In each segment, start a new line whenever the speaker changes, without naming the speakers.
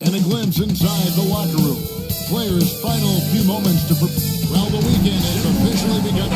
And a glimpse inside the locker room. Players' final few moments to prepare. Well, the weekend has officially begun.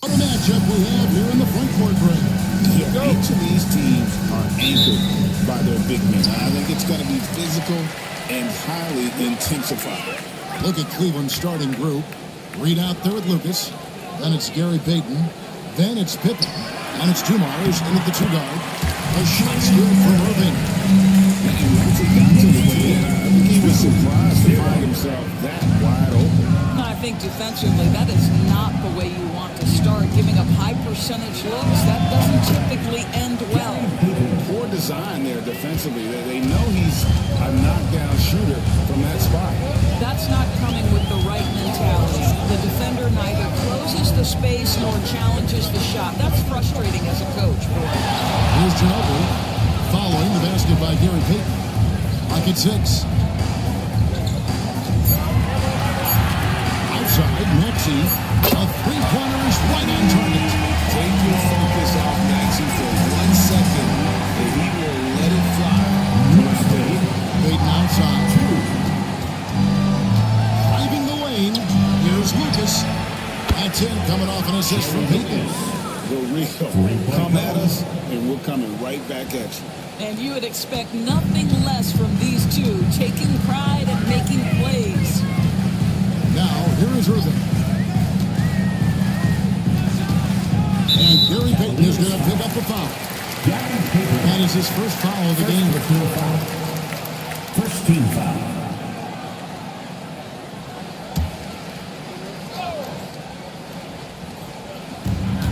What a matchup we have here in the front court break.
Yeah, each of these teams are anchored by their big men. I think it's going to be physical and highly intensified.
Look at Cleveland's starting group. Reed out there with Lucas. Then it's Gary Payton. Then it's Pippen. And it's Dumars in at the two guard. A shot good from Irving.
And once it got to the way, I think he was surprised to find himself that wide open.
I think defensively, that is not the way you want to start. Giving up high percentage looks, that doesn't typically end well.
Poor design there defensively. They know he's a knockdown shooter from that spot.
That's not coming with the right mentality. The defender neither closes the space nor challenges the shot. That's frustrating as a coach, boy.
Here's Ginobili following the basket by Gary Payton. Lock at 6. Outside, Maxey. A three-pointer is right on target.
Take your focus off Maxey for 1 second, and he will let it fly.
Payton outside. Driving the lane. Here's Lucas. That's it, coming off an assist from Payton.
Go Rico. Come at us, and we're coming right back at you.
And you would expect nothing less from these two, taking pride and making plays.
Now, here is Irving. And Gary Payton is going to pick up the foul. That is his first foul of the game.
First team foul.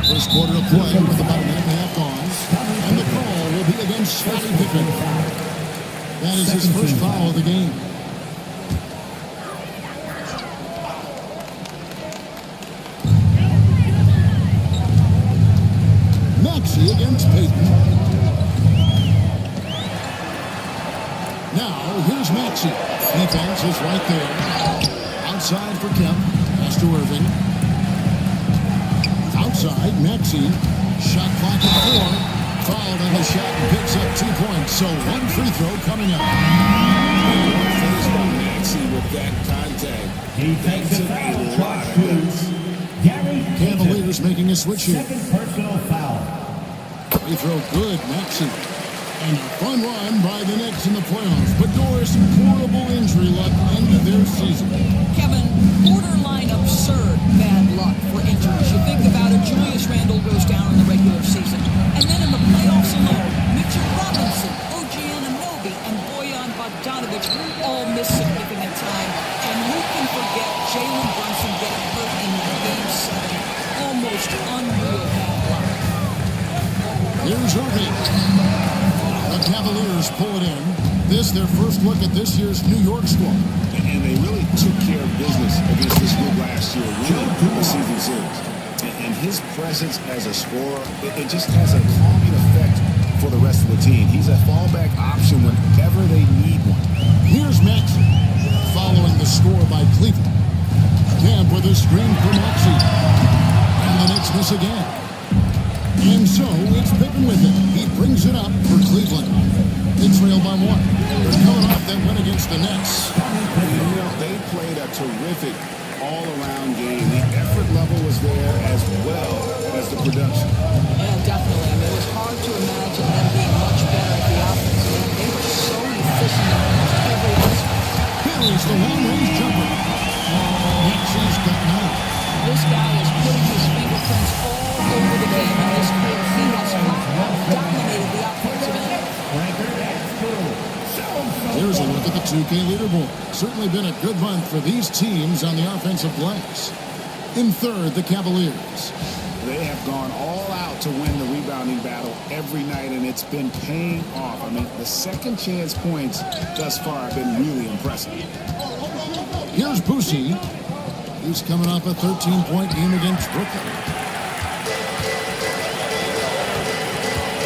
First quarter of play with about a minute and a half gone. And the call will be against Scottie Pippen. That is his first foul of the game. Maxey against Payton. Now, here's Maxey. Defense is right there. Outside for Kemp. Pass to Irving. Outside, Maxey. Shot clock at 4. Fouled on the shot and picks up 2 points. So one free throw coming up.
Finished by Maxey with that contact.
He takes a foul.
Lot of hits.
Gary
Cavaliers making a switch here.
Second personal foul.
They throw good, Maxey. And a fun run by the Knicks in the playoffs. But Doris, horrible injury luck ended their season.
Kevin, borderline absurd bad luck for injuries. You think about it, Julius Randle goes down in the regular season. And then in the playoffs alone, Mitchell Robinson, OG Anunoby, and Bojan Bogdanovic all miss significant time. And who can forget Jalen Brunson getting hurt in Game 7? Almost unreal bad luck.
Here's Irving. The Cavaliers pull it in. This their first look at this year's New York squad.
And they really took care of business against this group last year, winning the season series. And his presence as a scorer, it just has a calming effect for the rest of the team. He's a fallback option whenever they need one.
Here's Maxey, following the score by Cleveland. Camp with a screen for Maxey. And the Knicks miss again. And so it's Pippen with it. He brings it up for Cleveland. They trail by one. They're coming off that win against the Nets.
You know, they played a terrific all-around game. The effort level was there as well as the production.
Yeah, definitely. I mean, it was hard to imagine them being much better at the offense. Man, they were so efficient in almost every aspect.
Here is the long-range jumper. Maxey's got nine.
This guy is putting his fingerprints all over the game in this career. He has dominated the offensive end.
Here's a look at the 2K leaderboard. Certainly been a good month for these teams on the offensive glass. In third, the Cavaliers.
They have gone all out to win the rebounding battle every night, and it's been paying off. I mean, the second chance points thus far have been really impressive.
Here's Boosie. He's coming off a 13-point game against Brooklyn.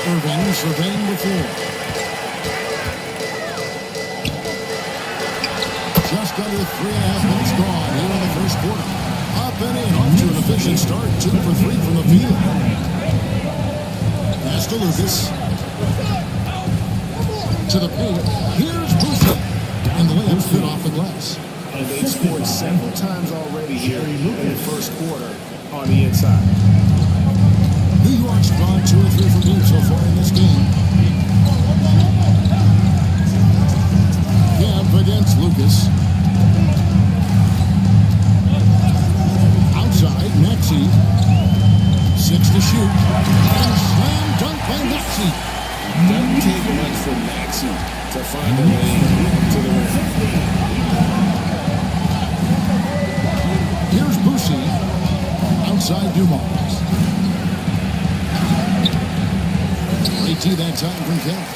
Irving surveying the floor. Just under 3.5 minutes gone here in the first quarter. Up and in, off to an efficient start. 2 for 3 from the field. Pass to Lucas. To the paint. Here's Boosie. And the layup's good off the glass.
And they've scored several times already here in the first quarter on the inside.
New York's gone 2 or 3 for deep so far in this game. Camp against Lucas. Outside, Maxey. 6 to shoot. And slam dunk by Maxey.
Doesn't take much for Maxey to find a lane to the rim.
Here's Boosie. Outside Dumars. Great tee that time from Camp.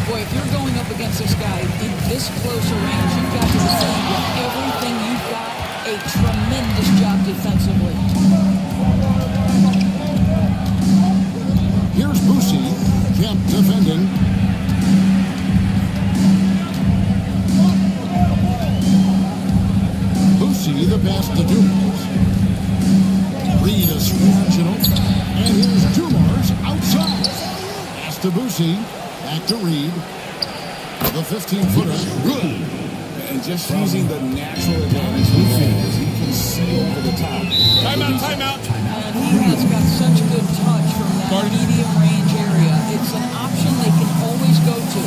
Boy, if you're going up against this guy in this close a range, you've got to defend with everything you've got. A tremendous job defensively.
Here's Boosie. Camp defending. Boosie, the pass to Dumars. Reed is scrounging over. And here's Dumars outside. Pass to Boosie. Back to Reed. The 15-footer. Good.
And just using the natural advantage he has, he can see over the top.
Timeout.
And he has got such good touch from that medium range area. It's an option they can always go to.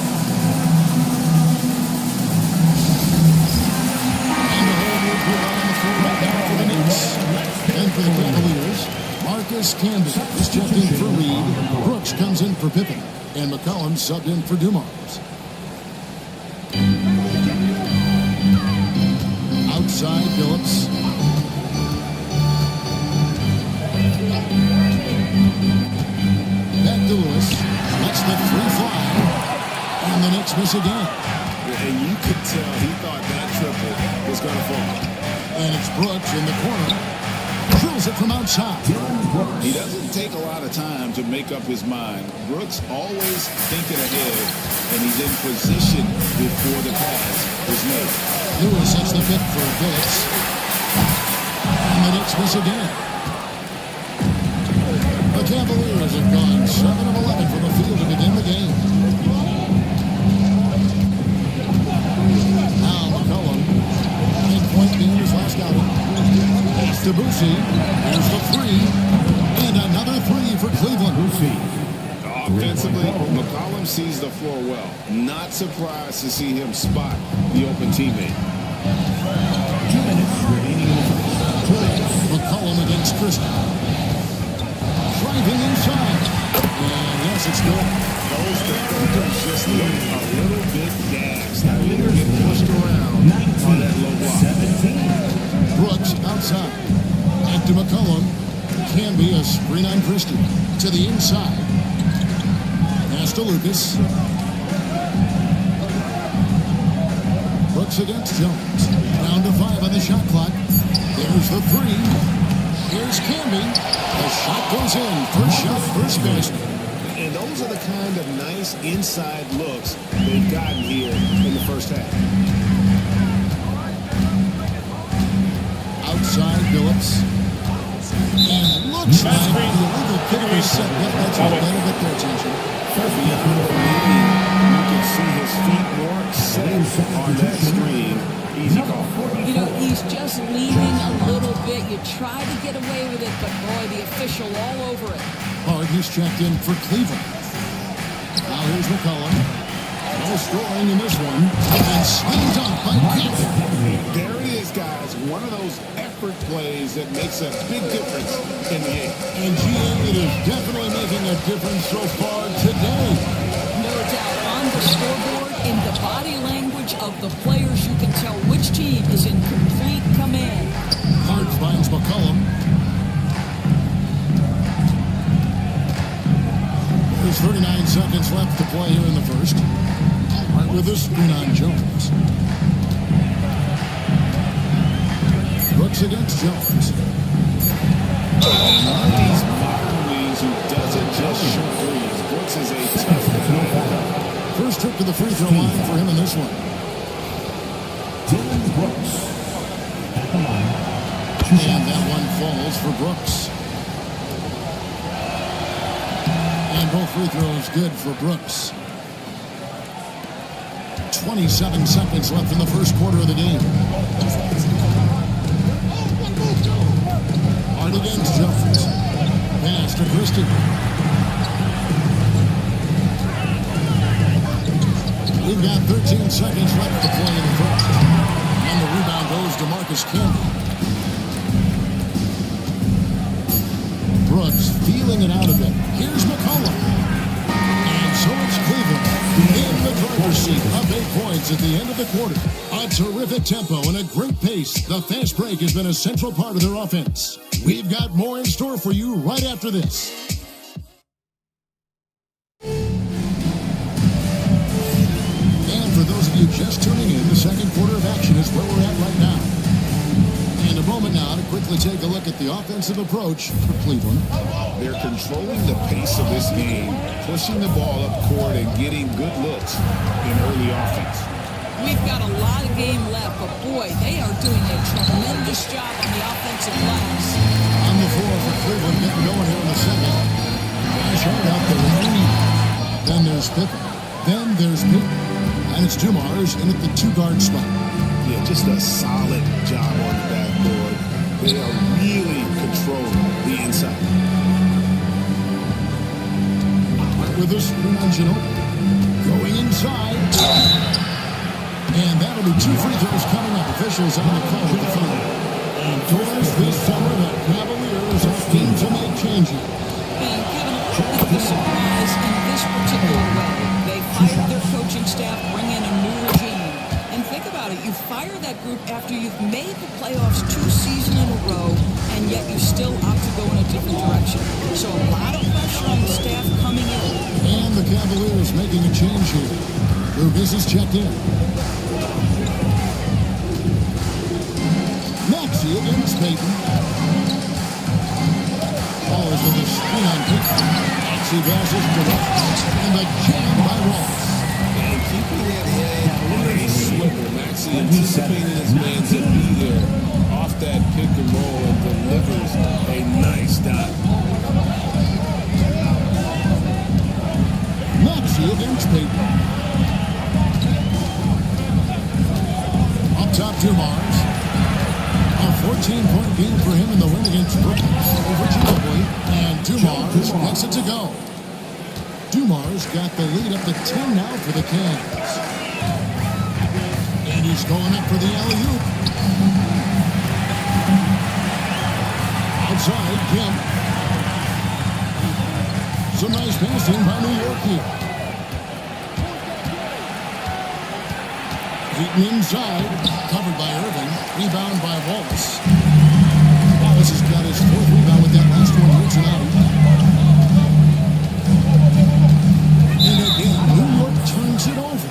And the whole new put on the floor right now for the Knicks. And for the Cavaliers, Marcus Camby is checked in for Reed. Brooks comes in for Pippen. And McCollum subbed in for Dumars. Outside, Phillips. Back to Lewis. Lets the 3 fly. And the Knicks miss again.
And you could tell he thought that triple was going to fall.
And it's Brooks in the corner. Drills it from outside.
He doesn't take a lot of time to make up his mind. Brooks always thinking ahead, and he's in position before the pass is made.
Lewis hits the pick for Phillips. And the Knicks miss again. The Cavaliers have gone 7 of 11 from the field to begin the game. Now McCollum. 9-point game his last outing. Pass to Boosie. Here's the 3. And another three for Cleveland.
Offensively, McCollum sees the floor well. Not surprised to see him spot the open teammate.
2 minutes remaining in the first.
McCollum against Christian. Driving inside. And yes, it's good.
Those defenders just look a little bit gassed. I think they're getting pushed around on that low block.
17.
Brooks outside. Back to McCollum. Can be a screen on Christian. To the inside. Pass to Lucas. Brooks against Jones. Down to 5 on the shot clock. There's the three. Here's Camby. The shot goes in. First shot, first basket.
And those are the kind of nice inside looks they've gotten here in the first half.
Outside Phillips. And looks like the illegal kick was set. That's a little bit their attention.
You can see his feet more set on that screen. Easy call.
You know, he's just leaning a little bit. You try to get away with it, but boy, the official all over it.
Hard, he's checked in for Cleveland. Now here's McCollum. No scoring in this one. And slammed up by Camby.
There he is, guys. One of those effort plays that makes a big difference in the game.
And GA, it is definitely making a difference so far today.
No doubt on the scoreboard, in the body language of the players, you can tell which team is in complete command.
Hard finds McCollum. There's 39 seconds left to play here in the first. Right with this screen on Jones. Brooks against Jones.
These modern leagues who doesn't just shoot threes. Brooks is a tough guy.
First trip to the free throw line for him in this one.
Dylan Brooks at the line.
And that one falls for Brooks. And both free throws good for Brooks. 27 seconds left in the first quarter of the game. Hard against Jones. Pass to Christie. We've got 13 seconds left to play in the first. And the rebound goes to Marcus Camby. Brooks feeling it out a bit. Here's McCollum. And so it's Cleveland in the driver's seat of 8 points at the end of the quarter. A terrific tempo and a great pace. The fast break has been a central part of their offense. We've got more in store for you right after this. And for those of you just tuning in, the second quarter of action is where we're at right now. And a moment now to quickly take a look at the offensive approach for Cleveland.
They're controlling the pace of this game, pushing the ball up court and getting good looks in early offense.
We've got a lot of game left, but boy, they are doing a tremendous job on the offensive glass.
On the floor for Cleveland, getting going here in the second. Dash hard out there. Then there's Pippen. Then there's Pippen. And it's Dumars in at the 2-guard spot.
Yeah, just a solid job on the backboard. They are really controlling the inside.
With this screen on Ginobili. Going inside. And that'll be 2 free throws coming up. Officials on the call with the foul. And twice this summer, the Cavaliers are keen to make changes.
And Kevin, a little bit of a surprise in this particular way. They fired their coaching staff, bring in a new regime. And think about it, you fire that group after you've made the playoffs 2 seasons in a row, and yet you still opt to go in a different direction. So a lot of pressure on the staff coming in.
And the Cavaliers making a change here. Lucas is checked in. Maxey against Payton. Ballers with a screen on Payton. Maxey passes to Ross. And the jam by Ross.
And keeping that head on a swivel. Maxey anticipating his man to be there off that pick and roll and delivers a nice dot.
Maxey against Payton. Up top to Mars. A 14-point game for him in the win against Brooklyn over Ginobili. And Dumars gets it to go. Dumars got the lead up to 10 now for the Cavs. And he's going up for the alley-oop. Outside, Kemp. Some nice passing by New York here. Eaton inside, covered by Irving. Rebound by Wallace. Wallace has got his fourth rebound with that last one here tonight. And again, New York turns it over.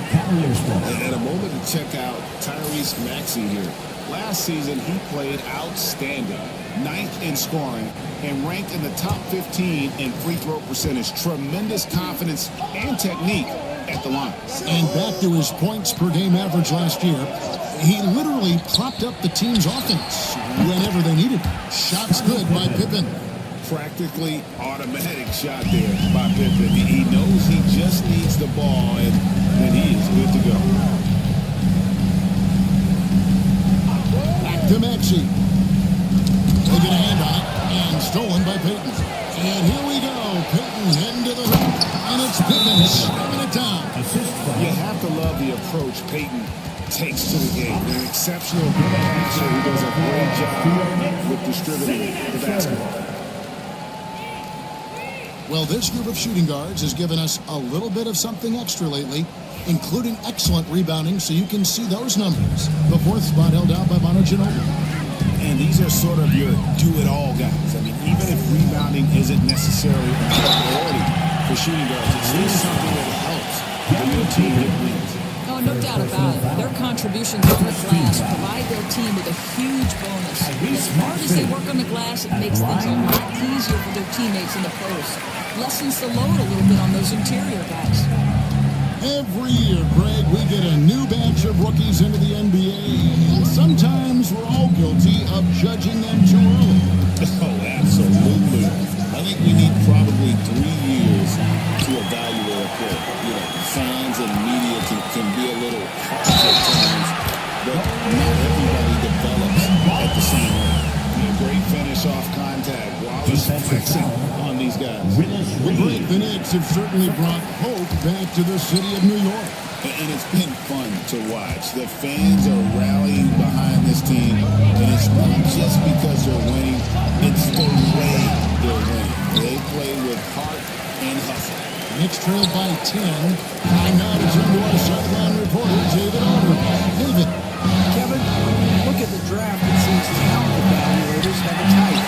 And a moment to check out Tyrese Maxey here. Last season, he played outstanding. 9th in scoring and ranked in the top 15 in free throw percentage. Tremendous confidence and technique at the line.
And back to his points per game average last year, he literally propped up the team's offense whenever they needed. Shots good by Pippen.
Practically automatic shot there by Pippen. He knows he just needs the ball, and he is good to go.
Back to Maxey. Taking a hand on it, and stolen by Payton. And here we go. Payton heading to the hoop, and it's Pippen slamming it down.
You have to love the approach Payton takes to the game. An exceptional passer who does a great job with distributing the basketball.
Well, this group of shooting guards has given us a little bit of something extra lately, including excellent rebounding, so you can see those numbers. The fourth spot held out by Manu Ginobili.
And these are sort of your do-it-all guys. I mean, even if rebounding isn't necessarily a priority for shooting guards, it's still something that helps when your team get wins.
Oh, no doubt about it. Their contributions on the glass provide their team with a huge bonus. As hard as they work on the glass, it makes things a lot easier for their teammates in the post. Lessens the load a little bit on those interior guys.
Every year, Greg, we get a new batch of rookies into the NBA, and sometimes we're all guilty of judging them too early.
Oh, absolutely. I think we need probably 3 years to evaluate a player. You know, fans and media can be a little harsh at times, but not everybody develops at the same rate. Great finish off contact. Wallace flexing on these guys.
The Knicks have certainly brought hope back to the city of New York.
And it's been fun to watch. The fans are rallying behind this team, and it's not just because they're winning, it's the way they're winning. They play with heart and hustle.
Knicks trailed by 10. And now to turn to our sideline reporter, David Aldridge. David.
Kevin, when you look at the draft, it seems talent evaluators have it tight.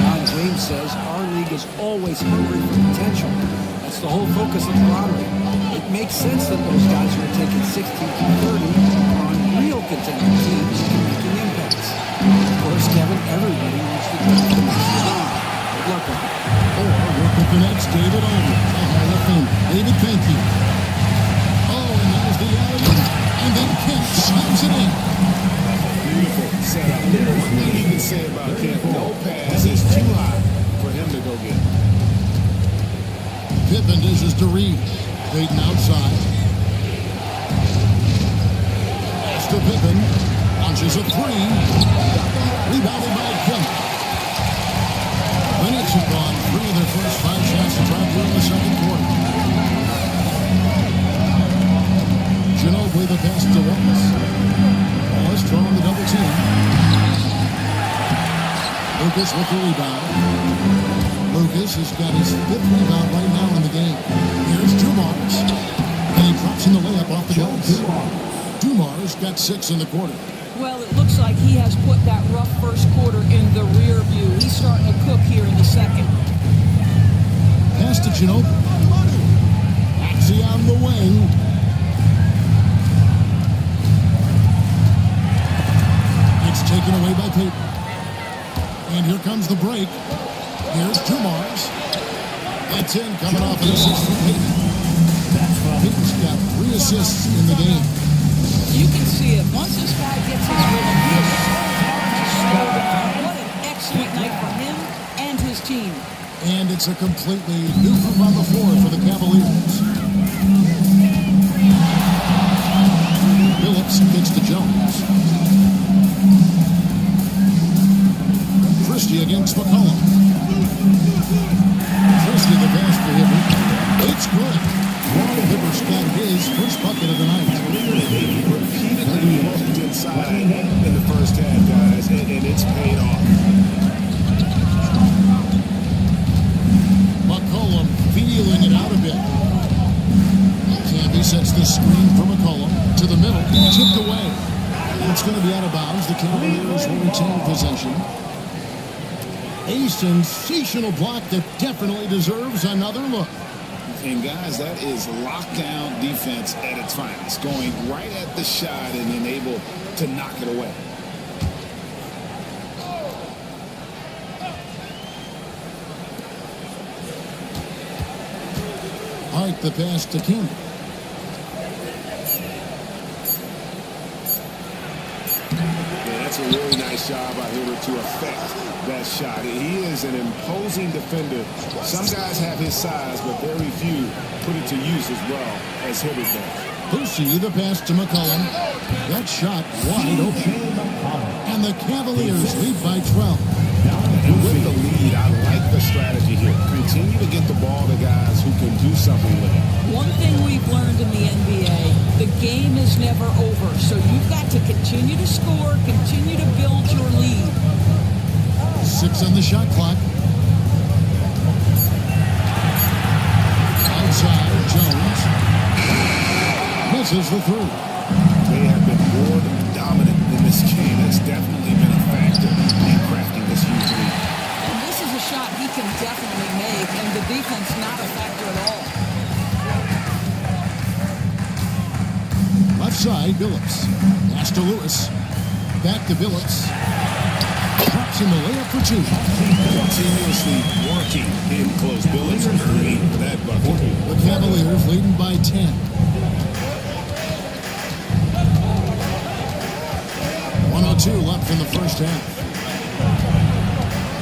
Ron James says our league is always hungry for potential. That's the whole focus of the lottery. It makes sense that those guys who are taken 16 through 30 are on real contender teams and making impacts. Of course, Kevin, everybody wants to draft the next round. Good luck with it.
Or work with the next David Aldridge, a Hall of Famer. David, thank you. Oh, and there's the alley, and then Kemp slams it in.
Beautiful setup. One thing you can say about Kemp, no pass is too high for him to go get.
Pippen dishes to Reed. Payton outside. Pass to Pippen. Launches a three. Rebounded by Kemp. The Knicks have gone 3 of their first 5 shots to try through in the second quarter. Ginobili the pass to Wallace. Wallace throwing the double team. Lucas with the rebound. Lucas has got his 5th rebound right now in the game. Here's Dumars. And he drops in the layup off the glass. Dumars got 6 in the quarter.
Well, it looks like he has put that rough first quarter in the rear view. He's starting to cook here in the second.
Pass to Ginobili. Maxey on the wing. It's taken away by Payton. And here comes the break. Here's Dumars. That's in, coming off an assist from Payton. Payton's got 3 assists in the game.
You can see it. Once this guy gets his rhythm, he is so hard to slow down. What an excellent night for him and his team.
And it's a completely new group on the floor for the Cavaliers. Phillips gets to Jones. Christie against McCollum. Twisted the pass for Hibbert. It's good. Ron Hibbert's got his first bucket of the night.
Repeatedly worked inside in the first half, guys, and it's paid off.
McCollum feeling it out a bit. Canby sets the screen for McCollum to the middle, tipped away. It's going to be out of bounds. The Cavaliers will retain possession. A sensational block that definitely deserves another look.
And guys, that is lockdown defense at its finest, going right at the shot and then able to knock it away.
Hart the pass to King.
Yeah, that's a really nice job out here to affect that shot. He is an imposing defender. Some guys have his size, but very few put it to use as well as Hibbert does.
Boucy, the pass to McCollum. That shot wide open. And the Cavaliers lead by 12.
And with the lead, I like the strategy here. Continue to get the ball to guys who can do something with it.
One thing we've learned in the NBA, the game is never over. So you've got to continue to score, continue to build your lead.
6 on the shot clock. Outside, Jones. Misses the three.
They have been more dominant in this game. That's definitely been a factor in crafting this huge lead.
And this is a shot he can definitely make, and the defense not a factor at all.
Left side, Billups. Pass to Lewis. Back to Billups. Drops in the layup for 2.
Continuously working in close. Billups early for that bucket.
The Cavaliers leading by 10. 102 left in the first half.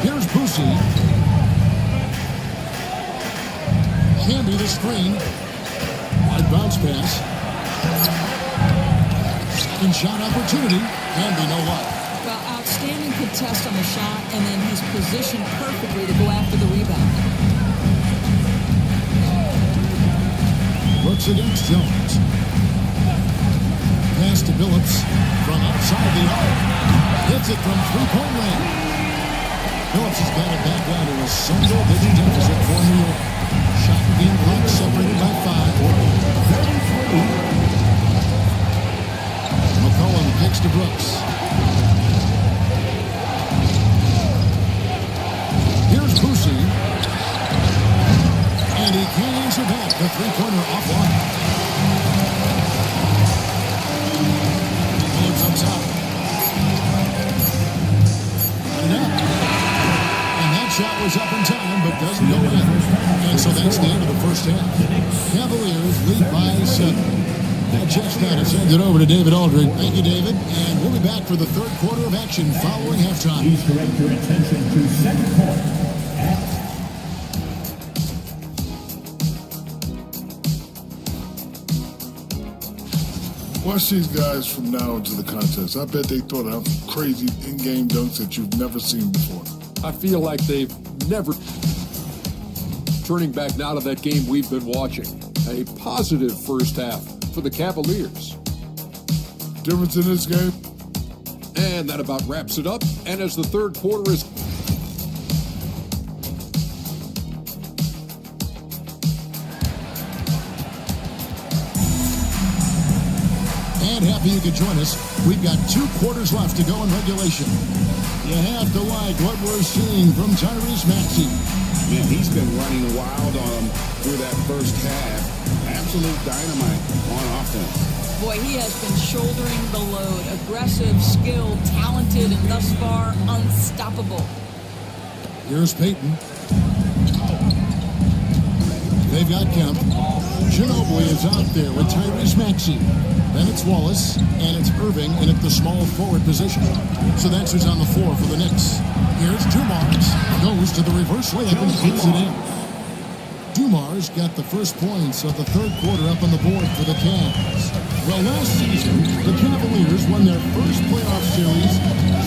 Here's Boucy. Canby the screen. Wide bounce pass. Second shot opportunity. Canby no luck.
Well, outstanding contest on the shot, and then he's positioned perfectly to go after the rebound.
Brooks against Jones. Pass to Billups from outside the arc. Hits it from three-point land. Billups has got it back down to a single-digit deficit for New York. Shot game clock separated by 5. McCollum kicks to Brooks. Here's Boucy. And he can't answer back. The three-pointer offline. Billups up top. And that shot was up in time, but doesn't go in. And so that's the end of the first half. Cavaliers lead by 7. That just now to send it over to David Aldridge. Thank you, David. And we'll be back for the third quarter of action following halftime.
Please direct your attention to second quarter.
Watch these guys from now into the contest. I bet they thought of crazy in-game dunks that you've never seen before.
I feel like they've never turning back now to that game we've been watching. A positive first half for the Cavaliers.
Difference in this game?
And that about wraps it up. And as the third quarter is
And happy you could join us. We've got 2 quarters left to go in regulation. You have to like what we're seeing from Tyrese Maxey.
Man, he's been running wild on him through that first half. Absolute dynamite on offense.
Boy, he has been shouldering the load. Aggressive, skilled, talented, and thus far, unstoppable.
Here's Peyton. They've got Kemp. Ginobili is out there with Tyrese Maxey. Then it's Wallace, and it's Irving in at the small forward position. So that's who's on the floor for the Knicks. Here's Dumars. Goes to the reverse layup and puts it in. Dumars got the first points of the third quarter up on the board for the Cavs. Well, last season, the Cavaliers won their first playoff series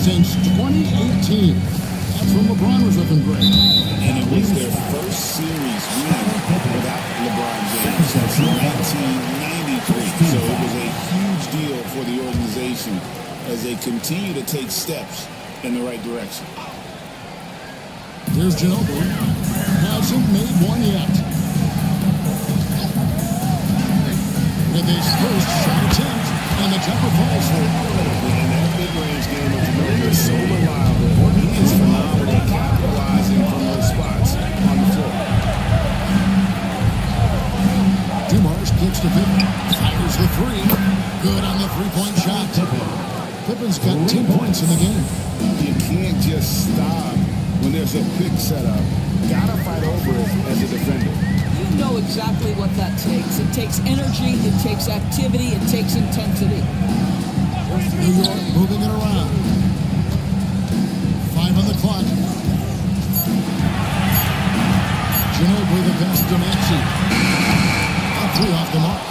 since 2018. That's when LeBron was looking great.
And it was their first series win without LeBron James since 1993. So it was a huge deal for the organization as they continue to take steps in the right direction.
Here's Ginobili. Hasn't made one yet. With his first shot attempt, and the jumper falls for it.
And that mid-range game of Ginobili is so reliable. He is phenomenal at capitalizing from those spots on the floor.
Dumars kicks to Pippen. Fires the three. Good on the three-point shot. Pippen's got 10 points in the game.
You can't just stop when there's a pick set up. Gotta fight over it as a defender.
You know exactly what that takes. It takes energy, it takes activity, it takes intensity.
New York moving it around. 5 on the clock. Ginobili the pass to Maxey. A three off the mark.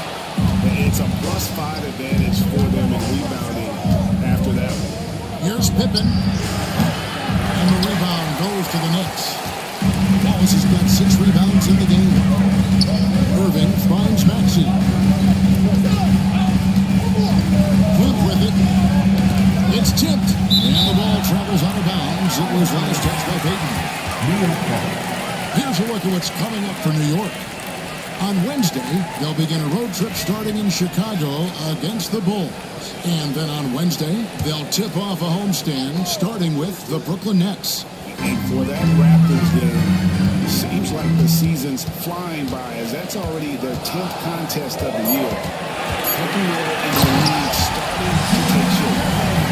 It's a +5 advantage for them in rebounding after that one.
Here's Pippen. And the rebound goes to the Knicks. Wallace has got 6 rebounds in the game. Irving finds Maxey. Flip with it. It's tipped. And the ball travels out of bounds. It was last touched by Payton. Here's a look at what's coming up for New York. On Wednesday, they'll begin a road trip starting in Chicago against the Bulls. And then on Wednesday, they'll tip off a homestand starting with the Brooklyn Nets.
And for that Raptors game, it seems like the season's flying by as that's already their 10th contest of the year. Looking at it in the league starting to take shape.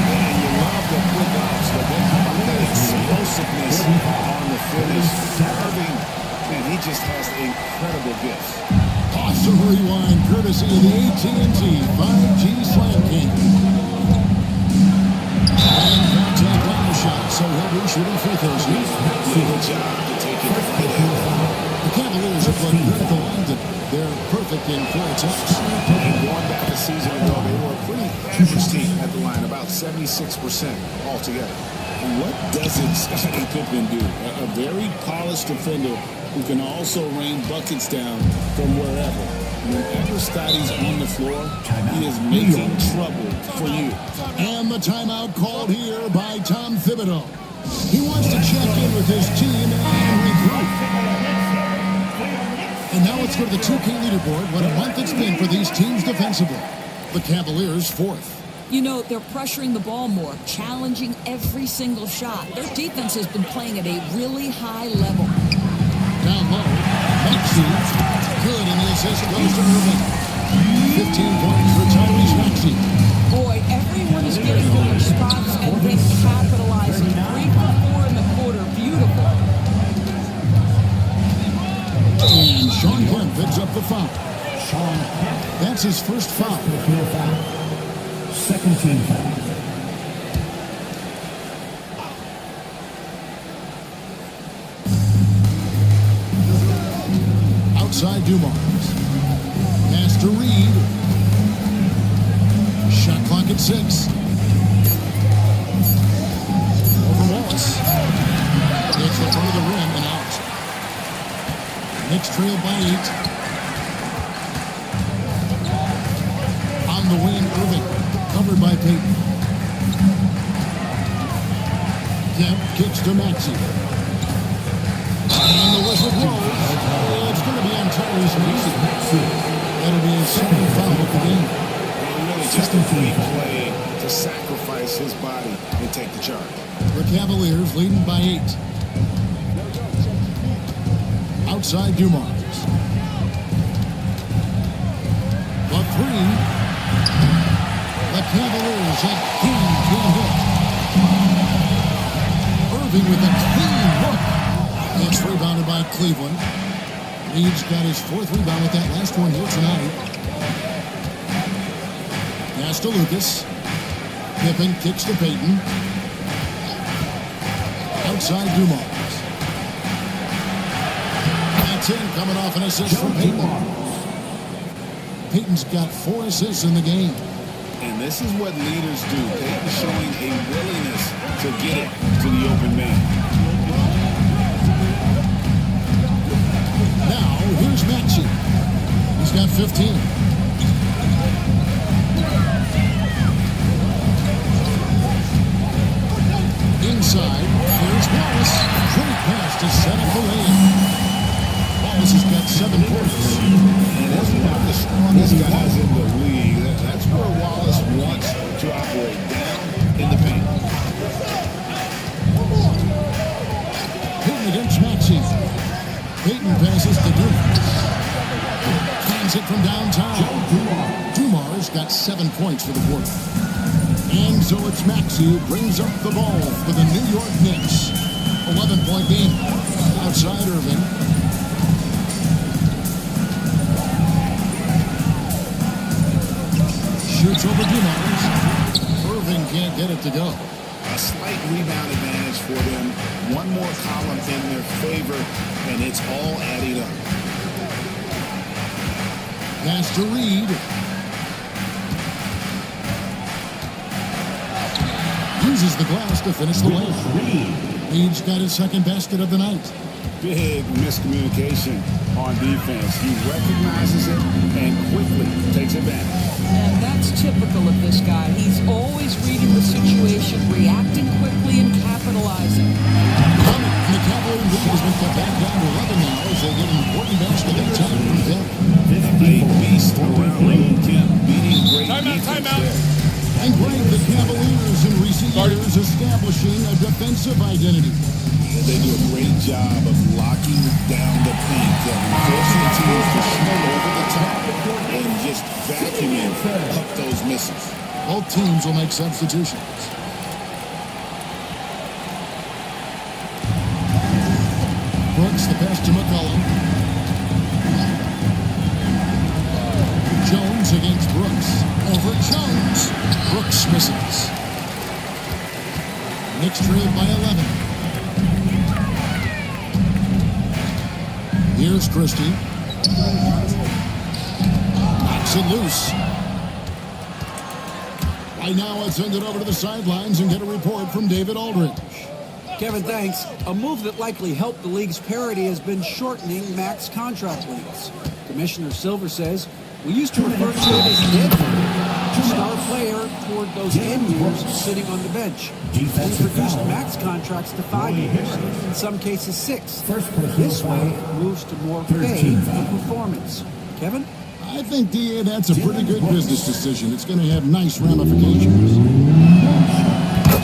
And you love the quick-outs, but then that explosiveness on the finish. Irving, man, he just has incredible gifts.
Awesome rewind, courtesy of the AT&T 5G Slam King. And contact on the shot, so he'll be shooting free throws here.
Good job to take it right out.
The Cavaliers have looked good at the line today. They're perfect in full attempts.
And going back a season ago, they were a pretty average team at the line, about 76% altogether. And what doesn't Scottie Pippen do? A very polished defender who can also rain buckets down from wherever. Whenever Scottie's on the floor, he is making trouble for you.
And the timeout called here by Tom Thibodeau. He wants to check in with his team and regroup. And now let's go to the 2K leaderboard. What a month it's been for these teams defensively. The Cavaliers 4th.
You know, they're pressuring the ball more, challenging every single shot. Their defense has been playing at a really high level.
Down low, Maxey. Good, and the assist goes to Irving. 15 points for Tyrese Maxey.
Boy, everyone is getting to their spots and then capitalizing. 3 for 4 in the quarter. Beautiful.
And Sean Kemp picks up the foul. That's his first foul.
Second team foul.
Outside Dumars. Pass to Reed. Shot clock at 6. Over Wallace. It's the front of the rim and out. Knicks trailed by 8. On the wing, Irving. Covered by Payton. Kemp kicks to Maxey. And the whistle blows. It's going to be on Tyrese Maxey. That'll be his second foul of the game.
Really just a great play to sacrifice his body and take the charge.
The Cavaliers leading by 8. Outside Dumars. The 3. The Cavaliers have King to hit. Irving with a clean look. It's rebounded by Cleveland. Reed's got his 4th rebound with that last one here tonight. Pass to Lucas. Pippen kicks to Payton. Outside Dumars. That's in, coming off an assist from Payton. Payton's got 4 assists in the game.
And this is what leaders do. Payton showing a willingness to get it to the open man.
15. Inside, here's Wallace. Great pass to set up the lane. Wallace has got 7 points.
And that's one of the strongest guys in the league. That's where Wallace wants to operate, down in the paint.
Payton against Maxey. Payton passes to Dumars. Finds it from downtown. Dumar's got 7 points for the quarter. And so it's Maxey who brings up the ball for the New York Knicks. 11-point game. Outside Irving. Shoots over Dumars. Irving can't get it to go.
A slight rebound advantage for them. One more column in their favor, and it's all adding up.
Pass to Reed. Uses the glass to finish the layup. Reed's got his second basket of the night.
Big miscommunication on defense. He recognizes it and quickly takes advantage.
And that's typical of this guy. He's always reading the situation, reacting quickly, and capitalizing.
The Cavaliers lead has been cut back down to 11 now as they get an important basket at 10 from Kemp.
A beast around Kemp, beating great defense there.
And Greg, the Cavaliers in recent years establishing a defensive identity.
They do a great job of locking down the paint and forcing teams to snow over the top and just vacuuming up those misses.
Both teams will make substitutions. Brooks, the pass to McCollum. Jones against Brooks. Over Jones. Brooks misses. Knicks trail by 11. Here's Christie. Knocks it loose. Right now, let's send it over to the sidelines and get a report from David Aldridge.
Kevin, thanks. A move that likely helped the league's parity has been shortening max contract lengths. Commissioner Silver says, we used to refer to it as dead money, star player toward those end years sitting on the bench. And reduced max contracts to 5 years, in some cases 6. This way, it moves to more pay and performance. Kevin?
I think, D.A., that's a pretty good business decision. It's going to have nice ramifications.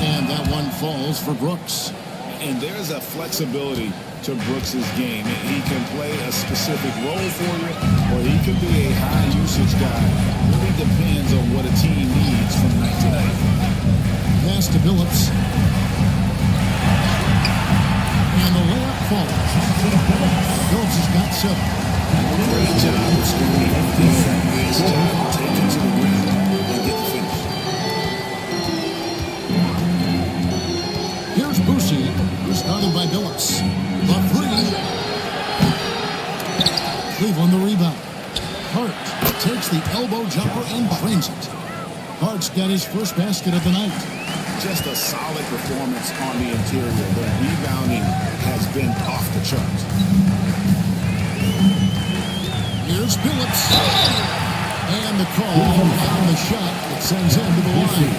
And that one falls for Brooks.
And there's a flexibility to Brooks's game. He can play a specific role for you, or he can be a high-usage guy. It really depends on what a team needs from night to night.
Pass to Billups. And the layup falls. Billups has got 7.
Great job of screening. Nice job. Take it to the rim and get the finish.
Here's Boosie, who's guarded by Billups. The 3. Cleveland the rebound. Hart takes the elbow jumper and drains it. Hart's got his first basket of the night.
Just a solid performance on the interior. The rebounding has been off the charts.
Here's Billups. And the call on the shot that sends him to the line.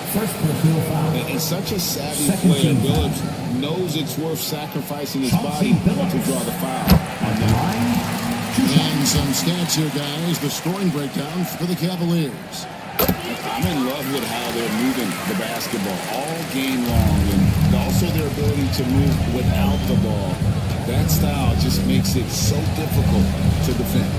First personal foul.
And such a savvy player, Billups knows it's worth sacrificing his body to draw the foul on the line.
And some stats here, guys. The scoring breakdown for the Cavaliers.
I'm in love with how they're moving the basketball all game long, and also their ability to move without the ball. That style just makes it so difficult to defend.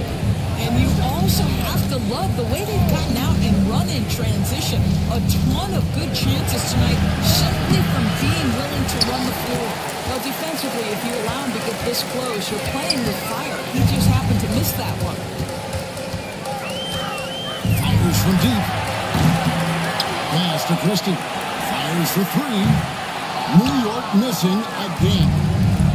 And you also have to love the way they've gotten out and run in transition. A ton of good chances tonight simply from being willing to run the floor. Now, defensively, if you allow him to get this close, you're playing with fire. He just happened to miss that one.
Fires from deep. Pass to Christie. Fires for 3. New York missing again.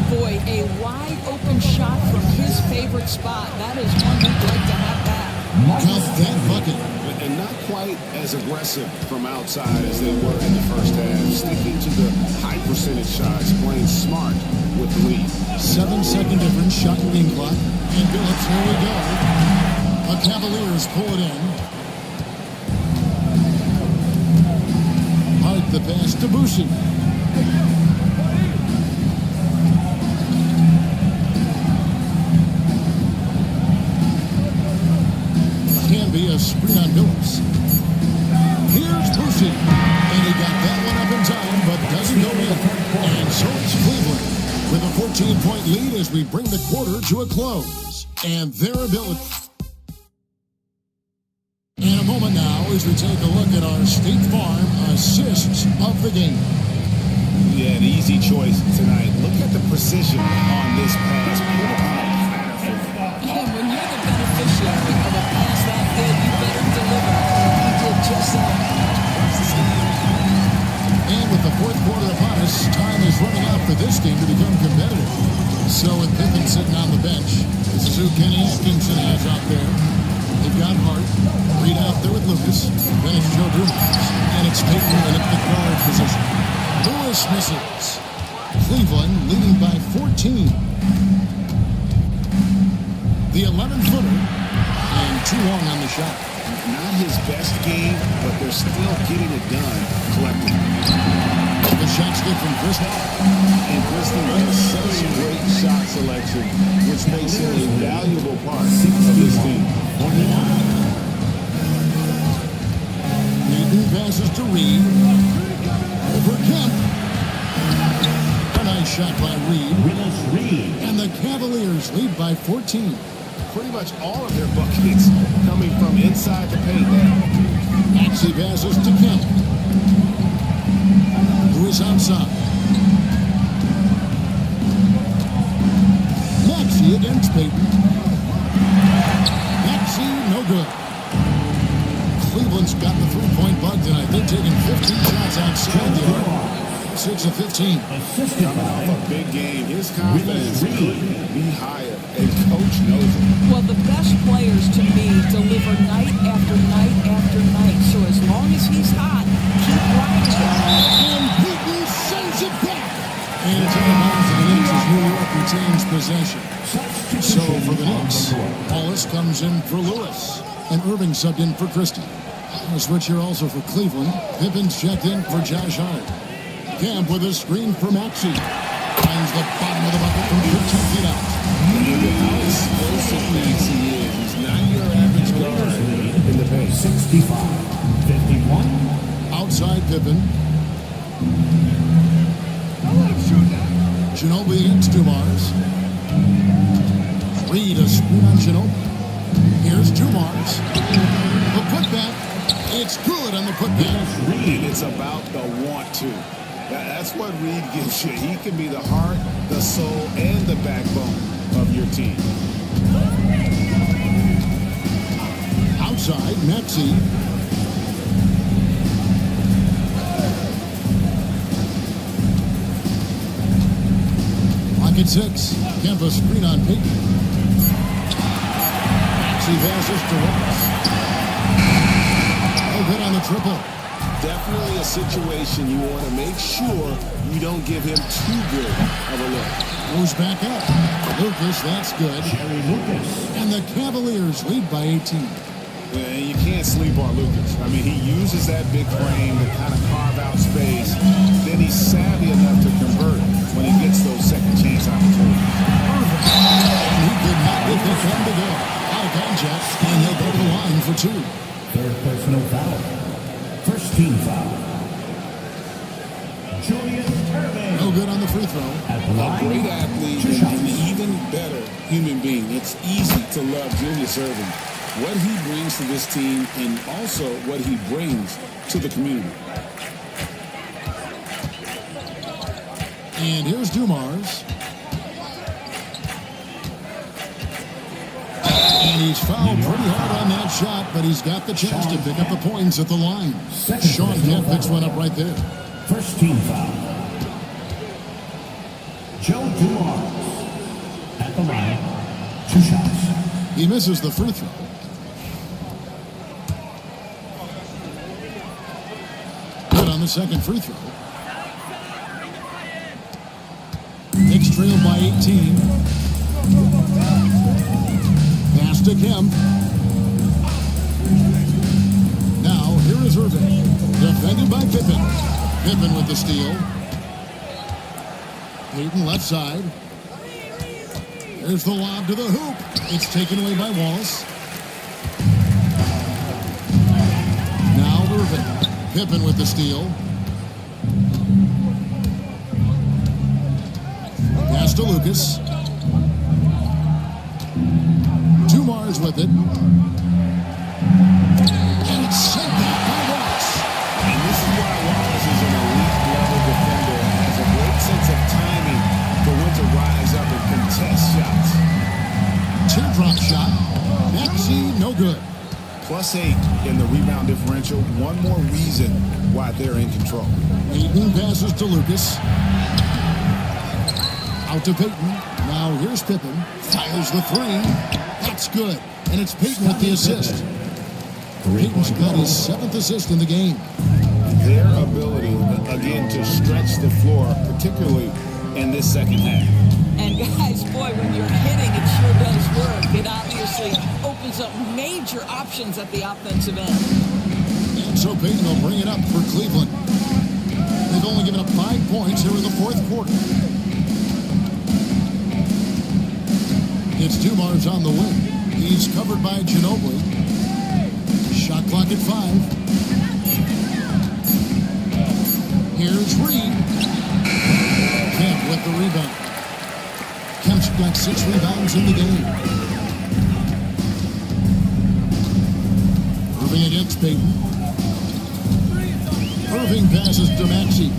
Boy, a wide open shot from his favorite spot. That is one we'd like to have back.
Count that bucket.
And not quite as aggressive from outside as they were in the first half. Sticking to the high percentage shots, playing smart with the lead.
7-second difference, shot and game clock. And Billups, here we go. The Cavaliers pull it in. Hart the pass to Boucher. Can be a screen on Billups. Here's Boucher. And he got that one up in time, but doesn't go in. And so it's Cleveland with a 14-point lead as we bring the quarter to a close. And their ability. In a moment now as we take a look at our State Farm assists of the game.
Yeah, an easy choice tonight. Look at the precision on this pass. Put it on a platter.
And when you're the beneficiary of a pass that good, you better deliver. He did just that.
And with the fourth quarter upon us, time is running out for this game to become competitive. So with Pippen sitting on the bench, this is who Kenny Atkinson has out there. They've got Hart, Reed out there with Lucas, then it's Joe Dumars, and it's Peyton in the guard position. Lewis misses. Cleveland leading by 14. The 11-footer, and too long on the shot.
Not his best game, but they're still getting it done collectively.
The shot's good from Christie.
And Christie has such great shot selection, which makes him a valuable part of this team.
Newton passes to Reed. Over Kemp. A nice shot by Reed. And the Cavaliers lead by 14.
Pretty much all of their buckets coming from inside the paint now.
Maxey passes to Kemp, who is outside. Maxey against Peyton. Maxey, no good. Cleveland's got the three-point bug tonight. They're taking 15 shots outside the arc. 6 of 15.
Coming off a big game, his confidence couldn't be higher, and coach knows it.
Well, the best players to me deliver night after night after night. So as long as he's hot, keep riding him.
And Peyton sends it back. And it's out of bounds to the Knicks as New York retains possession. So for the Knicks, Paulus comes in for Lewis, and Irving subbed in for Christie. A switch here also for Cleveland. Pippen's checked in for Josh Hart. Camp with a screen for Maxey. Finds the bottom of the bucket from 15 feet out.
How explosive Maxey is. He's not your average guard in the paint.
65-51.
Outside Pippen. Ginobili against Dumars. Reed a screen on Ginobili. Here's Dumars. The putback. It's good on the putback.
Reed, it's about the want to. That's what Reed gives you. He can be the heart, the soul, and the backbone of your team.
Outside, Maxey. Pocket 6. Kemp a screen on Peyton. Maxey passes to Ross. Oh, good on the triple.
Definitely a situation you want to make sure you don't give him too good of a look.
Goes back up. Lucas, that's good.
Jerry Lucas.
And the Cavaliers lead by 18.
And you can't sleep on Lucas. I mean, he uses that big frame to kind of carve out space. Then he's savvy enough to convert when he gets those second chance opportunities.
And he could not get this one to go. Out of contact, and he'll go to the line for 2.
Third personal foul. First team foul. Julius Irving.
No good on the free throw.
At the
A
line.
great athlete
Two
and
shots.
an even better human being. It's easy to love Julius Irving. What he brings to this team and also what he brings to the community.
And here's Dumars. And he's fouled pretty hard on that shot, but he's got the chance to pick up the points at the line. Sean Kemp picks one up right there.
First team foul. Joe Dumars. At the line. 2 shots.
He misses the free throw. Good on the second free throw. Knicks trail by 18. Pass to Kemp. is Irving. Defended by Pippen. Pippen with the steal. Peyton left side. There's the lob to the hoop. It's taken away by Wallace. Now Irving. Pippen with the steal. Pass to Lucas. Mars with it. And it's sent back by Wallace.
And this is why Wallace is an elite level defender. Has a great sense of timing for when to rise up and contest shots.
Teardrop shot. Maxey, no good.
+8 in the rebound differential. One more reason why they're in control.
Peyton passes to Lucas. Out to Peyton. Now here's Pippen. Fires the three. That's good. And it's Peyton with the assist. Peyton's got his 7th assist in the game.
Their ability, again, to stretch the floor, particularly in this second half.
And guys, boy, when you're hitting, it sure does work. It obviously opens up major options at the offensive end.
And so Peyton will bring it up for Cleveland. They've only given up 5 points here in the 4th quarter. It's Dumars on the wing. He's covered by Ginobili. Shot clock at 5. Here's Reed. Kemp with the rebound. Kemp's got 6 rebounds in the game. Irving against Peyton. Irving passes to Maxey.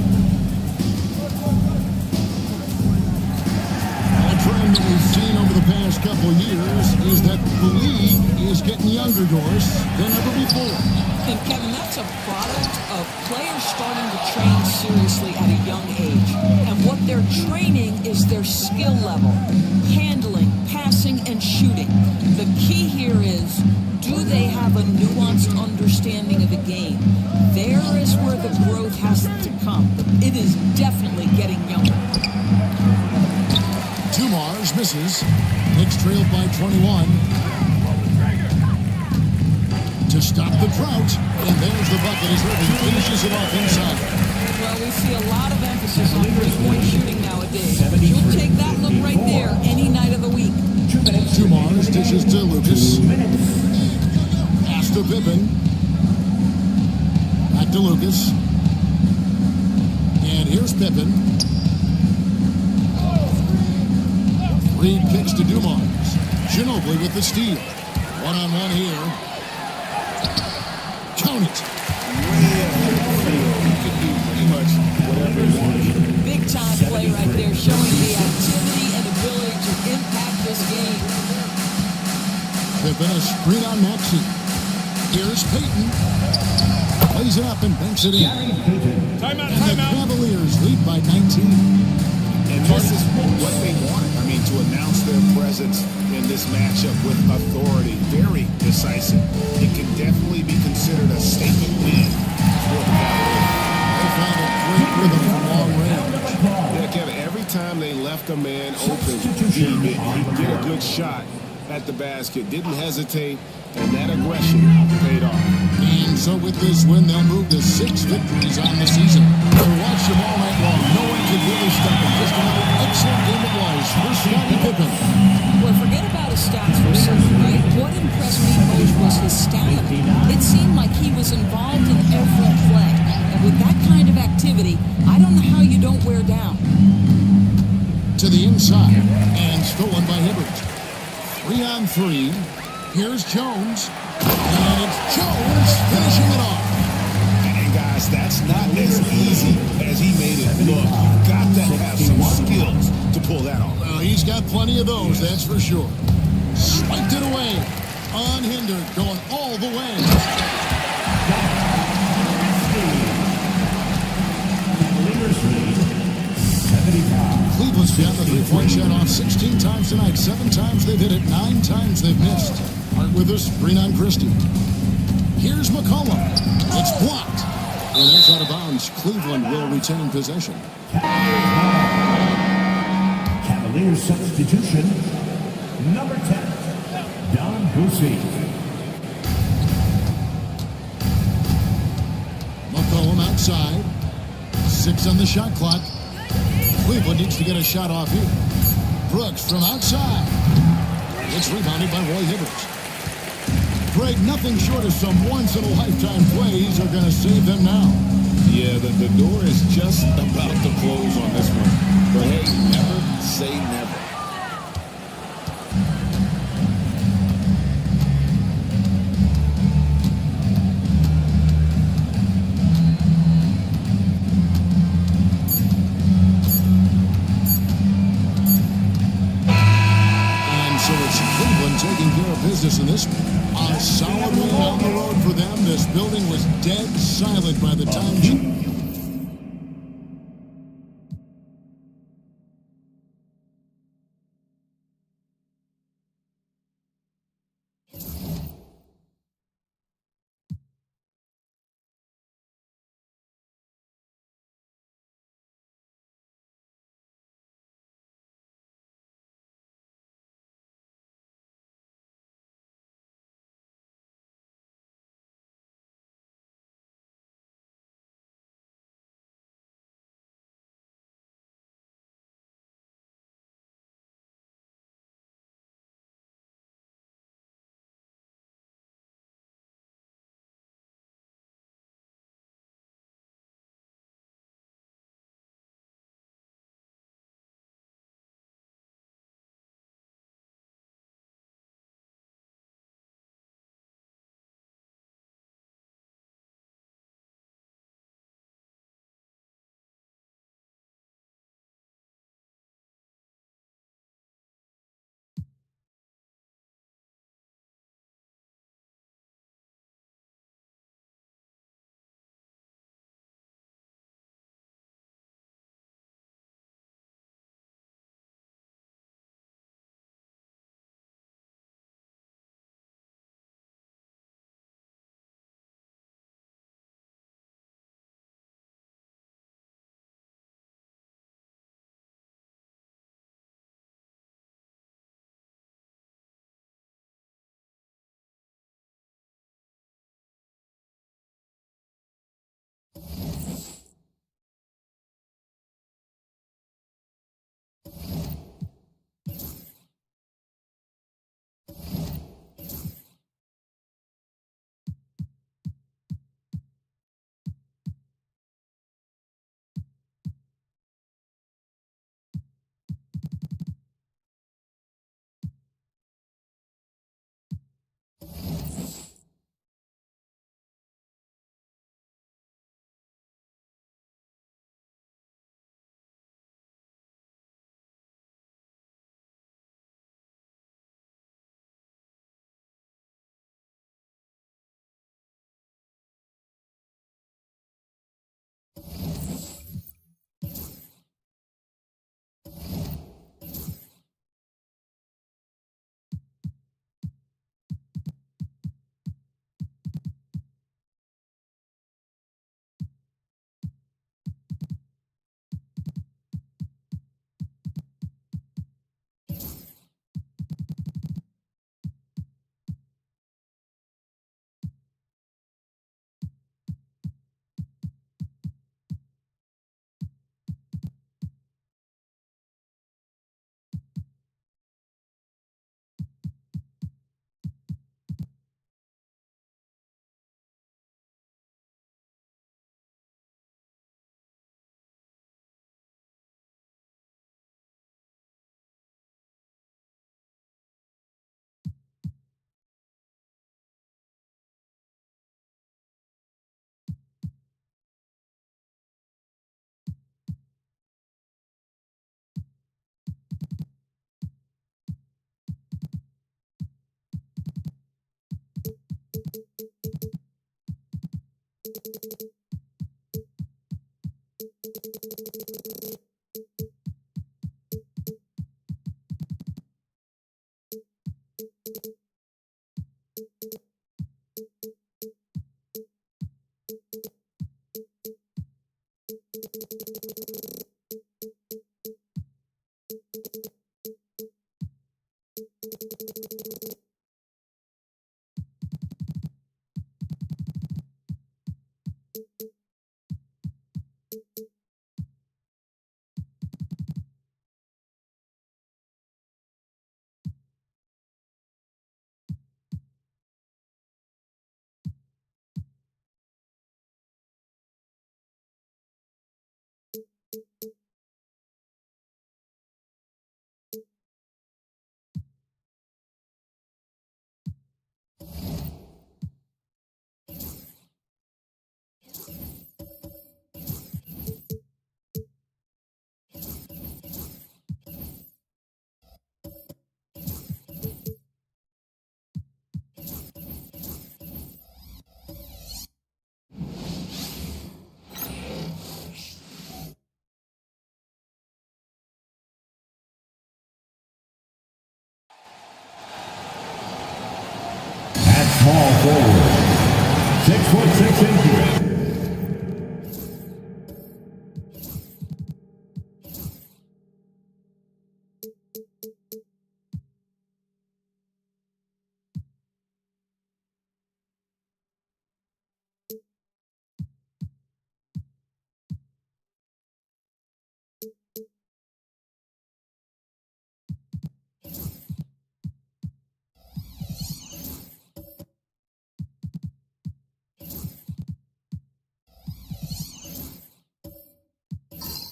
Trend that we've seen over the past couple years is that the league is getting younger, Doris, than ever before.
And Kevin, that's a product of players starting to train seriously at a young age. And what they're training is their skill level, handling, passing, and shooting. The key here is, do they have a nuanced understanding of the game? There is where the growth has to come. It is definitely getting younger.
Dumars misses. Knicks trailed by 21. To stop the drought. And there's the bucket as Irving finishes it off inside.
Well, we see a lot of emphasis on three-point shooting nowadays. You'll take that look right there any night of the week.
Dumars dishes to Lucas. Pass to Pippen. Back to Lucas. And here's Pippen. Reed kicks to Dumars. Ginobili with the steal. One-on-one here. Count it.
He could do pretty much whatever he wants.
Big time play right there, showing the activity and ability to impact this game.
Pippen a screen on Maxey. Here's Peyton. Plays it up and banks it in.
Timeout,
And the Cavaliers lead by 19.
And this is what they wanted. I mean, to announce their presence in this matchup with authority. Very decisive. It can definitely be considered a statement win for the Cavaliers.
They found a great rhythm from long range.
Yeah, Kevin, every time they left a man open, he get a good shot at the basket. Didn't hesitate, and that aggression paid off.
And so with this win, they'll move to 6 victories on the season. To watch them all night long, no one could really stop them. Just another excellent game it was for Scottie Pippen.
Well, forget about his stats for a second, right? What impressed me most was his stamina. It seemed like he was involved in every play. And with that kind of activity, I don't know how you don't wear down.
To the inside, and stolen by Hibbert. 3-on-3. Here's Jones. And it's Jones finishing it off.
And guys, that's not as easy as he made it look. You've got to have some skills to pull that off.
Well, he's got plenty of those, that's for sure. Swiped it away. Unhindered, going all the way. Cleveland's beyond the three-point shot off 16 times tonight. 7 times they've hit it, 9 times they've missed. Art with us, Renan Christie. Here's McCollum. It's blocked. And that's out of bounds. Cleveland will retain possession.
Cavaliers substitution, number 10, Don Bussey.
6 on the shot clock. Cleveland needs to get a shot off here. Brooks from outside. It's rebounded by Roy Hibbert. Greg, nothing short of some once-in-a-lifetime plays are going to save them now.
Yeah, the door is just about to close on this one. But hey, never say never.
And so it's Cleveland taking care of business in this one. A solid win on the road for them. This building was dead silent by the time...
At small forward, 6'6" injury.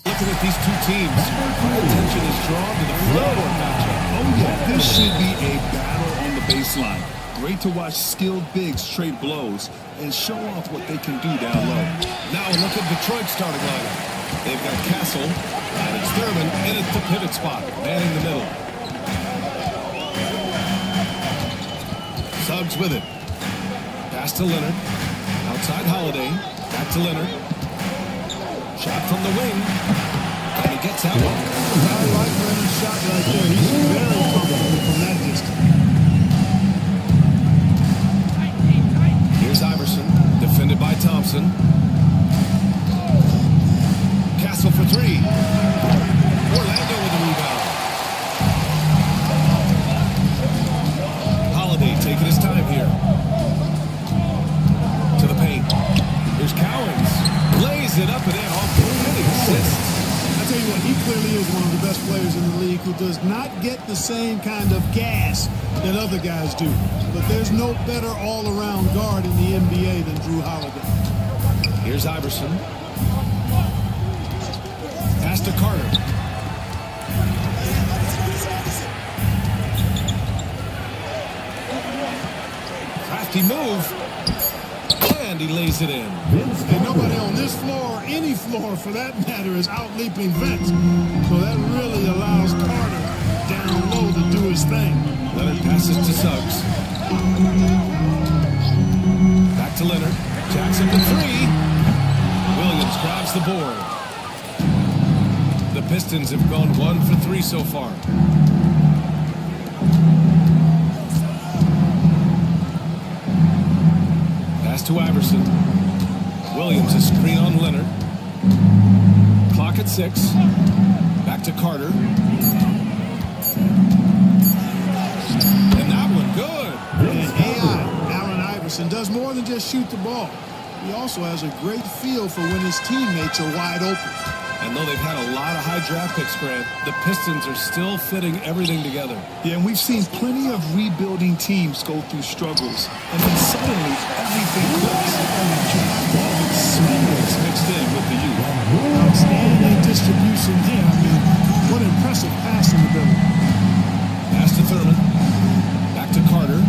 Looking at these two teams, my attention is drawn to the floor matchup. Oh, yeah, this should be a battle on the baseline. Great to watch skilled bigs trade blows and show off what they can do down low. Now a look at Detroit's starting lineup. They've got Castle, and it's Thurman in at the pivot spot, manning the middle. Suggs with it. Pass to Leonard. Outside Holiday. Back to Leonard. Shot from the wing. And he gets that one.
I like Leonard's shot right there. He's very comfortable from that distance.
Here's Iverson. Defended by Thompson. Castle for three. Orlando with the rebound. Holiday taking his time here. To the paint. Here's Cowens. Lays it up and in off any assists.
I tell you what, he clearly is one of the best players in the league who does not get the same kind of gas that other guys do. But there's no better all-around guard in the NBA than Drew Holiday.
Here's Iverson. Pass to Carter. Crafty move. And he lays it in.
And nobody on this floor, or any floor for that matter, is out-leaping Vince. So that really allows Carter down low to do his thing.
Leonard passes to Suggs. Back to Leonard. Jackson for three. Williams grabs the board. The Pistons have gone 1 for 3 so far. Pass to Iverson. Williams, a screen on Leonard. Clock at 6. Back to Carter. And that one good.
And AI, Allen Iverson, does more than just shoot the ball. He also has a great feel for when his teammates are wide open.
And though they've had a lot of high draft picks, Grant, the Pistons are still fitting everything together.
Yeah, and we've seen plenty of rebuilding teams go through struggles, and then suddenly everything clicks.
Smith mixed in with the youth.
Outstanding distribution here. I mean, what impressive passing ability.
Pass to Thurman. Back to Carter.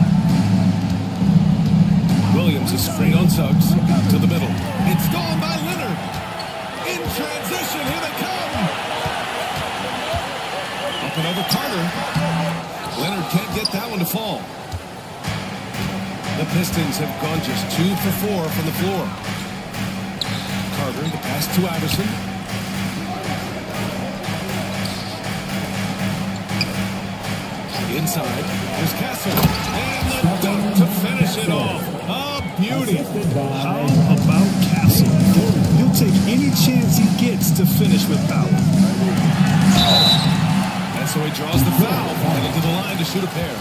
Williams, a screen on Suggs. To the middle. It's gone by Leonard. In transition, here they come. Up and over Carter. Leonard can't get that one to fall. The Pistons have gone just 2 for 4 from the floor. Carter, the pass to Iverson. Inside, there's Castle. And the dunk to finish it off. A beauty.
How about Castle? He'll take any chance he gets to finish with power.
And so he draws the foul and into the line to shoot a pair.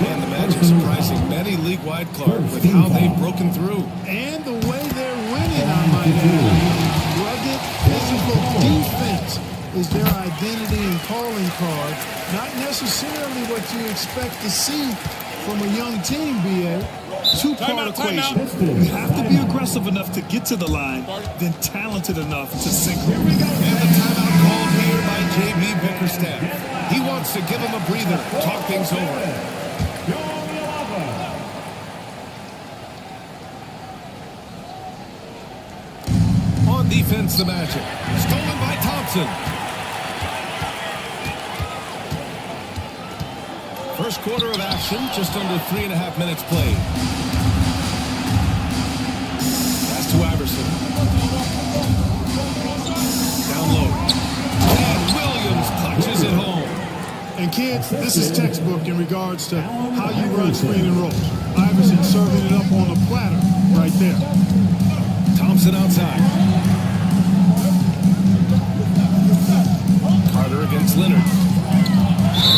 And the Magic surprising many league-wide, Clark, with how they've broken through.
And the way they're winning, I might add. Rugged, physical defense is their identity and calling card. Not necessarily what you expect to see from a young team, B.A.
Two-part equation. You have to be aggressive enough to get to the line, then talented enough to sink it.
And the timeout called here by J.B. Bickerstaff. He wants to give him a breather, talk things over. On defense, the Magic. Stolen by Thompson. First quarter of action, just under 3.5 minutes played. Pass to Iverson. Down low. And Williams clutches it home.
And kids, this is textbook in regards to how you run screen and rolls. Iverson serving it up on a platter right there.
Thompson outside. Carter against Leonard. Out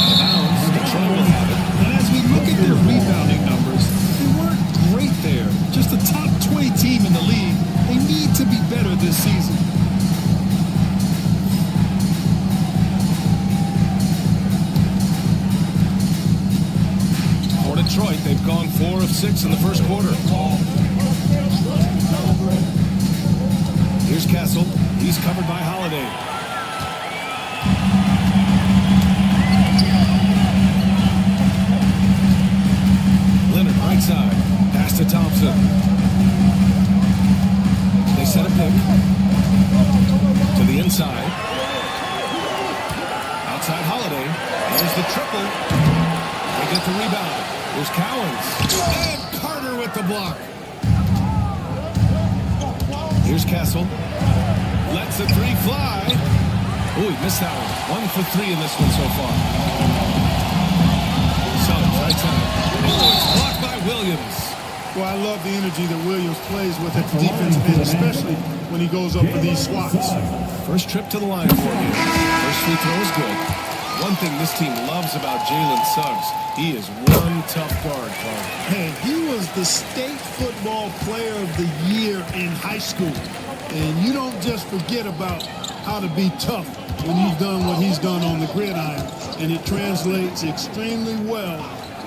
of bounds. Detroit will have it.
And as we look at their rebounding numbers, they weren't great there. Just a top 20 team in the league. They need to be better this season.
For Detroit, they've gone 4 of 6 in the first quarter. Here's Castle. He's covered by Holiday. Leonard right side. Pass to Thompson. They set a pick. To the inside. Outside Holiday. There's the triple. They get the rebound. There's Cowens. And Carter with the block. Here's Castle. Lets the three fly. Oh, he missed that one. 1 for 3 in this one so far. Suggs right side. Oh, it's blocked by Williams.
Well, I love the energy that Williams plays with at the defensive end, especially when he goes up for these swats.
First trip to the line for him. First free throw is good. One thing this team loves about Jalen Suggs, he is one tough guard, Clark.
Hey, he was the state football player of the year in high school. And you don't just forget about how to be tough when you've done what he's done on the gridiron. And it translates extremely well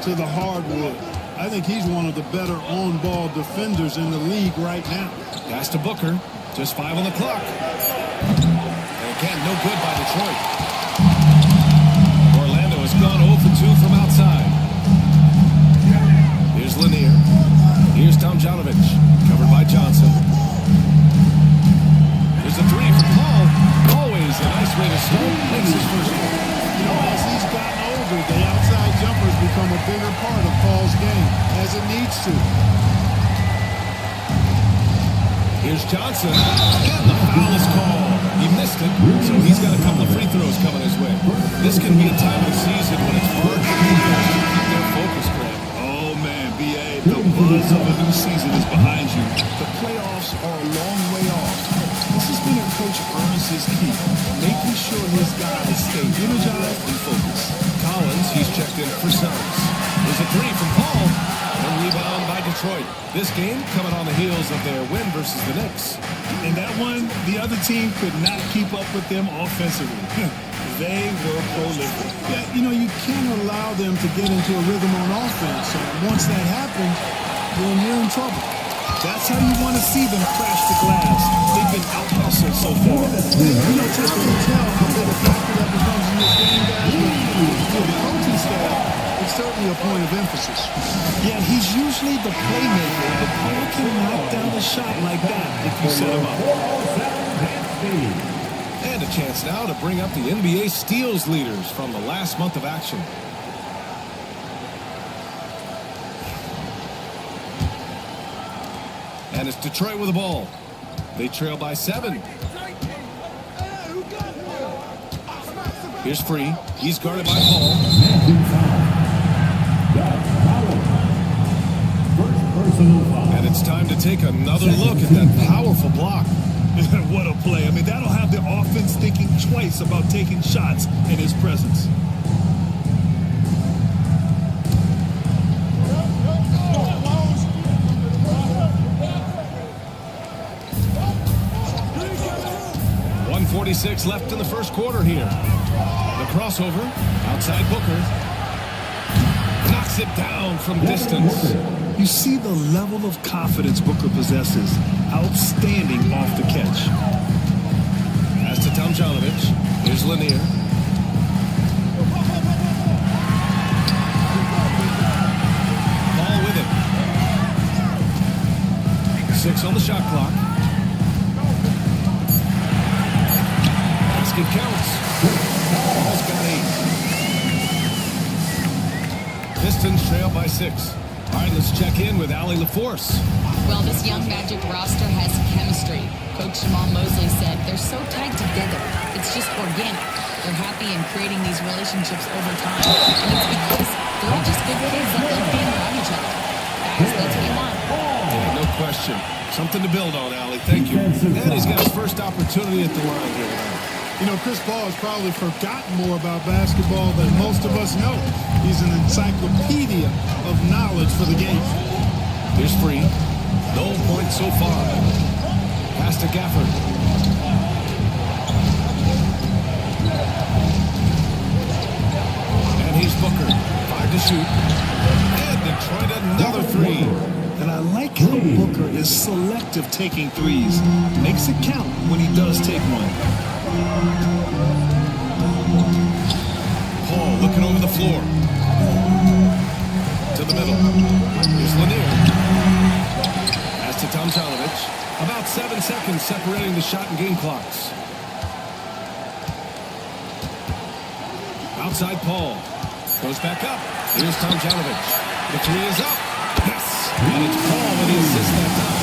to the hardwood. I think he's one of the better on-ball defenders in the league right now.
Pass to Booker. Just 5 on the clock. And again, no good by Detroit. Orlando has gone 0 for 2 from outside. Here's Lanier. Here's Tomjanovich. Covered by Johnson. There's a 3 from Paul. Always a nice way to start. Makes his first goal.
You know, as he's gotten older, the outside jumpers become a bigger part of Paul's game, as it needs to.
Here's Johnson. And the foul is called. He missed it, so he's got a couple of free throws coming his way. This can be a time of the season when it's hard for defense to keep their focus, Greg.
Oh, man, B.A., the buzz of a new season is behind you. The playoffs are a long way off. This has been a Coach Ernest's key, making sure his guys stay energized and focused.
Collins, he's checked in for Suggs. There's a 3 from Paul. And rebound by Detroit. This game coming on the heels of their win versus the Knicks.
And that one, the other team could not keep up with them offensively. They were prolific.
Yeah, you know, you can't allow them to get into a rhythm on offense. And once that happens, then you're in trouble.
That's how you want to see them crash the glass. They've been out-hustled so far.
You know, time will tell how big a factor that becomes in this game, guys. But for the coaching staff, it's certainly a point of emphasis.
Yeah, he's usually the playmaker, but Paul can knock down a shot like that if you set him up.
And a chance now to bring up the NBA steals leaders from the last month of action. And it's Detroit with the ball. They trail by 7. Here's Free. He's guarded by Paul. And it's time to take another look at that powerful block.
What a play. I mean, that'll have the offense thinking twice about taking shots in his presence.
.46 left in the first quarter here. The crossover, outside Booker. Knocks it down from distance.
You see the level of confidence Booker possesses. Outstanding off the catch.
Pass to Tomjanovich. Here's Lanier. Ball with it. 6 on the shot clock. Basket counts. Ball's got 8. Pistons trail by 6. All right, let's check in with Allie LaForce.
Well, this young Magic roster has chemistry. Coach Jamal Mosley said they're so tight together. It's just organic. They're happy in creating these relationships over time. And it's because they're all just good kids that love being around each other. Guys, that's what you want.
Yeah, no question. Something to build on, Allie. Thank you. And he's got his first opportunity at the line here tonight.
You know, Chris Paul has probably forgotten more about basketball than most of us know. He's an encyclopedia of knowledge for the game.
Here's Free. No points so far. Pass to Gafford. And here's Booker. 5 to shoot. And Detroit another 3.
And I like how Booker is selective taking threes. Makes it count when he does take one.
Paul looking over the floor. To the middle. Here's Lanier. Pass to Tomjanovich. About 7 seconds separating the shot and game clocks. Outside Paul. Goes back up. Here's Tomjanovich. The 3 is up. Yes. And it's Paul with the assist that time.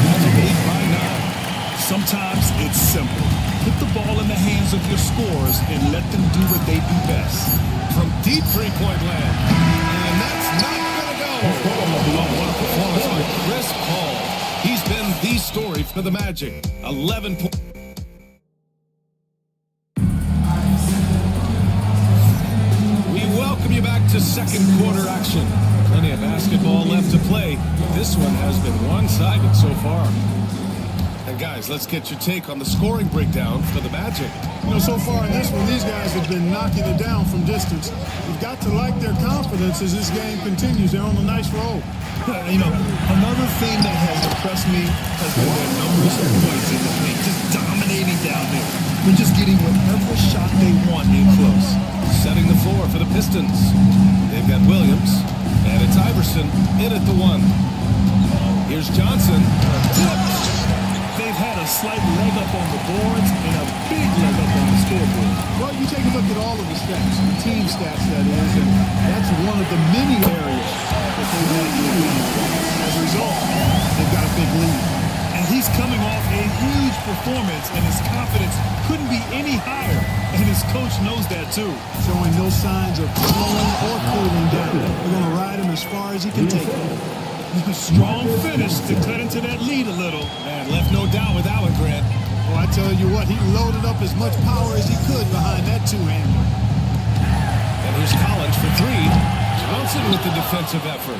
Magic 8 by 9.
Sometimes it's simple. Put the ball in the hands of your scorers and let them do what they do best.
From deep three-point land. And that's not going to go. Oh, what a performance by Chris Paul. He's been the story for the Magic. 11 points. We welcome you back to second quarter action. Plenty of basketball left to play. This one has been one-sided so far. And guys, let's get your take on the scoring breakdown for the Magic.
You know, so far in this one, these guys have been knocking it down from distance. You've got to like their confidence as this game continues. They're on a nice roll.
You know, another thing that has impressed me has been their numbers of points in the paint, just dominating down there. They're just getting whatever shot they want in close.
Setting the floor for the Pistons. They've got Williams, and it's Iverson in at the 1. Here's Johnson.
They've had a slight leg up on the boards and a big leg up on the scoreboard.
Well, you take a look at all of the stats, the team stats, that is, and that's one of the many areas that they've had to advance. As a result, they've got a big lead.
And he's coming off a huge performance, and his confidence couldn't be any higher. And his coach knows that, too.
Showing no signs of slowing or cooling down. They're going to ride him as far as he can take him.
A strong finish to cut into that lead a little.
Man, left no doubt with Allen, Grant.
Well, I tell you what, he loaded up as much power as he could behind that two-hander.
And here's Collins for 3. Johnson with the defensive effort.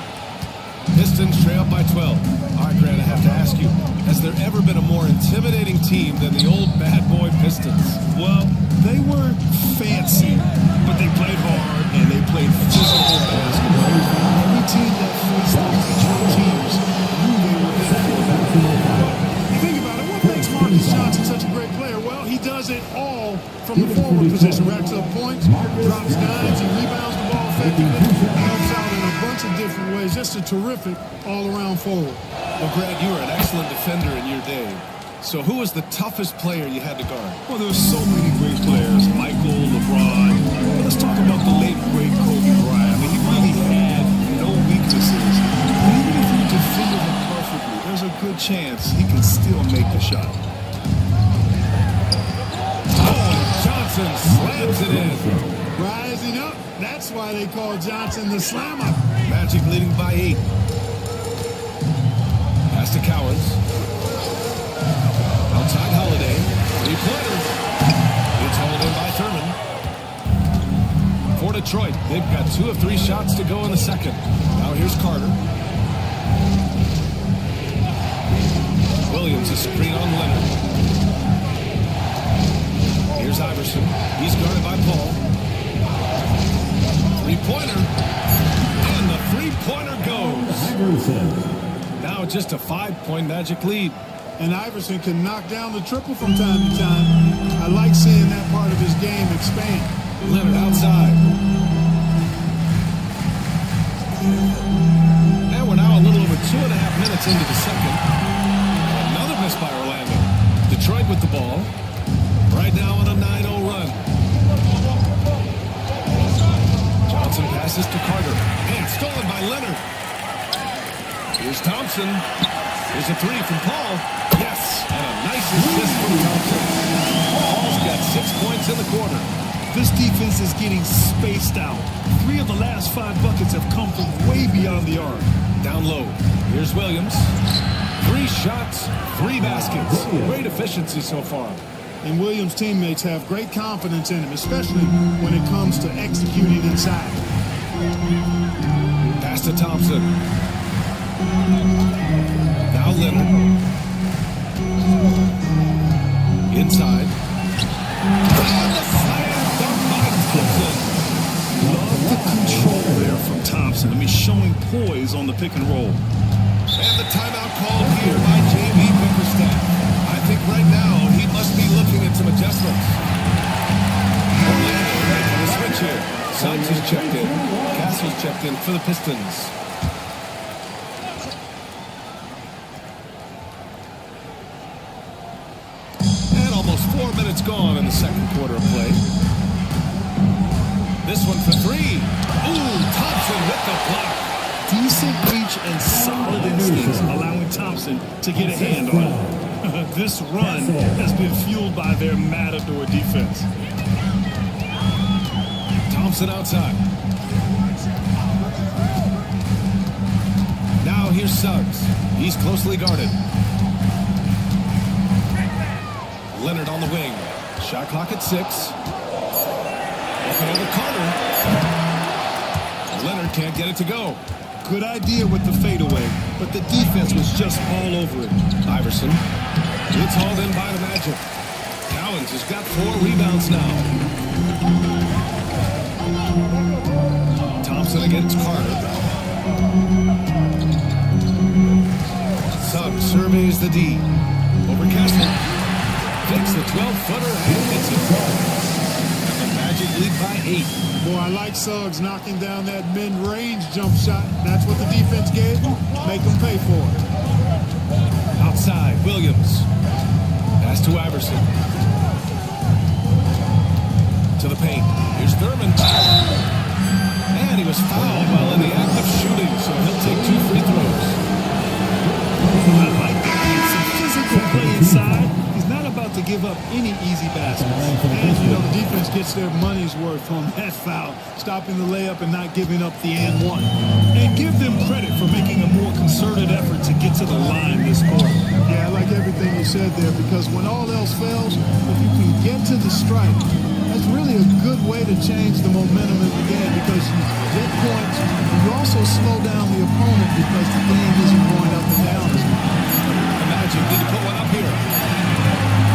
Pistons trail by 12. All right, Grant, I have to ask you, has there ever been a more intimidating team than the old bad boy Pistons?
Well, they were fancy, but they played hard and they played physical basketball. Every team that faced those two teams knew they were in for that.
You think about it, what makes Marcus Johnson such a great player? Well, he does it all from the forward position. Racks up points, drops dimes, he rebounds the ball effectively, helps out in a bunch of different ways. Just a terrific all-around forward.
Well, Grant, you were an excellent defender in your day. So who was the toughest player you had to guard?
Well, there were so many great players. Michael, LeBron. But let's talk about the late, great Kobe Bryant. I mean, he really had no weaknesses. And even if you defended him perfectly, there's a good chance he can still make the shot.
Oh, Johnson slams it in.
Rising up, that's why they call Johnson the Slammer.
Magic leading by 8. Pass to Cowens. Outside Holiday. 3-pointer. It's hauled in by Thurman. For Detroit, they've got 2 of 3 shots to go in the second. Now here's Carter. Williams, a screen on Leonard. Here's Iverson. He's guarded by Paul. 3-pointer. And the 3-pointer goes. Now just a 5-point Magic lead.
And Iverson can knock down the triple from time to time. I like seeing that part of his game expand.
Leonard outside. And we're now a little over 2.5 minutes into the second. Another miss by Orlando. Detroit with the ball. Right now on a 9-0 run. Johnson passes to Carter. And stolen by Leonard. Here's Thompson. Here's a three from Paul. Yes, and a nice assist from Thompson. Paul's got 6 points in the quarter.
This defense is getting spaced out. 3 of the last 5 buckets have come from way beyond the arc.
Down low. Here's Williams. 3 shots, 3 baskets. Great efficiency so far.
And Williams' teammates have great confidence in him, especially when it comes to executing inside.
Pass to Thompson. Now Leonard. Inside. And the slam dunk by Thompson.
Love the control there from Thompson. I mean, showing poise on the pick and roll.
And the timeout called here by J.B. Bickerstaff. I think right now he must be looking at some adjustments. Orlando making a switch here. Suggs has checked in. Castle's checked in for the Pistons. And almost 4 minutes gone in the second quarter of play. This one for 3. Ooh, Thompson with the block.
Decent reach and solid instincts, allowing Thompson to get a hand on it. This run has been fueled by their matador defense.
Thompson outside. Now here's Suggs. He's closely guarded. Leonard on the wing. Shot clock at 6. Looking over Carter. Leonard can't get it to go.
Good idea with the fadeaway, but the defense was just all over it.
Iverson. It's hauled in by the Magic. Cowens has got 4 rebounds now. Thompson against Carter. Suggs surveys the D. Over Kessler. Takes the 12-footer and hits it. And the Magic lead by 8.
Boy, I like Suggs knocking down that mid-range jump shot. That's what the defense gave him. Make him pay for it.
Outside, Williams. Pass to Iverson. To the paint. Here's Thurman. And he was fouled while in the act of shooting, so he'll take 2 free throws.
I like that. Some physical play inside. He's not about to give up any easy baskets.
And, you know, the defense gets their money's worth on that foul, stopping the layup and not giving up the and one.
And give them credit for making a more concerted effort to get to the line this quarter.
Yeah, I like everything you said there, because when all else fails, if you can get to the stripe, that's really a good way to change the momentum of the game, because you get points, and you also slow down the opponent because the game isn't going up and down as much.
The Magic need to put one up here.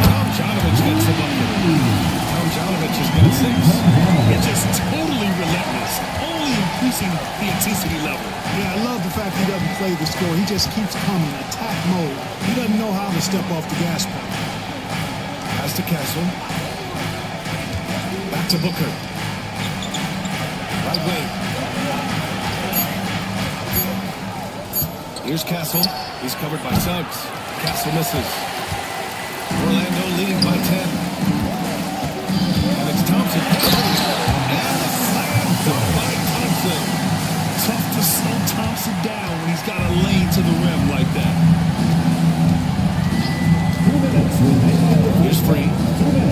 Tomjanovich gets the bucket. Tomjanovich has got 6.
It's just totally relentless, only increasing the intensity level.
Yeah, I love the fact he doesn't play the score. He just keeps coming, attack mode. He doesn't know how to step off the gas pedal.
Pass to Castle. Back to Booker. Right wing. Here's Castle. He's covered by Suggs. Castle misses. Orlando leading by 10. And it's Thompson. And a slam dunk by Thompson.
Tough to slow Thompson down when he's got a lane to the rim like that.
Here's Free.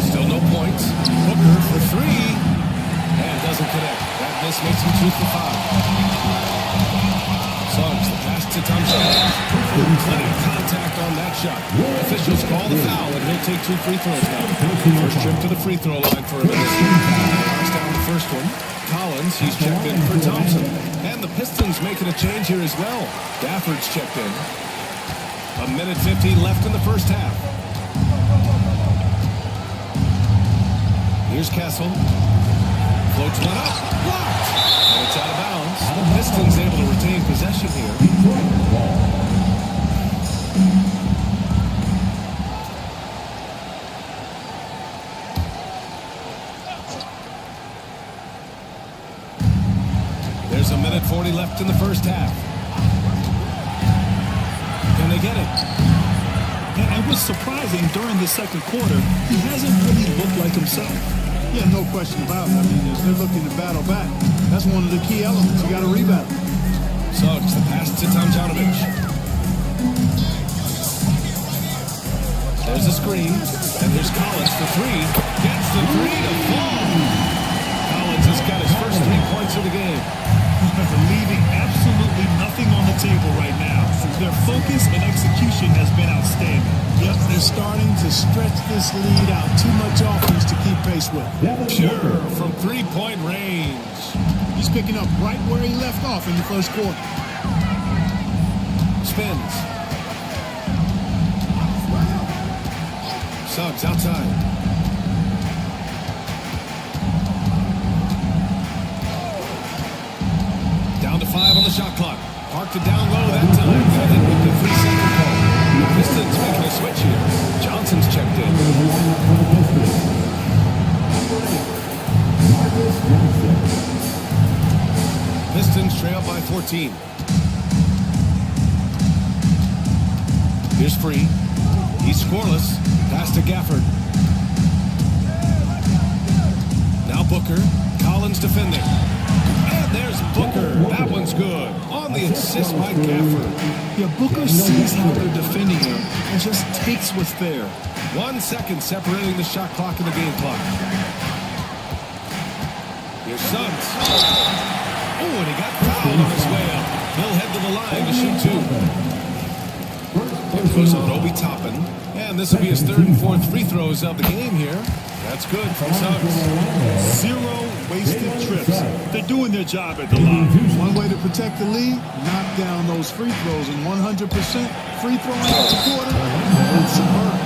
Still no points. Booker for 3. And doesn't connect. That miss makes him 2 for 5. Suggs, the pass to Thompson. Plenty of contact on that shot. Officials call the foul, and he'll take 2 free throws now. First trip to the free throw line for him. Knocks down the first one. Collins, he's checked in for Thompson. And the Pistons making a change here as well. Gafford's checked in. 1:50 left in the first half. Here's Castle. Floats one up. Blocked. And it's out of bounds. The Pistons able to retain possession here. There's a minute 40 left in the first half. Can they get it?
And what's surprising, during the second quarter, he hasn't really looked like himself.
Yeah, no question about it. I mean, as they're looking to battle back, that's one of the key elements. You got to rebound.
Suggs, the pass to Tomjanovich. There's a screen, and there's Collins for three. Gets the three to fall. Collins has got his first 3 points of the game.
Leaving absolutely nothing on the table right now. Their focus and execution has been outstanding.
Yep, they're starting to stretch this lead out. Too much offense to keep pace with.
Sure, from 3-point range.
He's picking up right where he left off in the first quarter.
Spins. Suggs outside. Down to 5 on the shot clock. Parked it down low that time. Got hit with the 3-second call. Pistons making a switch here. Johnson's checked in. Pistons trail by 14. Here's Free. He's scoreless. Pass to Gafford. Now Booker. Collins defending. And there's Booker. That one's good. On the assist by Gafford.
Yeah, Booker sees how they're defending him and just takes what's there.
1 second separating the shot clock and the game clock. Here's Suggs. Oh, and he got fouled on his way up. He'll head to the line to shoot 2. It goes on Obi Toppin. And this will be his 3rd and 4th free throws of the game here. That's good from Suggs.
0 wasted trips. They're doing their job at the line.
One way to protect the lead, knock down those free throws, and 100% free throwing out the quarter. It's superb.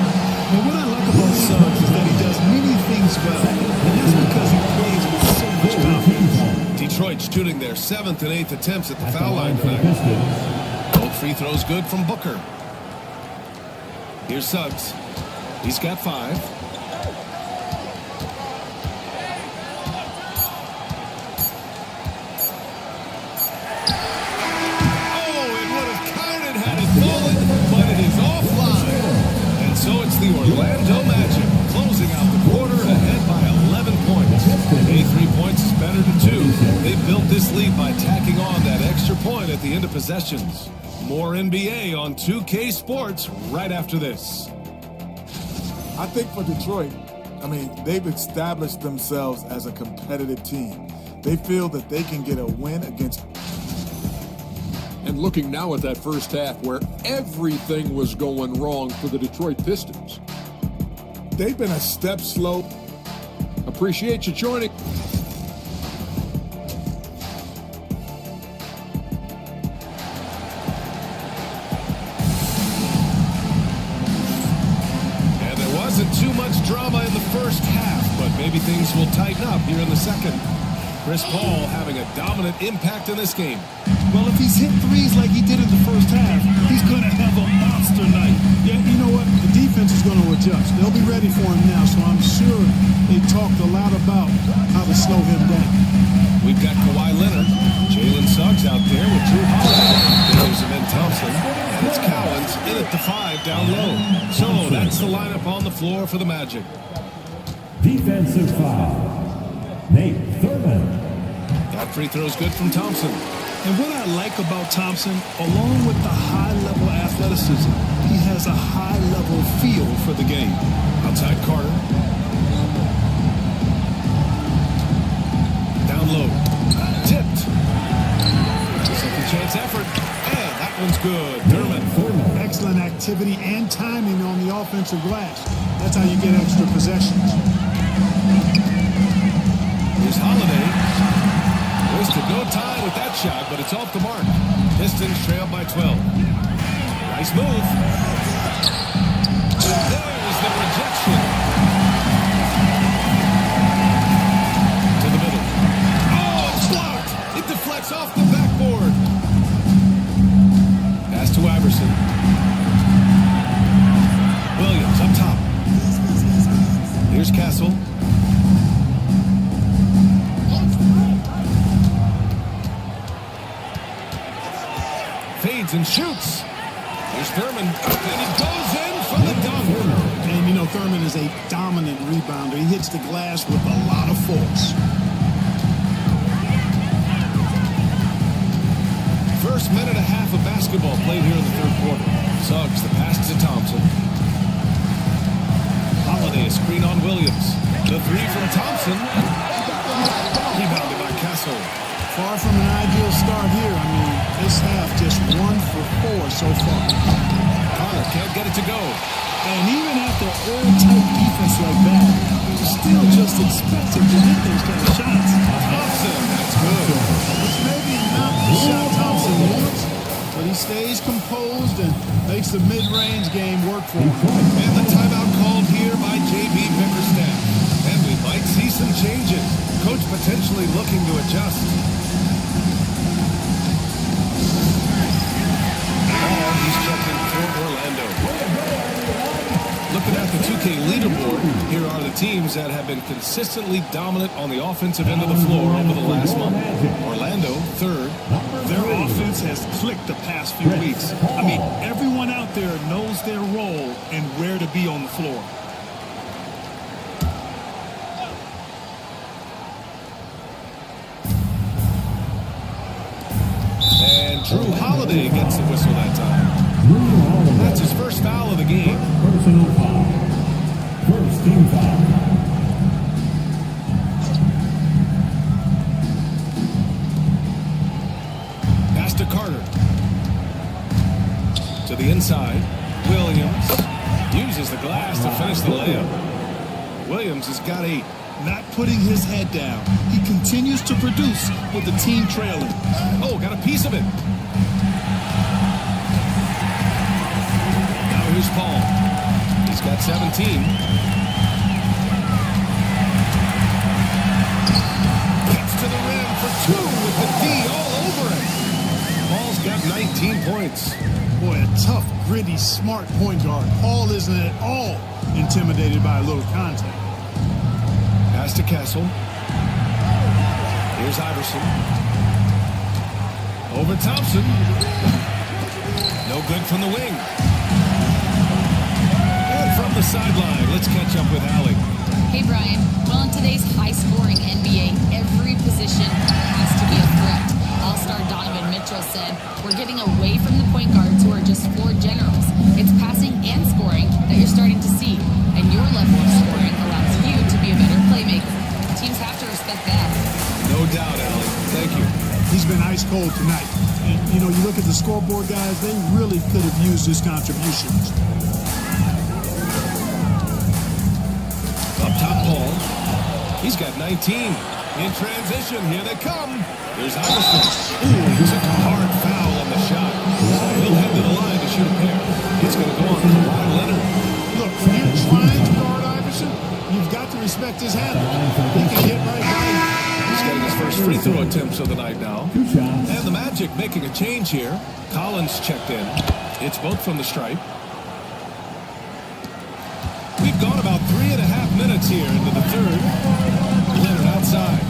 And what I like about Suggs is that he does many things well, and that's because he plays with so much confidence.
Detroit shooting their 7th and 8th attempts at the foul line tonight. Both free throws good from Booker. Here's Suggs. He's got 5. So it's the Orlando Magic closing out the quarter ahead by 11 points. 83 points is better than 2. They built this lead by tacking on that extra point at the end of possessions. More NBA on 2K Sports right after this.
I think for Detroit, they've established themselves as a competitive team. They feel that they can get a win against.
And looking now at that first half where everything was going wrong for the Detroit Pistons.
They've been a step slow.
Appreciate you joining.
And there wasn't too much drama in the first half, but maybe things will tighten up here in the second. Chris Paul having a dominant impact in this game.
Well, if he's hit threes like he did in the first half, he's going to have a monster night.
Yeah, you know what? The defense is going to adjust. They'll be ready for him now, so I'm sure they talked a lot about how to slow him down.
We've got Kawhi Leonard, Jalen Suggs out there with Drew Holiday. There's Amen Thompson, and it's Collins in at the 5 down low. So that's the lineup on the floor for the Magic.
Defensive foul. Nate Thurman.
That free throw's good from Thompson.
And what I like about Thompson, along with the high-level athleticism, he has a high-level feel for the game.
Outside Carter. Down low. Tipped. Second chance effort. And that one's good. Thurman.
Excellent activity and timing on the offensive glass. That's how you get extra possessions.
Here's Holiday. Wasted no time with that shot, but it's off the mark. Pistons trail by 12. Nice move. And there's the rejection. To the middle. Oh, it's blocked. It deflects off the backboard. Pass to Iverson. Williams up top. Here's Castle. leads and shoots. Here's Thurman, and he goes in for the dunk.
And, you know, Thurman is a dominant rebounder. He hits the glass with a lot of force.
First minute and a half of basketball played here in the third quarter. Suggs, the pass to Thompson. Holiday, a screen on Williams. The three from Thompson. Rebounded by Castle.
Far from an ideal start here. I mean, this half just 1 for 4 so far.
Connor can't get it to go.
And even after airtight defense like that, you still just expect him to hit those kind of shots.
Thompson, that's good.
It's maybe not the shot Thompson wants, but he stays composed and makes the mid-range game work for him.
And the timeout called here by J.B. Bickerstaff. And we might see some changes. Coach potentially looking to adjust. He's checking for Orlando. Looking at the 2K leaderboard, here are the teams that have been consistently dominant on the offensive end of the floor over the last month. Orlando, third.
Their offense has clicked the past few weeks. I mean, everyone out there knows their role and where to be on the floor.
And Drew Holiday gets the whistle that time. That's his first foul of the game.
Personal foul. First team foul.
Pass to Carter. To the inside. Williams uses the glass to finish the layup. Williams has got a
Not putting his head down. He continues to produce with the team trailing.
Oh, got a piece of it. Now here's Paul. He's got 17. Gets to the rim for 2 with the D all over it. Paul's got 19 points.
Boy, a tough, gritty, smart point guard. Paul isn't at all intimidated by a little contact.
Pass to Castle. Here's Iverson. Over Thompson. No good from the wing. And from the sideline, let's catch up with Allie.
Hey, Brian. Well, in today's high-scoring NBA, every position has to be a threat. All-star Donovan Mitchell said, "We're getting away from the point guards who are just floor generals. It's passing and scoring that you're starting to see, and your level of scoring allows you to be a better playmaker. Teams have to respect that."
No doubt, Allie. Thank you.
He's been ice cold tonight. And, you know, you look at the scoreboard, guys, they really could have used his contributions.
Up top, Paul. He's got 19. In transition, here they come. There's Iverson. Ooh, he took a hard foul on the shot. He'll head to the line to shoot a pair. It's going to go on to Kawhi Leonard.
Look, when you're trying to guard Iverson, you've got to respect his handle. He can hit right by you.
He's getting his first free throw attempts of the night now. And the Magic making a change here. Collins checked in. It's both from the stripe. We've gone about 3.5 minutes here into the third. Leonard outside.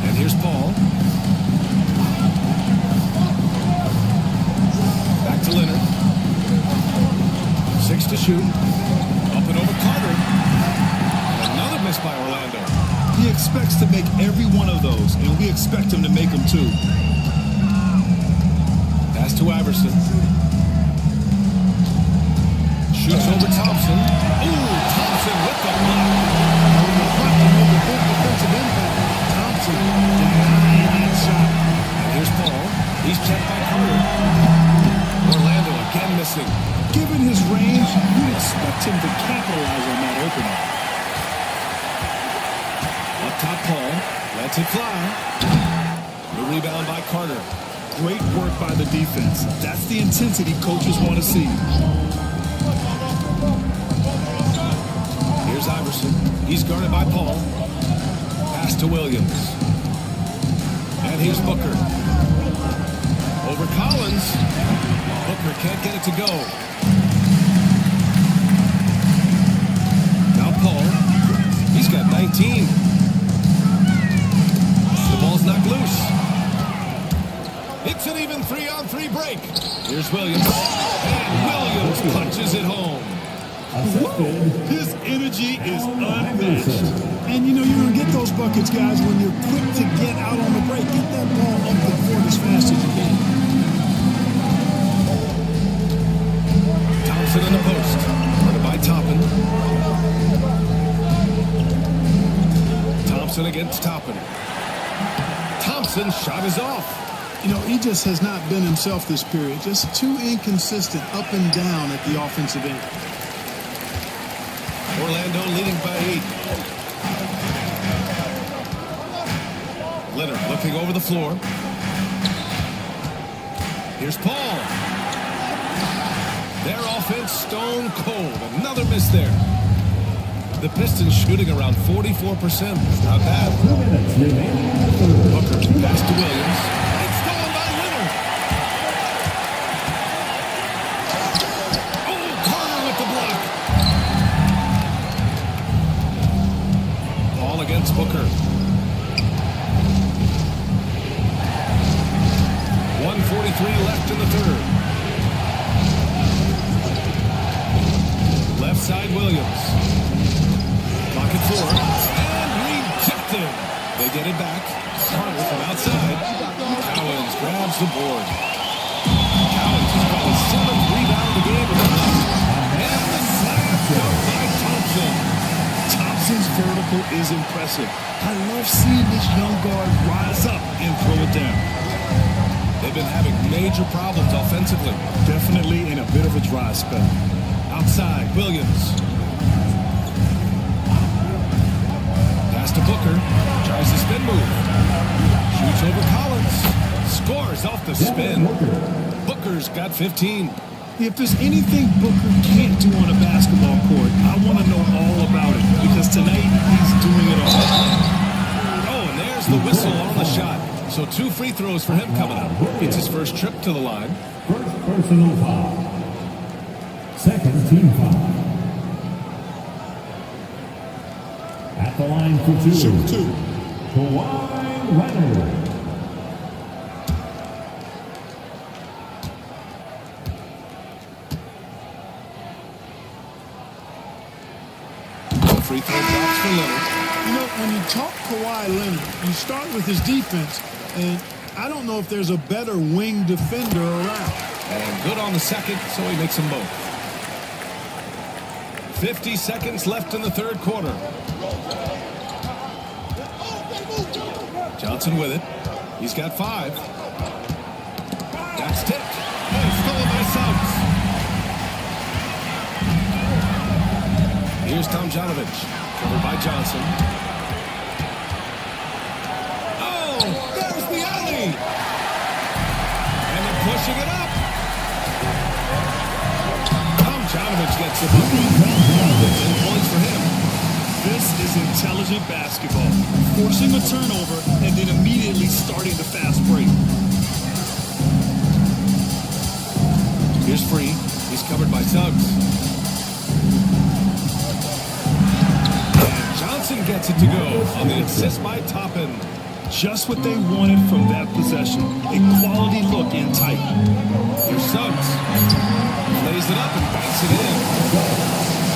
And here's Paul. Back to Leonard. 6 to shoot. Up and over Carter. Another miss by Orlando.
He expects to make every one of those, and we expect him to make them too.
Pass to Iverson. Shoots over Thompson. Ooh, Thompson with the block.
Thompson denying that shot.
And here's Paul. He's checked by Carter. Orlando again missing.
Given his range, you'd expect him to capitalize on that opening.
Up top, Paul. Lets it fly. The rebound by Carter.
Great work by the defense. That's the intensity coaches want to see.
Here's Iverson. He's guarded by Paul. Pass to Williams. And here's Booker. Over Collins. Booker can't get it to go. Now Paul. He's got 19. The ball's knocked loose. break. Here's Williams. And Williams punches it home.
His energy is unmatched.
And you know you're going to get those buckets, guys, when you're quick to get out on the break. Get that ball up the court as fast as you can.
Thompson in the post. Running by Toppin. Thompson against Toppin. Thompson's shot is off.
You know, he just has not been himself this period. Just too inconsistent up and down at the offensive end.
Orlando leading by 8. Leonard looking over the floor. Here's Paul. Their offense stone cold. Another miss there. The Pistons shooting around 44%. Not bad. Booker pass to Williams. It's stolen by Leonard. Oh, Carter with the block. Paul against Booker. 1:43 left in the third. Left side Williams. Pocket 4. And rejected. They get it back. Carter from outside. Cowens grabs the board. Cowens has got his 7th rebound of the game with a block. And the slam dunk by Thompson.
Thompson's vertical is impressive. I love seeing this young guard rise up and throw it down.
They've been having major problems offensively.
Definitely in a bit of a dry spell.
Outside, Williams. Pass to Booker. Tries the spin move. Shoots over Collins. Scores off the spin. Booker's got 15.
If there's anything Booker can't do on a basketball court, I want to know all about it, because tonight he's doing it all.
Oh, and there's the whistle on the shot. So 2 free throws for him coming up. It's his first trip to the line.
First personal foul. Second team foul. At the line for 2.
Shoot 2.
Kawhi Leonard.
Free throw drops for Leonard.
You know, when you talk Kawhi Leonard, you start with his defense, and I don't know if there's a better wing defender around.
And good on the second, so he makes them both. 50 seconds left in the third quarter. Johnson with it. He's got 5. That's tipped. Oh, stolen by Suggs. Here's Tomjanovich. Covered by Johnson. Oh, there's the alley. And they're pushing it up. Tomjanovich gets the ball. 10 points for him.
This is intelligent basketball. Forcing a turnover and then immediately starting the fast break.
Here's Free. He's covered by Suggs. Johnson gets it to go on the assist by Toppin.
Just what they wanted from that possession. A quality look in tight.
Here's Suggs. Lays it up and banks it in.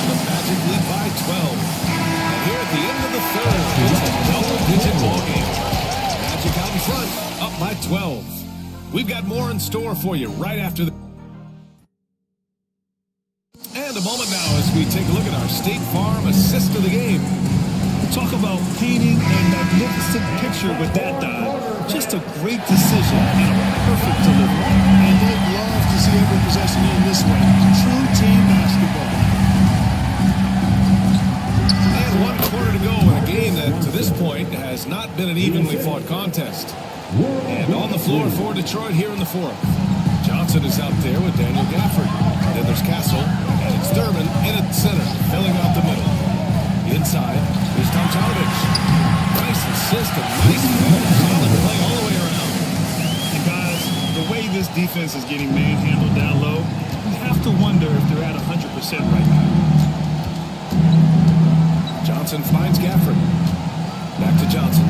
The Magic lead by 12. And here at the end of the third, it's a double-digit ball game. Magic out in front, up by 12. We've got more in store for you right after the... And a moment now as we take a look at our State Farm assist of the game.
Talk about painting a magnificent picture with that dive. Just a great decision and a perfect delivery.
And they'd love to see every possession in this way. True team basketball.
And 1 quarter to go in a game that, to this point, has not been an evenly fought contest. And on the floor for Detroit here in the fourth. Johnson is out there with Daniel Gafford. Then there's Castle, and it's Thurman in at center, filling out the middle. Inside, here's Tomjanovich. Nice assist and nice solid play all the way around.
And guys, the way this defense is getting manhandled down low, you have to wonder if they're at 100% right now.
Johnson finds Gafford. Back to Johnson.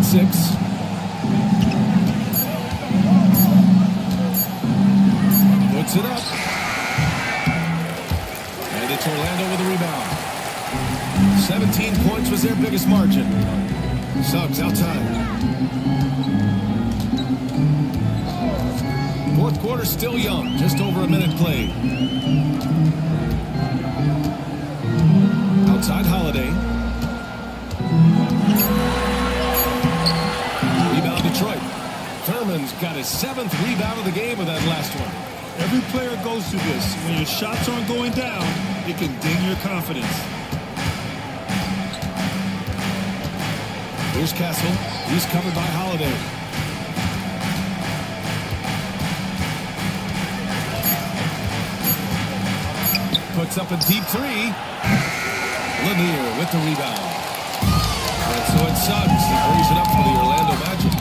6. Puts it up. And it's Orlando with a rebound. 17 points was their biggest margin. Suggs outside. Fourth quarter still young. Just over a minute played. Outside Holiday. Rebound Detroit. Thurman's got his 7th rebound of the game with that last one.
Every player goes through this. When your shots aren't going down, it can ding your confidence.
Here's Castle. He's covered by Holiday. Puts up a deep 3. Lanier with the rebound. And so it's Suggs that brings it up for the Orlando Magic.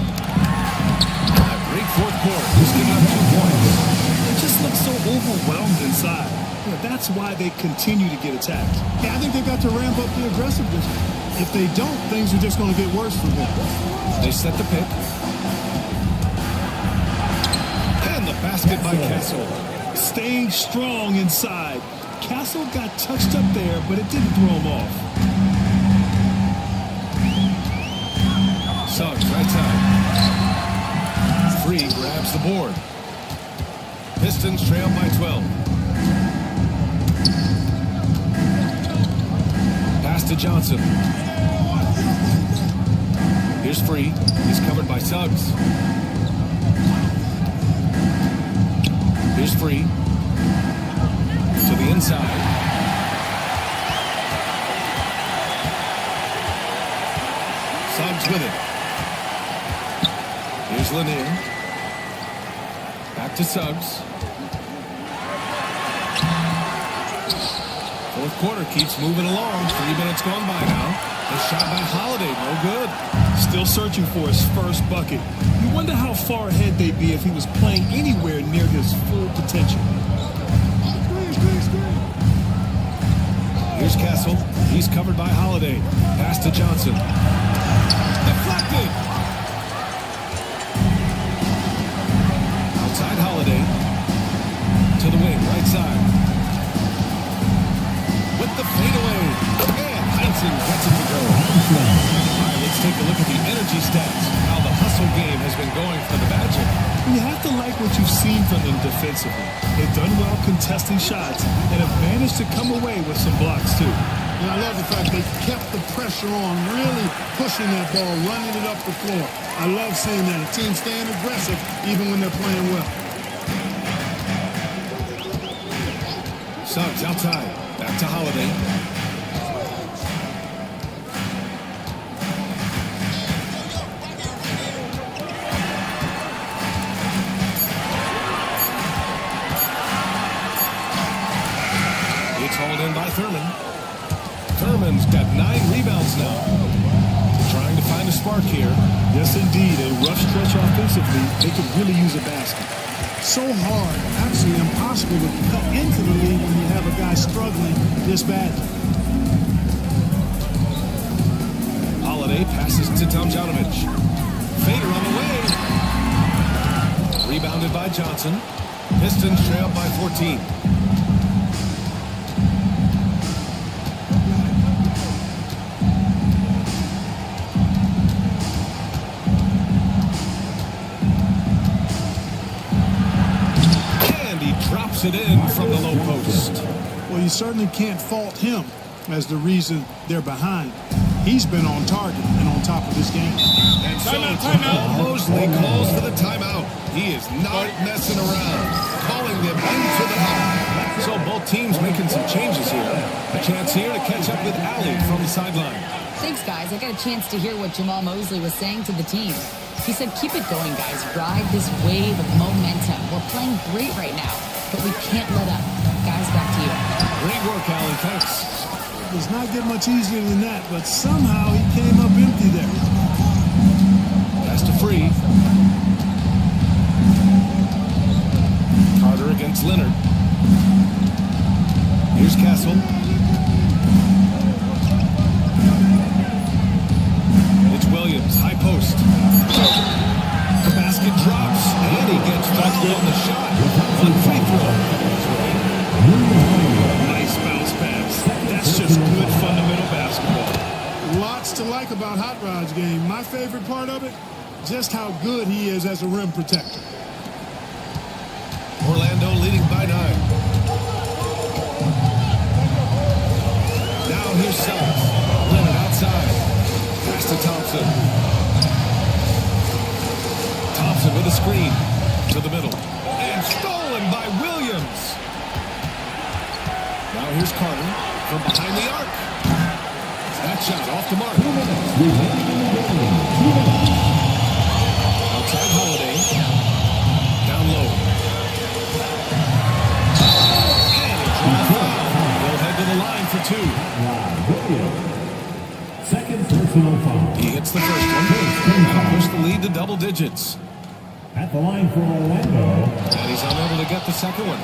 A great fourth quarter. He's giving up 2 points.
It just looks so overwhelmed inside. That's why they continue to get attacked.
Yeah, I think they got to ramp up the aggressiveness. If they don't, things are just going to get worse from here.
They set the pick. And the basket by Castle.
Staying strong inside. Castle got touched up there, but it didn't throw him off.
Suggs, right side. Free grabs the board. Pistons trail by 12. Pass to Johnson. Here's Free. He's covered by Suggs. Here's Free. To the inside. Suggs with it. Here's Lanier. Back to Suggs. Fourth quarter keeps moving along. 3 minutes gone by now. The shot by Holiday, no good.
Still searching for his first bucket. You wonder how far ahead they'd be if he was playing anywhere near his full potential.
Here's Castle. He's covered by Holiday. Pass to Johnson. Deflected. Outside Holiday. To the wing, right side. With the fadeaway. And Heinsohn gets it to go. All right, let's take a look at the energy stats. How the hustle game has been going for the Magic.
You have to like what you've seen from them defensively. They've done well contesting shots and have managed to come away with some blocks too.
And I love the fact they kept the pressure on, really pushing that ball, running it up the floor. I love seeing that. A team staying aggressive even when they're playing well.
Suggs outside. Back to Holiday. It's hauled in by Thurman. Thurman's got 9 rebounds now. Trying to find a spark here.
Yes, indeed. A rough stretch offensively. They could really use a basket.
So hard, actually impossible to cut into the league when you have a guy struggling this badly.
Holiday passes to Tomjanovich. Fader on the way. Rebounded by Johnson. Pistons trail by 14. Drops it in from the low post.
Well, you certainly can't fault him as the reason they're behind. He's been on target and on top of this game.
And so timeout. Mosley calls for the timeout. He is not messing around. Calling them into the huddle. So both teams making some changes here. A chance here to catch up with Allie from the sideline.
Thanks, guys. I got a chance to hear what Jamal Mosley was saying to the team. He said, keep it going, guys. Ride this wave of momentum. We're playing great right now, but we can't let up. Guys, back to you.
Great work, Allie. Thanks.
It does not get much easier than that, but somehow he came up empty there.
Pass to Free. Carter against Leonard. Here's Castle. It's Williams, high post.
like about Hot Rod's game, my favorite part of it, just how good he is as a rim protector.
Orlando leading by 9. Now here's Suggs. Leonard outside. Pass to Thompson. Thompson with a screen to the middle. And stolen by Williams. Now here's Carter from behind the arc. That shot off the mark. Outside Holiday. Down low. And a draw foul. They'll head to the line for 2.
Second personal foul.
He hits the first one. That'll push the lead to double digits.
At the line for Orlando.
And he's unable to get the second one.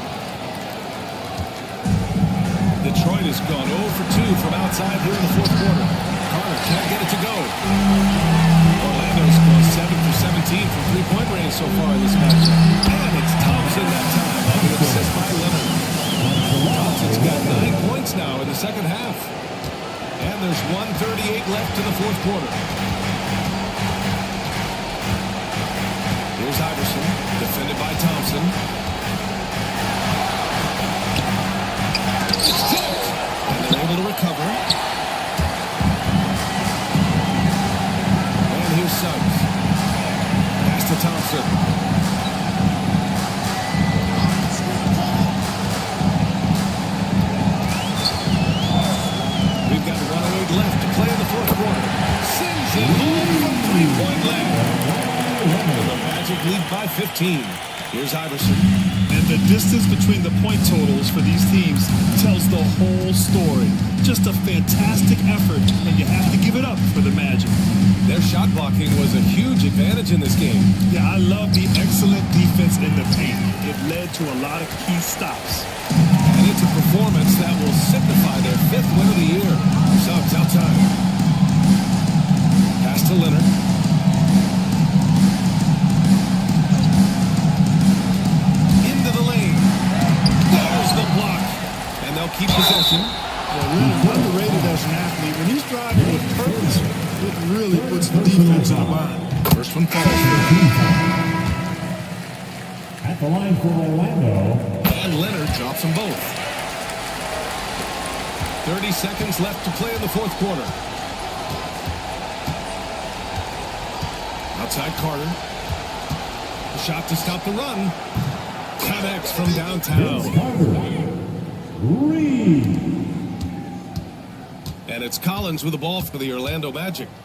Detroit has gone 0 for 2 from outside here in the fourth quarter. Carter can't get it to go. Orlando's gone 7 for 17 from three-point range so far in this matchup. And it's Thompson that time. An assist by Leonard. Thompson's got 9 points now in the second half. And there's 1:38 left in the fourth quarter. Here's Iverson, defended by Thompson. It's tipped, and they're able to recover. And here's Suggs. Pass to Thompson. We've got 1:08 left to play in the fourth quarter. Sends it home from three-point land. The Magic lead by 15. Here's Iverson.
And the distance between the point totals for these teams tells the whole story. Just a fantastic effort, and you have to give it up for the Magic.
Their shot blocking was a huge advantage in this game.
Yeah, I love the excellent defense in the paint. It led to a lot of key stops.
And it's a performance that will signify their 5th win of the year. Suggs outside. Pass to Leonard. Keep possession.
Really underrated as an athlete. When he's driving with purpose, it really puts the defense in a bind.
First one falls.
At the line for Orlando.
And Leonard drops them both. 30 seconds left to play in the fourth quarter. Outside Carter. A shot to stop the run. Connects from downtown. And it's Collins with the ball for the Orlando Magic. So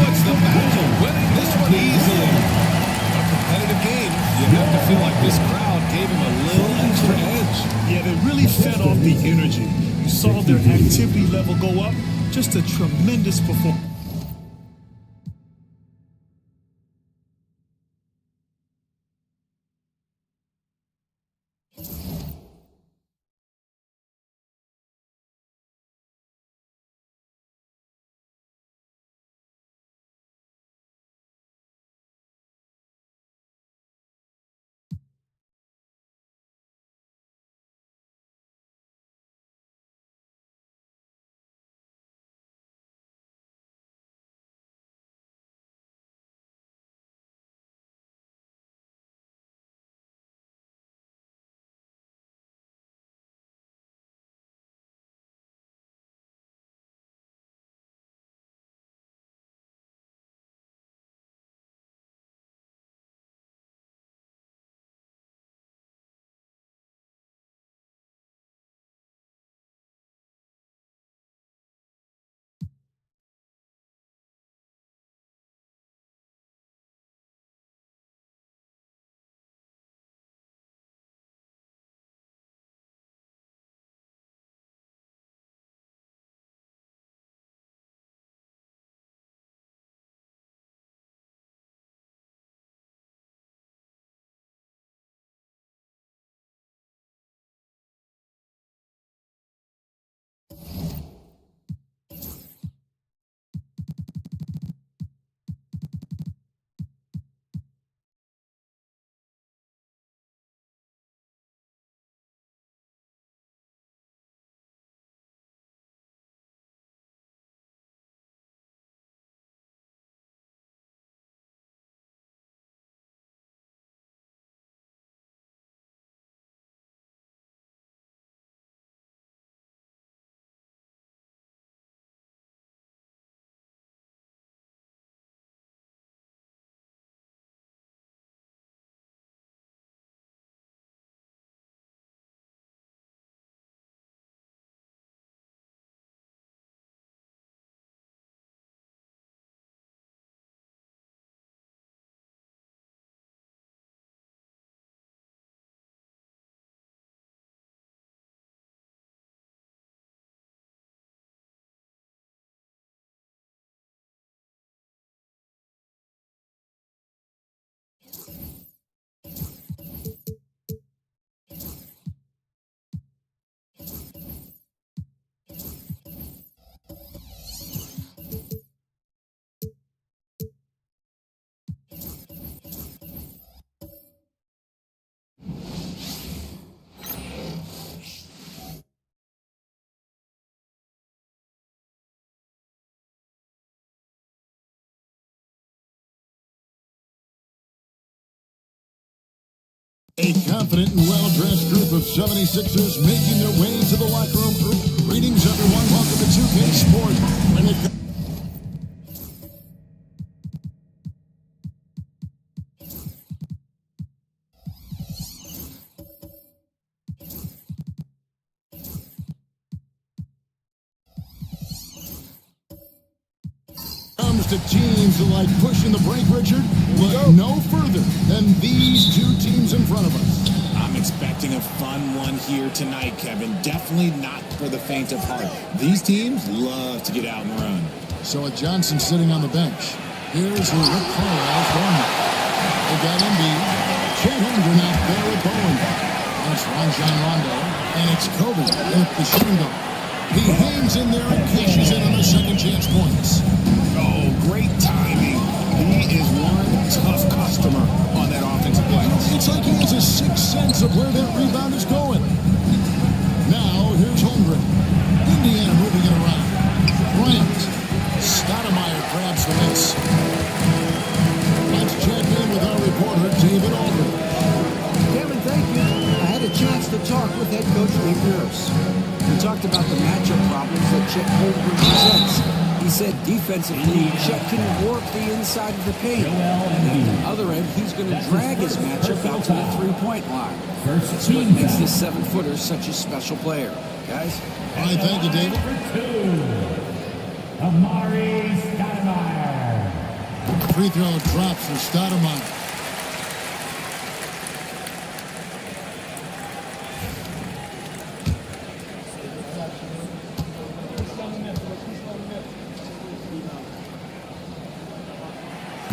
it's the Magic winning this one easily. A competitive game. You have to feel like this crowd gave him a little extra edge.
Yeah, they really fed off the energy. You saw their activity level go up. Just a tremendous performance.
A confident and well-dressed group of 76ers making their way to the locker room. Greetings, everyone. Welcome to 2K Sports. When it comes to teams who like pushing the break, Richard, look no further than these two teams in front of us.
I'm expecting a fun one here tonight, Kevin. Definitely not for the faint of heart. These teams love to get out and run.
So with Johnson sitting on the bench, here's who Rick Carlisle's going. They got Embiid, Chet Holmgren out there with Bowen. That's John Rondo, and it's Kobe with the shooting guard. He hangs in there and cashes in on the second chance points.
Oh, great timing. He is one tough customer on that offensive glass.
It's like he has a sixth sense of where that rebound is going. Now, here's Holmgren. Indiana moving it around. Bryant. Stoudemire grabs the miss. Let's check in with our reporter, David Aldridge.
Kevin, thank you. I had a chance to talk with head coach Nick Nurse. We talked about the matchup problems that Chet Holmgren presents. He said defensively, Chet can work the inside of the paint. And at the other end, he's going to drag his matchup out to the three-point line. That's what makes this seven-footer such a special player. Guys?
All right, thank you, David.
Amari Stoudemire.
Free throw drops for Stoudemire.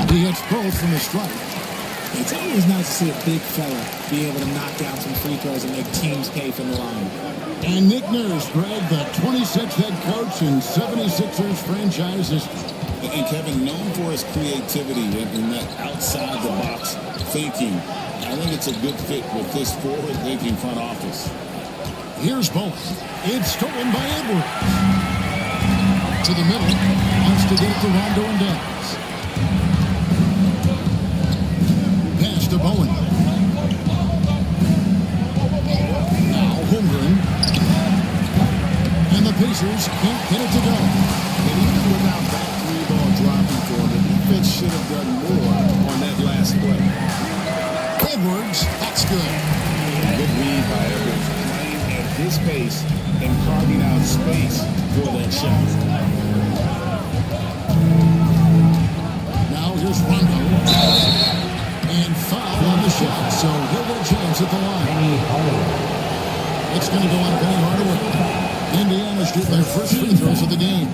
He hits both from the strike.
It's always nice to see a big fella be able to knock down some free throws and make teams pay from the line.
And Nick Nurse, Greg, the 26th head coach in 76ers franchise history.
And Kevin, known for his creativity and that outside-the-box thinking, I think it's a good fit with this forward-thinking front office.
Here's Bowen. It's stolen by Edwards. To the middle. Wants to get it to Rondo and Downs. Pass to Bowen. Now Holmgren. And the Pacers can't get it to go.
And even without that three-ball dropping for him, the defense should have done more on that last play.
Edwards, that's good.
Good read by Edwards, playing at his pace and carving out space for that shot.
Now here's Rondo. And foul on the shot, so he'll get a chance at the line. It's going to go on Penny Hardaway. Indiana shooting their first free throws of the game.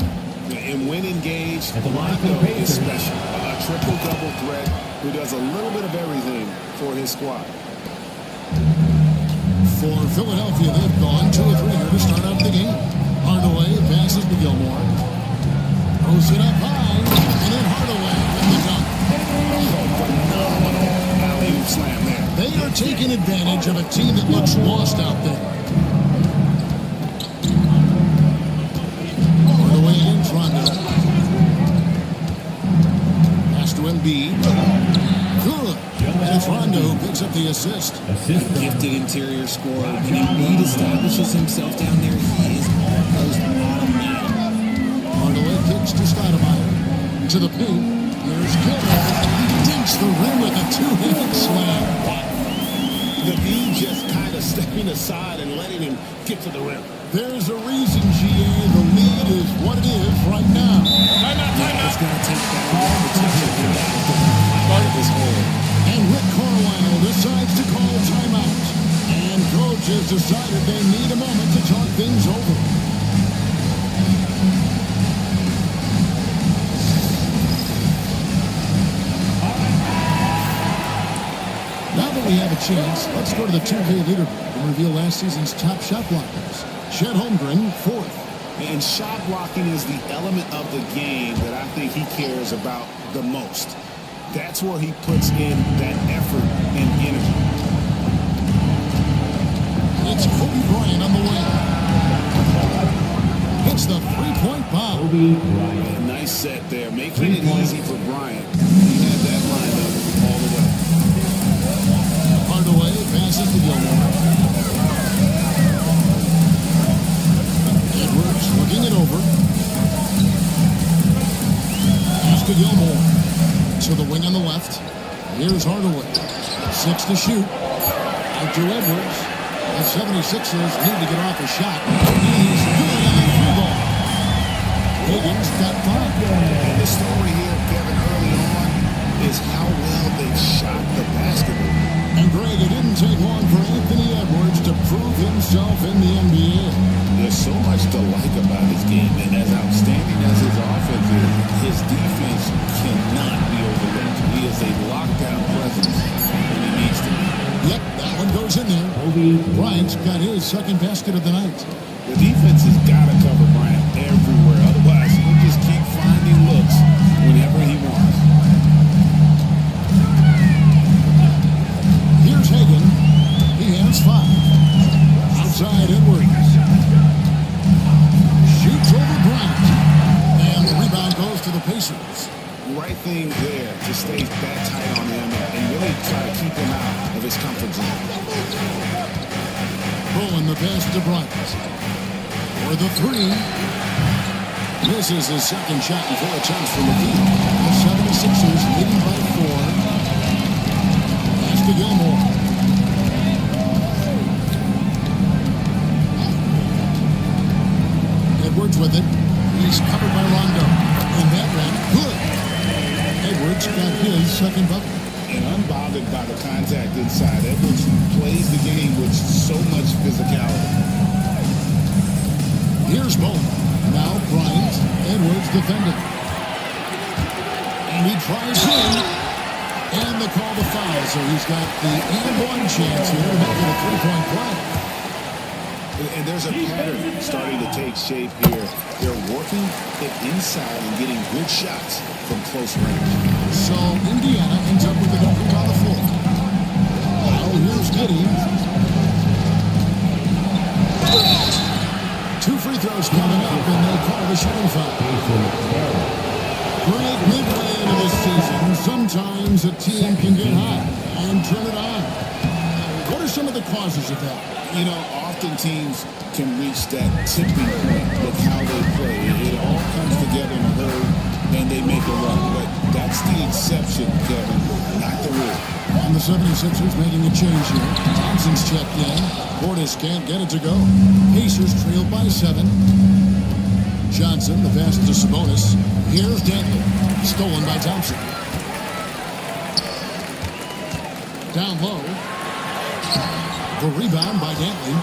And when engaged, Rondo is special. A triple-double threat who does a little bit of everything for his squad.
For Philadelphia, they've gone 2 or 3 here to start out the game. Hardaway passes to Gilmore. Throws it up high, and then Hardaway with the dunk.
Alley-oop slam there.
They are taking advantage of a team that looks lost out there. Hardaway and Rondo. Pass to Embiid. Good. And it's Rondo who picks up the assist.
Gifted interior scorer. When Embiid establishes himself down there, he is almost automatic.
Hardaway kicks to Stoudemire. To the paint. Here's Gilmore. He dinks the rim with a two-hand slam.
The lead just kind of stepping aside and letting him get to the rim.
There's a reason, GA. The lead is what it is right now.
It's going to take that protection out of this hole.
And Rick Carlisle decides to call timeout. And coach has decided they need a moment to talk things over. Now that we have a chance, let's go to the 2K leaderboard and reveal last season's top shot blockers. Chet Holmgren, 4th.
And shot blocking is the element of the game that I think he cares about the most. That's where he puts in that effort and energy.
It's Kobe Bryant on the wing. Hits the three-point bomb.
Nice set there, making it easy for Bryant. He had that lined up all the way.
Hardaway passes Passes to Gilmore. Edwards looking it over. Pass to Gilmore. To the wing on the left. Here's Hardaway. 6 to shoot. Out to Edwards. The 76ers need to get off a shot. He's good on the free ball. Higgins got 5.
And the story here, Kevin, early on, is how well they shot the basketball.
And Greg, it didn't take long for Anthony Edwards to prove himself in the NBA.
There's so much to like about his game, and as outstanding as his offense is, his defense cannot be overlooked. He is a lockdown presence when he needs to be.
Yep, that one goes in there. Bryant's got his second basket of the night.
The defense has got to cover Bryant everywhere. Otherwise, he'll just keep finding looks whenever he wants.
Here's Hagan. He has 5. Outside Edwards. Shoots over Bryant. And the rebound goes to the Pacers.
Right thing there to stay that tight on him and really try to keep him out of his comfort zone.
Bowen the pass to Bryant. For the 3. This is his second shot in 4 attempts from the field. The 76ers leading by 4. Pass to Gilmore. Edwards with it. He's covered by Rondo. And that one, good. Edwards got his second bucket.
And unbothered by the contact inside, Edwards plays the game with so much physicality.
Here's Bowen. Now Bryant. Edwards defending. And he tries in. And they call the foul. So he's got the and one chance here to make it a 3-point play.
And there's a pattern starting to take shape here. They're working it inside and getting good shots from close range.
So Indiana ends up with an open on the floor. Now here's Giddey. 2 free throws coming up, and they'll call the shooting foul. Greg, midway into this season, sometimes a team can get hot and turn it on. What are some of the causes of that?
You know, often teams can reach that tipping point with how they play. It all comes together in a hurry, and they make a run. But that's the exception, Kevin, not the rule.
And the 76ers making a change here. Thompson's checked in. Portis can't get it to go. Pacers trailed by 7. Johnson, the pass to Sabonis. Here's Dantley. Stolen by Thompson. Down low. The rebound by Dantley.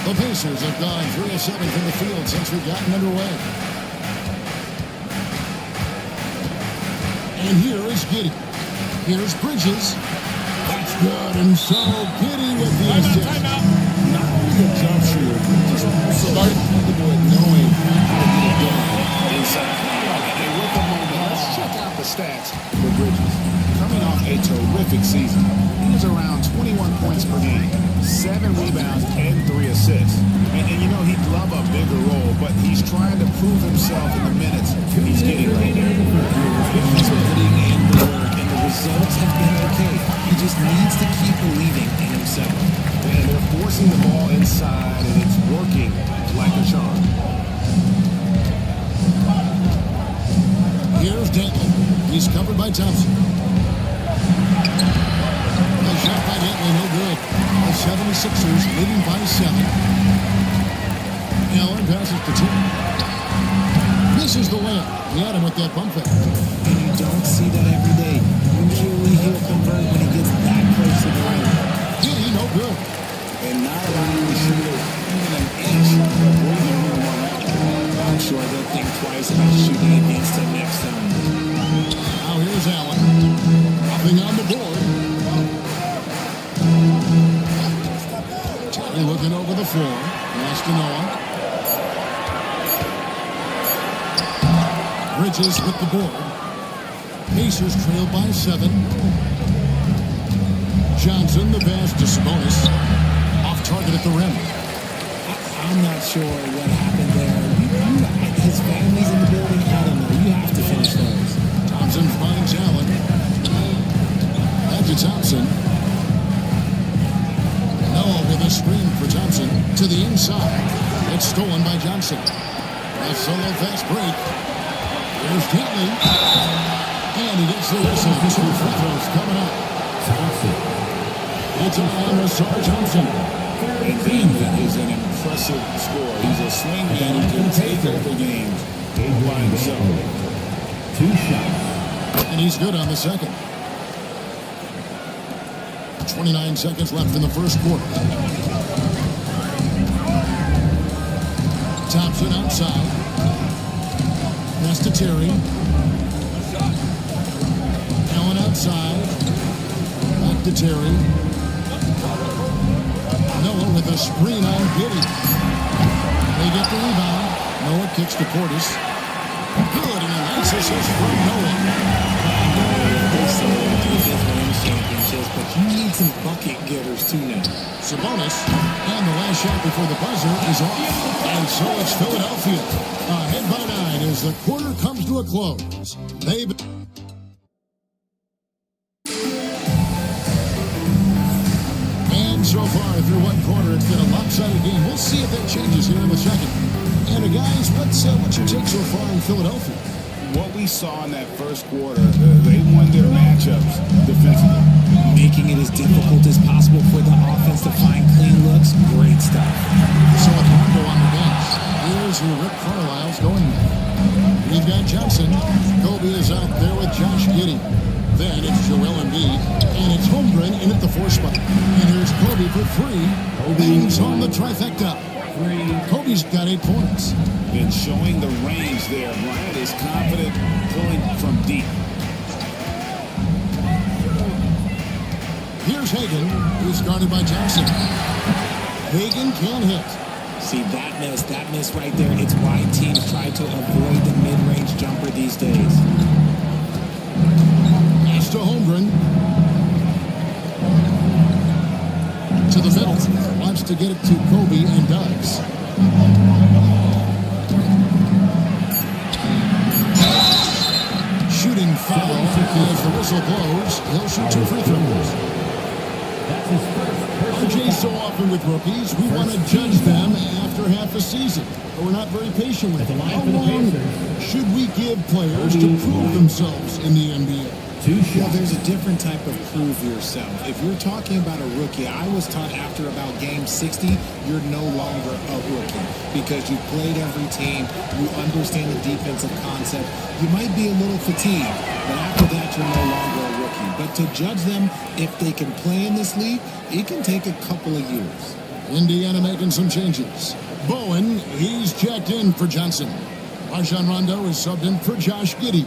The Pacers have gone 3 of 7 from the field since we've gotten underway. And here is Giddey. Here's Bridges. That's good. And so Giddey with the assist.
Not only a jump shooter, just also capable of knowing how to get it done inside. And with the moment, let's check out the stats for Bridges. Coming off a terrific season, he was around 21 points per game, 7 rebounds, and 3 assists. And you know, he'd love a bigger role, but he's trying to prove himself in the minutes he's getting right now.
He's putting in the work, and the results have been okay. He just needs to keep believing in himself.
And they're forcing the ball inside, and it's working like a charm.
Here's Dantley. He's covered by Thompson. The shot by Dantley, no good. The 76ers leading by 7. Allen passes to Tim. Misses the layup. He had him with that pump fake.
And you don't see that every day. Usually he'll convert when he gets that close to the rim.
Giddey, no good.
And not allowing the shooter even an inch of breathing room on that.
I'm sure they'll think twice about shooting against him next time.
Now here's Allen. Nothing on the board. Terry looking over the floor. Pass to Noah. Bridges with the board. Pacers trail by 7. Johnson, the pass to Sabonis. Off target at the rim.
I'm not sure what happened there. His family's in the building. I don't know. You have to finish those.
Thompson finds Allen. Back to Thompson. a screen for Thompson to the inside. It's stolen by Johnson. A solo fast break. Here's Kentley. And he gets the whistle. 2 free throws coming up. It's on Rasar Thompson.
And that is an impressive score. He's a swing man who can take over games by himself.
2 shots.
And he's good on the second. 29 seconds left in the first quarter. Thompson outside. Pass to Terry. Allen outside. Back to Terry. Noah with a screen on Giddy. They get the rebound. Noah kicks to Portis. Good, and a nice assist from Noah.
Championships, but you need some bucket getters too now.
Sabonis, and the last shot before the buzzer is off. And so it's Philadelphia. Ahead by 9 as the quarter comes to a close. And so far through one quarter, it's been a lopsided game. We'll see if that changes here in the second. And guys, what's your take so far in Philadelphia?
What we saw in that first quarter, they won their matchups defensively.
Making it as difficult as possible for the offense to find clean looks. Great stuff.
So with Rondo on the bench, here's who Rick Carlisle's going with. We've got Johnson. Kobe is out there with Josh Giddey. Then it's Joel Embiid, and it's Holmgren in at the 4 spot. And here's Kobe for 3. He's on the trifecta. Kobe's got 8 points.
And showing the range there. Bryant is confident pulling from deep.
Here's Hagan, who's guarded by Johnson. Hagan can't hit.
See, that miss right there. It's why teams try to avoid the mid-range jumper these days.
Pass to Holmgren. To the middle. Wants to get it to Kobe and does. Shooting foul as the whistle blows. He'll shoot 2 free throws. RJ, so often with rookies, we want to judge them after half a season, but we're not very patient with them. How long should we give players to prove themselves in the NBA?
Well, there's a different type of prove yourself. If you're talking about a rookie, I was taught after about game 60, you're no longer a rookie because you played every team, you understand the defensive concept. You might be a little fatigued, but after that, you're no longer a rookie. But to judge them, if they can play in this league, it can take a couple of years.
Indiana making some changes. Bowen, he's checked in for Johnson. Rajon Rondo is subbed in for Josh Giddey.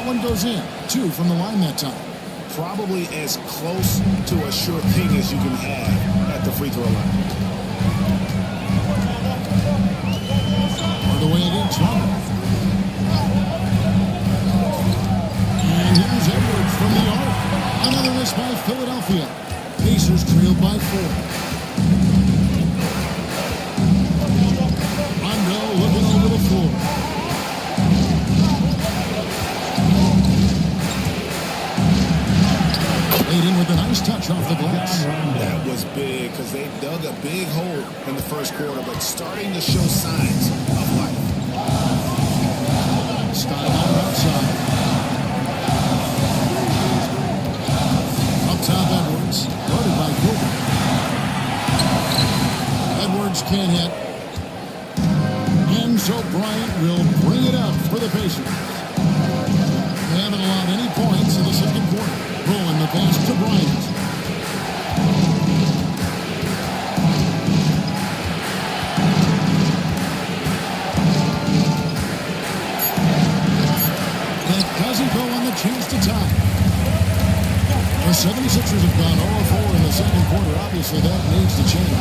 One goes in. 2 from the line that time.
Probably as close to a sure thing as you can have at the free throw line.
All the way against Rondo. And here's Edwards from the arc. Another miss by Philadelphia. Pacers trailed by 4. Rondo looking over the floor. With a nice touch off the glass.
That was big because they dug a big hole in the first quarter, but starting to show signs of life.
Steinauer outside. Up top, Edwards. Guarded by Kobe. Edwards can't hit. And so Bryant will bring it up for the Pacers. They haven't allowed any points in the second quarter. Rolling the pass to Bryant. That doesn't go on the chance to tie. The 76ers have gone 0-4 in the second quarter. Obviously, that needs to change.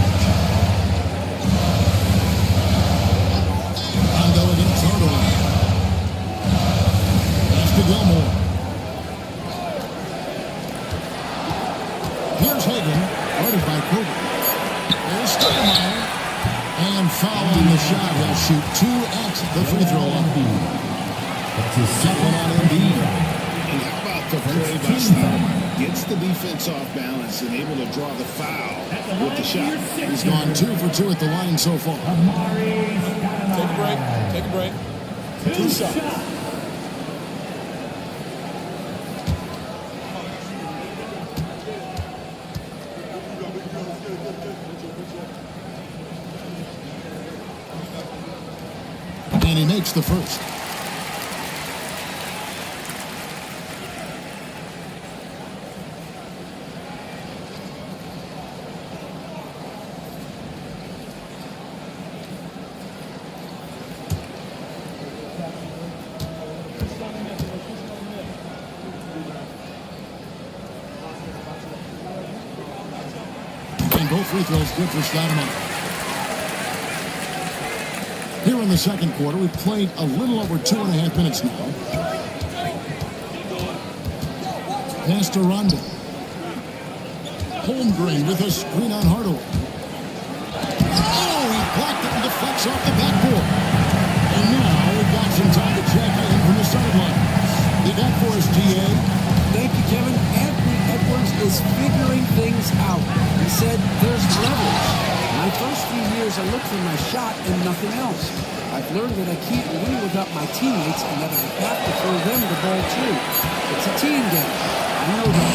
Rondo against Hardaway. Pass to Gilmore. Here's Hagan, guarded by Kobe. There's Steinauer. And foul on the shot. He'll shoot 2 at the free throw line.
second on Embiid.
And how about the play by Stoudemire? Gets the defense off balance and able to draw the foul with the shot.
He's gone 2 for 2 at the line so far.
Take a break. Take a break. 2 shots.
And he makes the first. And both free throws good for Stoudemire. Here in the second quarter, we've played a little over 2.5 minutes now. Pass to Rondo. Holmgren with a screen on Hardaway. Oh, he blocked it and deflects off the backboard. And now we've got some time to check in from the sideline. Did that for us, T.A.?
Thank you, Kevin. Anthony Edwards is figuring things out. He said there's leverage. My first few years, I looked for my shot and nothing else. I've learned that I can't win without my teammates and that I have to throw them the ball too. It's a team game. I know that.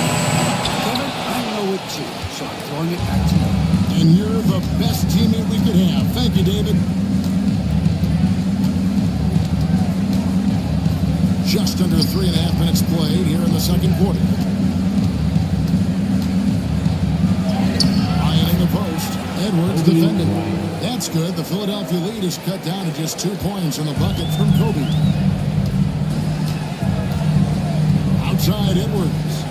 Kevin, I know it too. So I'm throwing it back to you.
And you're the best teammate we could have. Thank you, David. Just under 3.5 minutes played here in the second quarter. Eyeing the post. Edwards defended. That's good. The Philadelphia lead is cut down to just 2 points in the bucket from Kobe. Outside Edwards.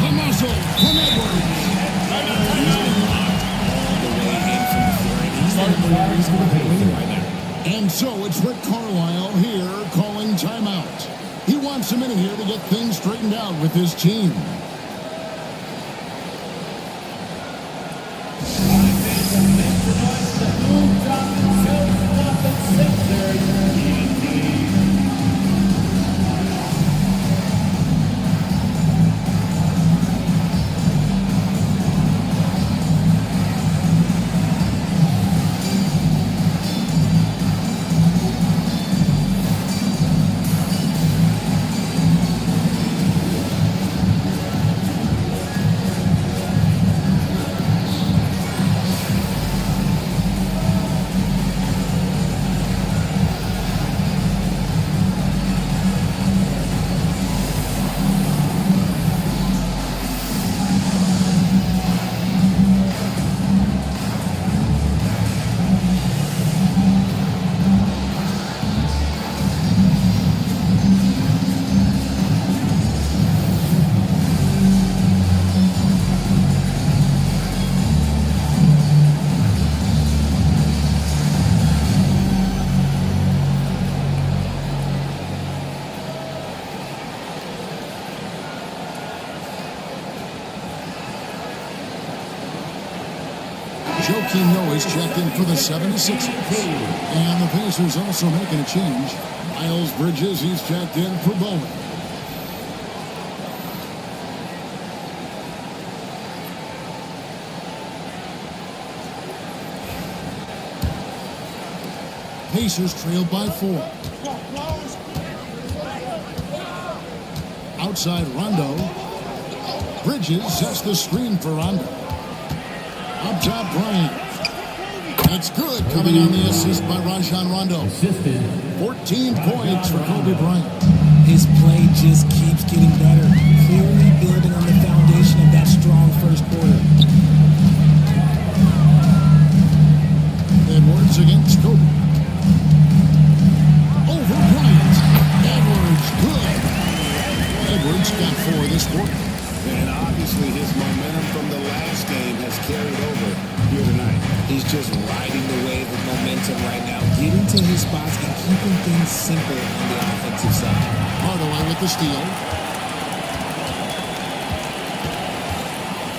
The muzzle from Edwards. And so it's Rick Carlisle here calling timeout. He wants a minute here to get things straightened out with his team. Joakim Noah is checked in for the 76ers. And the Pacers also making a change. Miles Bridges, he's checked in for Bowen. Pacers trailed by 4. Outside Rondo. Bridges sets the screen for Rondo. Up top, Bryant. That's good, coming on the assist by Rajon Rondo. 14 points for Kobe Bryant.
His play just keeps getting better, clearly building on the foundation of that strong first quarter.
Edwards against Kobe. Over Bryant. Edwards, good. Edwards got 4 this quarter.
And obviously his momentum from the last game has carried over here tonight.
He's just riding the wave of momentum right now, getting to his spots and keeping things simple on the offensive side.
Hardaway with the steal.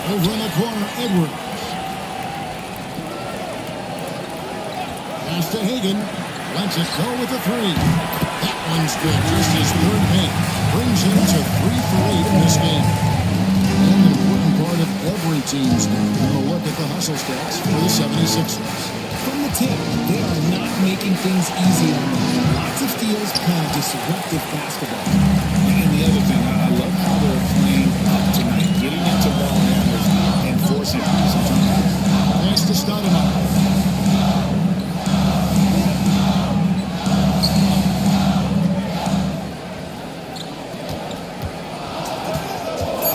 Over in the corner, Edwards. Pass to Hagan. Lets it go with the three. That one's good. Just his third paint. Brings him to 3 for 8 in this game. And an important part of every team's game. A look at the hustle stats for the 76ers.
From the tip, they are not making things easy on them. Lots of steals, playing disruptive basketball.
And the other thing, I love how they're playing up tonight, getting into ball handlers and forcing some turnovers.
Thanks to Stoudemire.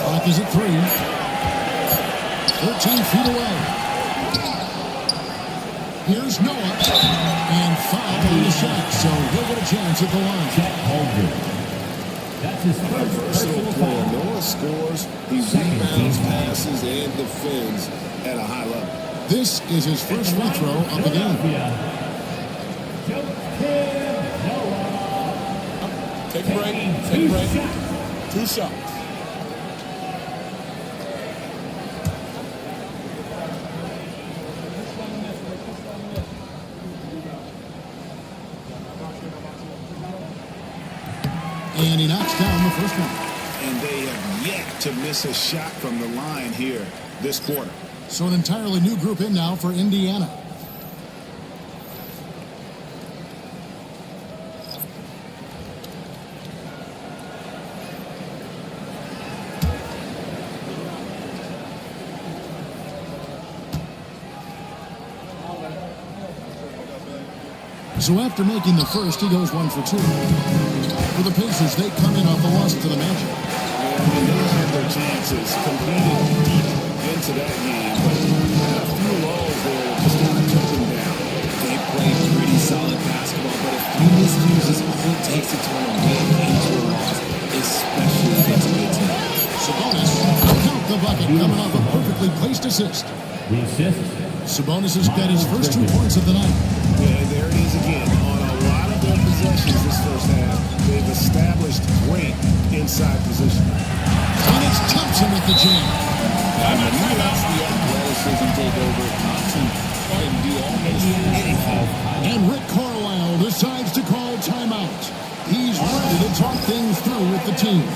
Clock is at 3. 13 feet away. Here's Noah. And foul on the shot, so he'll get a chance at the line.
That's his
A versatile player. Noah scores, he rebounds, passes, and defends at a high level.
This is his first free throw of the game.
Take a break. Take a break. 2 shots.
And he knocks down the first one.
And they have yet to miss a shot from the line here this quarter.
So an entirely new group in now for Indiana. So after making the first, he goes 1 for 2. For the Pacers, they come in off a loss to the Magic.
And they had their chances, competed deep into that game, but had a few lulls there just kind of took them down.
They played pretty solid basketball, but a few miscues is all it takes to turn a win into a loss, especially against a good team.
Sabonis, count the bucket, coming off a perfectly placed assist.
The assist.
Sabonis has got his first 2 points of the night.
Yeah, there it is again. On a lot of their possessions this first half, they've established great inside position.
And it's Thompson with the jam.
And when you watch the athleticism take over, Thompson can do almost anything.
And Rick Carlisle decides to call timeout. He's ready to talk things through with the team.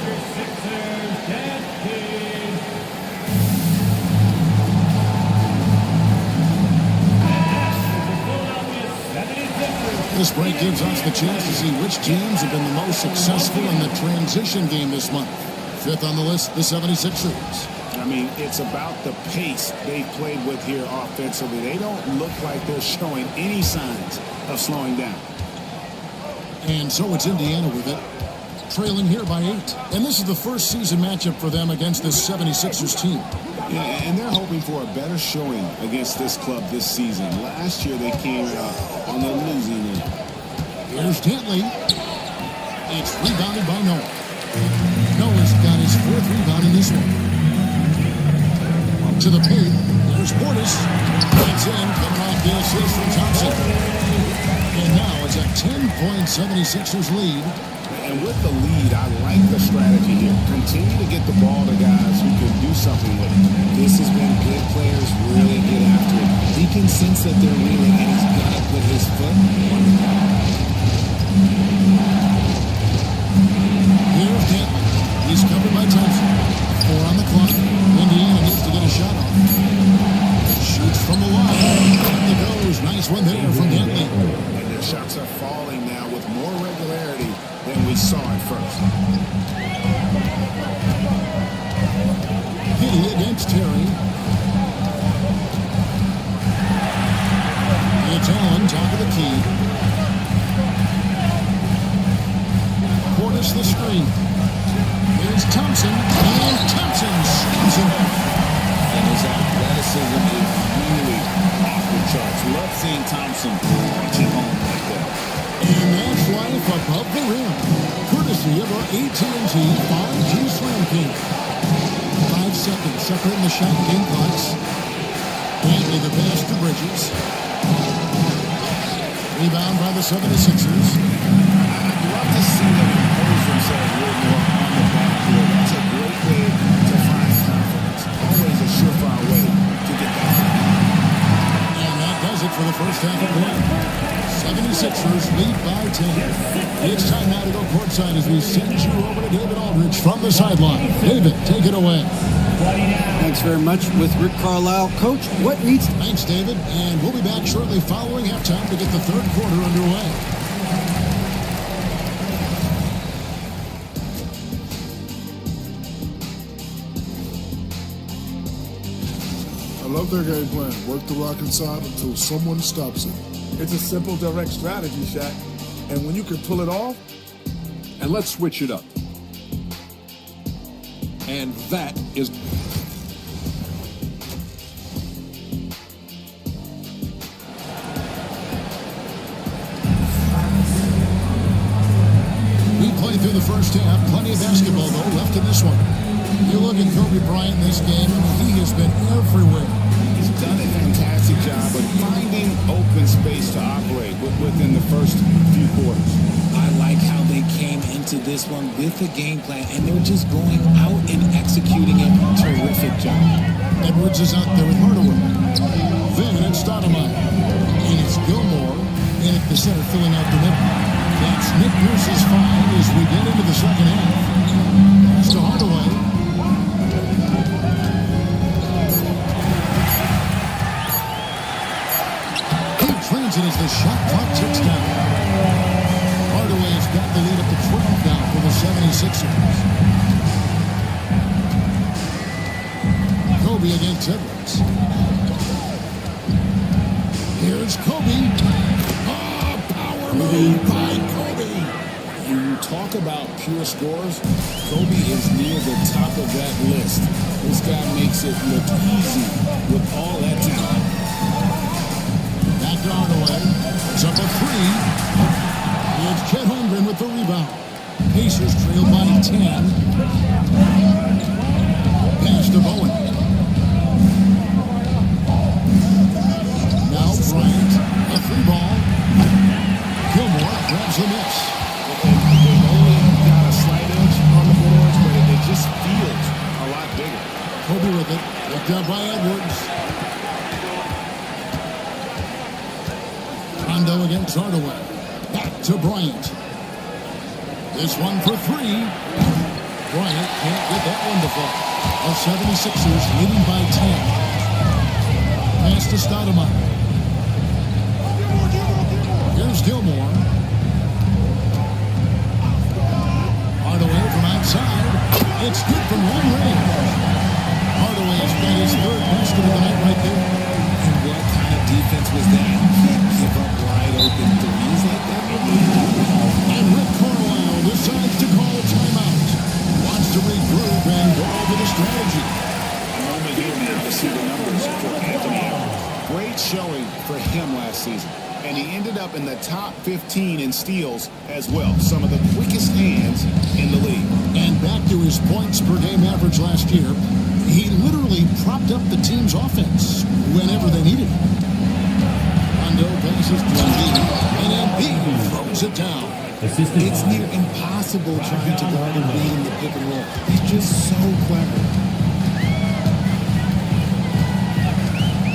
This break gives us the chance to see which teams have been the most successful in the transition game this month. 5th on the list, the 76ers.
I mean, it's about the pace they've played with here offensively. They don't look like they're showing any signs of slowing down.
And so it's Indiana with it, trailing here by 8. And this is the first season matchup for them against this 76ers team.
Yeah, and they're hoping for a better showing against this club this season. Last year, they came out on the losing end.
Here's Dantley. It's rebounded by Noah. Noah's got his 4th rebound in this one. To the paint. There's Portis. It's in, coming off the assist from Thompson. And now it's a 10-point 76ers lead.
And with the lead, I like the strategy here. Continue to get the ball to guys who can do something with it. This has been good players really get after it.
He can sense that they're reeling, and he's got to put his foot on the ground.
Here's Dantley. He's covered by Thompson. 4 on the clock. Indiana needs to get a shot off. Shoots from the line. And it goes. Nice one there from Dantley.
And their shots are falling now with more regularity than we saw at first.
Hitty against Terry. It's on top of the key. Portis the screen. Here's Thompson. And Thompson shoots it.
And his athleticism is really off the charts. Love seeing Thompson punching home like that.
And that's life above the rim. Courtesy of our AT&T 5G Slam King. 5 seconds separating the shot game clocks. Dantley the pass to Bridges. Rebound by the 76ers.
I'd love to see them impose themselves a little more on the backcourt. That's a great way to find confidence. Always a sure
First half of play. 76ers lead by 10. It's time now to go courtside as we send you over to David Aldridge from the sideline. David, take it away.
Thanks very much with Rick Carlisle. Coach, what needs...
Thanks, David. And we'll be back shortly following halftime to get the third quarter underway.
I love their game plan. Work the rock inside until someone stops it.
It's a simple, direct strategy, Shaq. And when you can pull it off,
And let's switch it up. And that is...
We played through the first half. Plenty of basketball, though, left in this one. You look at Kobe Bryant in this game, and he has been everywhere.
He's done a fantastic job of finding open space to operate within the first few quarters.
I like how they came into this one with a game plan, and they're just going out and executing it. Terrific job.
Edwards is out there with Hardaway. Then it's Stoudemire. And it's Gilmore in at the center, filling out the middle. That's Nick Pierce's 5 as we get into the second half. Pass to Hardaway. He trains it as the shot clock ticks down. Hardaway has got the lead up to 12 now for the 76ers. Kobe against Edwards. Here's Kobe. Oh, power move by Kobe.
When you talk about pure scores, Kobe is near the top of that list. This guy makes it look easy with all that talent.
Back to Hardaway. It's up a 3. It's Chet Holmgren with the rebound. Pacers trail by 10. Pass to Bowen. Now Bryant. A 3 ball. Gilmore grabs the miss.
They've only got a slight edge on the boards, but it just feels a lot bigger.
Kobe with it. Looked up by Edwards. Rondo against Hardaway. Back to Bryant. This one for 3. Bryant can't get that one to fall. The 76ers leading by 10. Pass to Stoudemire. Here's Gilmore. Hardaway from outside. It's good from long range. Hardaway has got his third basket of the night right there.
And what kind of defense was that? You can't give up wide open threes like that.
And Rick Carlisle decides to call timeout. Wants to regroup and go over the strategy.
A moment here now to see the numbers for Anthony Edwards. Great showing for him last season. And he ended up in the top 15 in steals as well. Some of the quickest hands in the league.
And back to his points per game average last year, he literally propped up the team's offense whenever they needed it. Rondo passes to Embiid, and Embiid throws it down.
It's near impossible trying to guard and beat in the pick and roll. He's just so clever.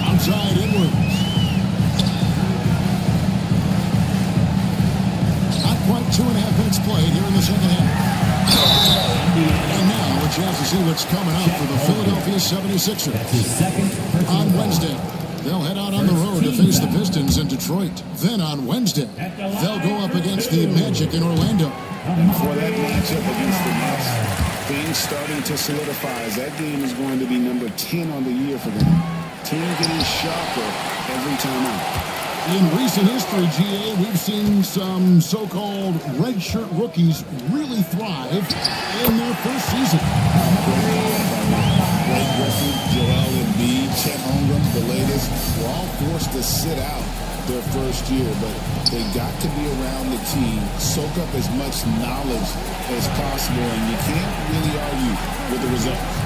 Outside Edwards. Not quite 2.5 minutes played here in the second half. And now a chance to see what's coming up for the Philadelphia 76ers. On Wednesday, they'll head out on the road to face the Pistons in Detroit. Then on Wednesday, they'll go up against the Magic in Orlando.
And for that matchup against the Nets, things starting to solidify as that game is going to be number 10 on the year for them. Team getting sharper every time out.
In recent history, GA, we've seen some so-called redshirt rookies really thrive in their first season.
Blake Griffin, Joel Embiid, Chet Holmgren, the latest, were all forced to sit out their first year, but they got to be around the team, soak up as much knowledge as possible, and you can't really argue with the results.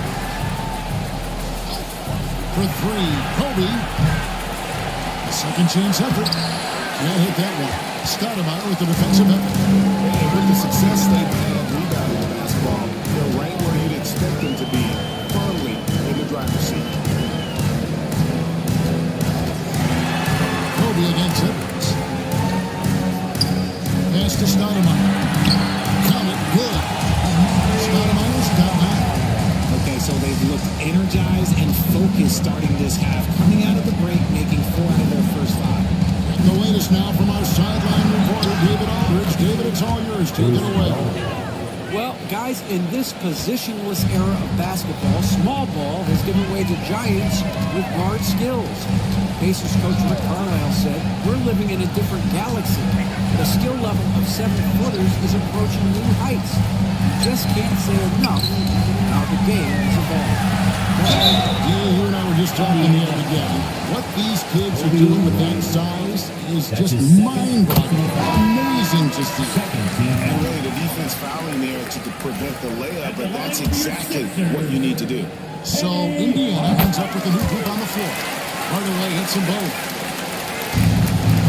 For 3, Kobe. Second chance effort. Can't hit that one. Stoudemire with the defensive effort.
And with the success they've had rebounding the basketball, they're right where you'd expect them to be, firmly in the driver's seat.
Kobe against
So they've looked energized and focused starting this half, coming out of the break, making 4 out of their first 5.
And the latest now from our sideline reporter, David Aldridge. David, it's all yours. Take it away.
Well, guys, in this positionless era of basketball, small ball has given way to giants with guard skills. Pacers coach Rick Carlisle said, "We're living in a different galaxy. The skill level of 7-footers is approaching new heights. You just can't say enough how the game has evolved."
You and I were just talking the other day. What these kids are doing with that size is just mind-boggling. Amazing to see.
And really, the defense fouling there to prevent the layup, but that's exactly what you need to do.
So Indiana comes up with a new group on the floor. Hardaway hits them both.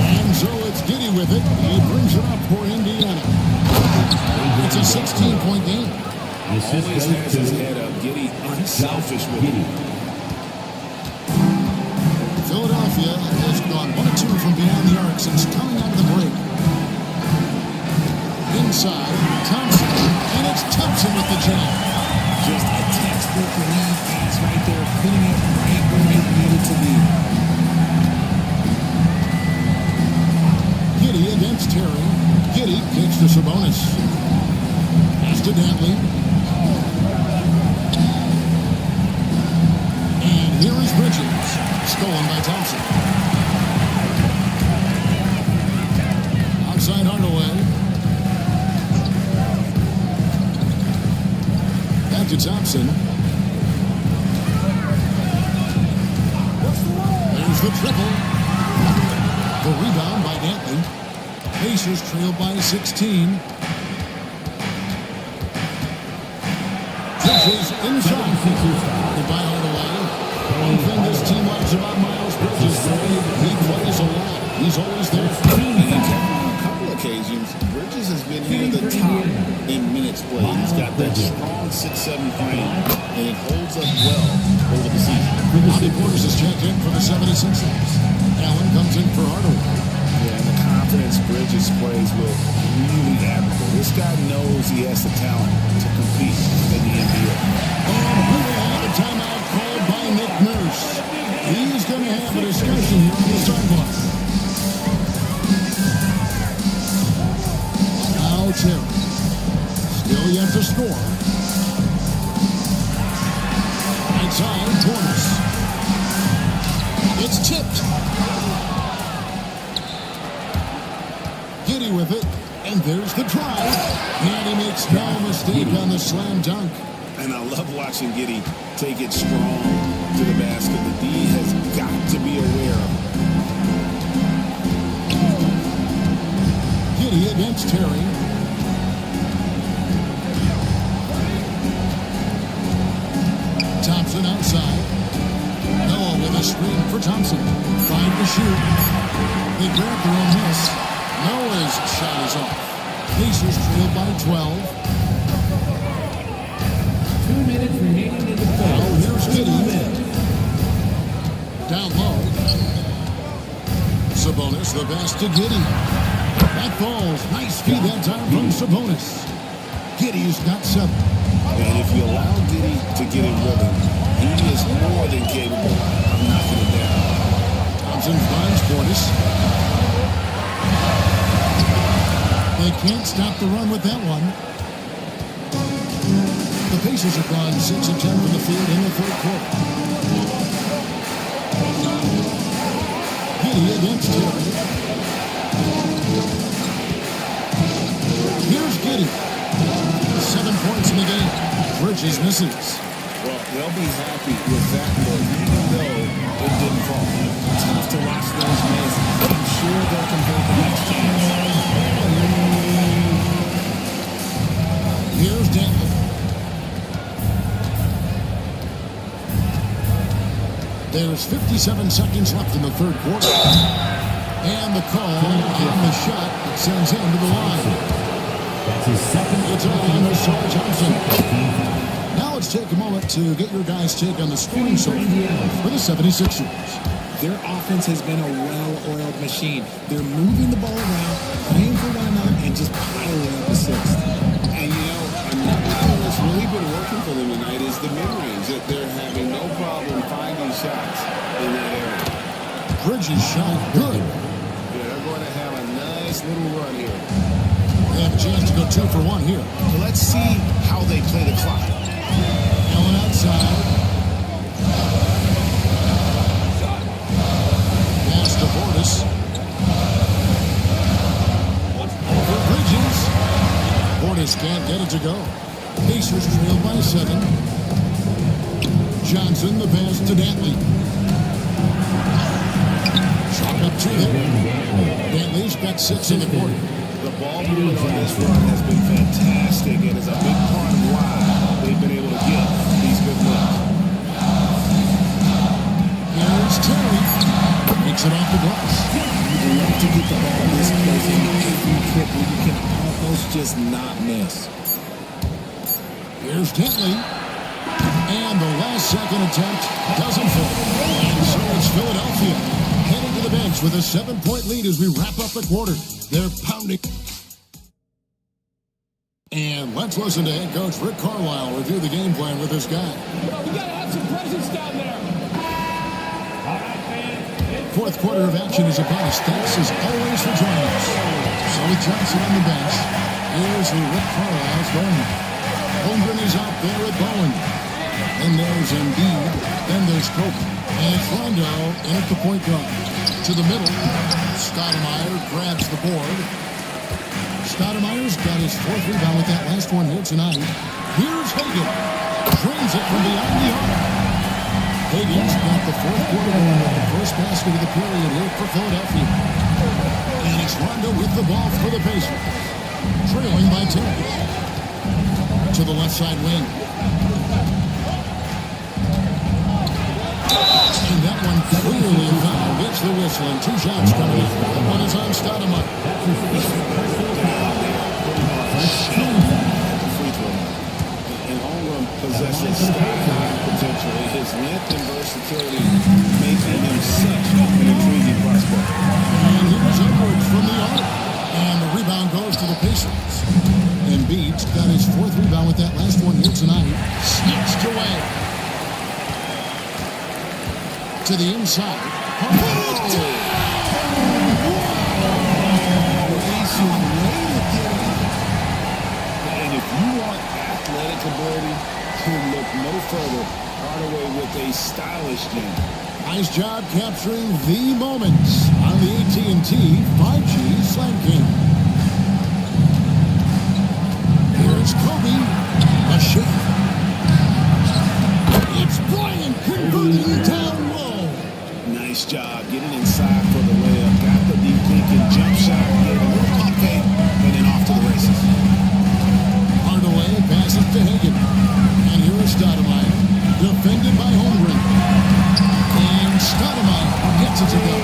And so it's Giddey with it. He brings it up for Indiana. It's a 16-point game.
Always has his head up. Giddey unselfish with it.
Philadelphia has gone 1-2 from beyond the arc since coming out of the break. Inside, Thompson, and it's Thompson with the jam.
Just a textbook lead pass right there, putting it right where it needed to be.
Giddey against Terry. Giddey kicks to Sabonis. Pass to Dantley. And here is Bridges. Stolen by Thompson. Outside Hardaway. Back to Thompson. There's the triple. The rebound by Dantley. Pacers trail by 16. Bridges inside. Goodbye Hardaway. One thing this team loves about Miles Bridges, he plays a lot. He's always there.
On a couple occasions, Bridges has been near the top in minutes played. He's got that strong 6'7" frame, and it holds up well over the season.
Bobby Portis is checked in for the 76ers. Allen comes in for Hardaway.
Yeah, and the confidence Bridges plays will really admirable. This guy knows he has the talent to compete in the NBA.
And we have a timeout called by Nick Nurse. He's going to have a discussion here on the sideline. Now Terry. Still yet to score. Outside, Portis. It's tipped. Giddey with it. And there's the drive. And he makes no mistake on the slam dunk.
And I love watching Giddey take it strong to the basket. The D has got to be aware of it.
Giddey against Terry. Thompson outside. Noah with a screen for Thompson. 5 to shoot. They grab their own miss. Noah's shot is off. Pacers trail by 12.
2 minutes remaining in the
Now
fourth.
here's Giddey. Down low. Sabonis, the pass to Giddey. That falls. Nice feed that time from Sabonis. Giddey's got 7.
And if you allow Giddey to get in rhythm, he is more than capable of knocking it down.
Thompson finds Portis. They can't stop the run with that one. The Pacers have gone 6 of 10 from the field in the third quarter. Giddey against Terry. Here's Giddey. 7 points in the game. Bridges misses.
Well, they'll be happy with that look, even though it didn't fall.
Tough to watch those miss. I'm sure they'll convert the next chance.
Here's Dantley. There's 57 seconds left in the third quarter. And the call on the shot sends him to the line.
That's his second.
It's on Hassan Thompson. Now let's take a moment to get your guys' take on the scoring so for the 76ers.
Their offense has been a well-oiled machine. They're moving the ball around, playing for one another, and just piling up assists.
And you know, another thing that's really been working for them tonight is the mid-range. They're having no problem finding shots in that area.
Bridges shot good.
Yeah, they're going to have a nice little run here.
They have a chance to go 2 for 1 here.
So let's see how they play the clock.
Allen outside. Pass to Portis. For Bridges. Portis can't get it to go. Pacers trail by 7. Johnson, the pass to Dantley. Shot up to him. Dantley's got 6 in the quarter.
The ball movement on this run has been fantastic and is a big part of why they've been able to get these good looks.
Here's Terry. Makes it off the glass.
You love to get the ball this close in every trip where you can almost just not miss.
Here's Dantley. And the last second attempt doesn't fall. And so it's Philadelphia heading to the bench with a 7-point lead as we wrap up the quarter. They're pounding. And let's listen to head coach Rick Carlisle review the game plan with this guy.
Well, we got to have some presence down there.
Fourth quarter of action is upon us. Thanks as always for joining us. Sully Johnson on the bench. Here's who Rick Carlisle's going. Holmgren is out there with Bowen. Then there's Embiid. Then there's Kobe. And it's Rondo in at the point guard. To the middle. Stoudemire grabs the board. Stoudemire's got his 4th rebound with that last one here tonight. Here's Hagan. Drains it from beyond the arc. Hagan's got the 4th quarter going with the first basket of the period here for Philadelphia. And it's Rondo with the ball for the Pacers. Trailing by 10. To the left side wing. And that one clearly a foul. Gets the whistle and 2 shots coming up. One is on Stoudemire.
And Holmgren possesses sky-high potential. His length and versatility making him such an intriguing prospect.
And here's Edwards from the arc. And the rebound goes to the Pacers. Embiid's got his 4th rebound with that last one here tonight. Snatched away. To the inside.
And if you want athletic ability to look no further, Hardaway with a stylish jam.
Nice job capturing the moments on the AT&T 5G Slam King. Here's Kobe. A shot. It's Bryant converting down low.
Nice job getting inside for the layup. Got the deep thinking jump shot. Gave a little pump fake, and then off to the races.
Hardaway passes to Hagan. And here is Stoudemire. Defended by Holmgren. And Stoudemire gets it to go.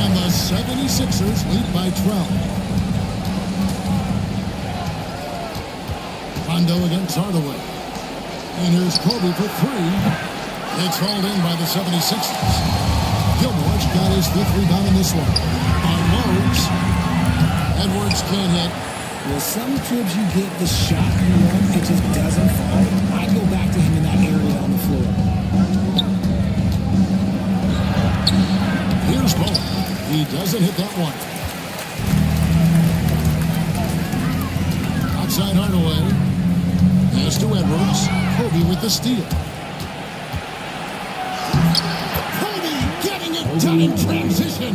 And the 76ers lead by 12. Rondo against Hardaway. And here's Kobe for 3. It's hauled in by the 76ers. Gilmore's got his 5th rebound in this one. Unloads. Edwards can't hit.
Well, some trips you get the shot you want, it just doesn't fall. I go back to him in that area on the floor.
Here's Bowen. He doesn't hit that one. Outside Hardaway. Pass to Edwards. Kobe with the steal. Kobe getting it done in transition.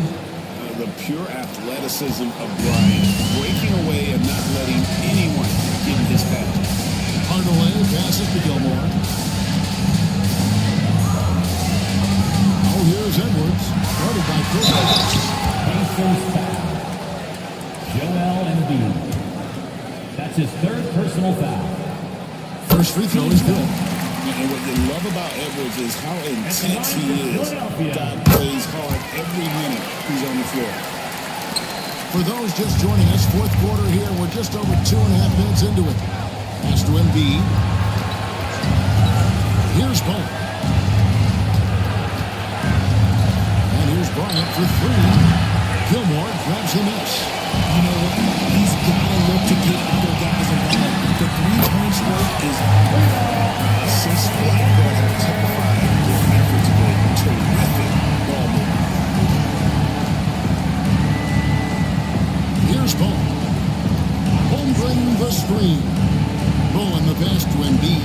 The pure athleticism of Bryant, breaking away and not letting anyone get in his path.
Hardaway passes to Gilmore. Oh, here's Edwards. Guarded by Chris.
Pacers foul. Joel Embiid. That's his 3rd personal foul.
First free throw is good.
And what you love about Edwards is how intense he is. God plays hard every minute he's on the floor.
For those just joining us, 4th quarter here. We're just over 2.5 minutes into it. Pass to Embiid. Here's Bowen. And here's Bryant for 3. Gilmore grabs the miss.
You know what? He's got to look to get other guys involved. The 3-point stroke
His assists like that have typified their effort today. Terrific ball movement.
Here's Ball. Holmgren the screen. Ball in the pass to Embiid.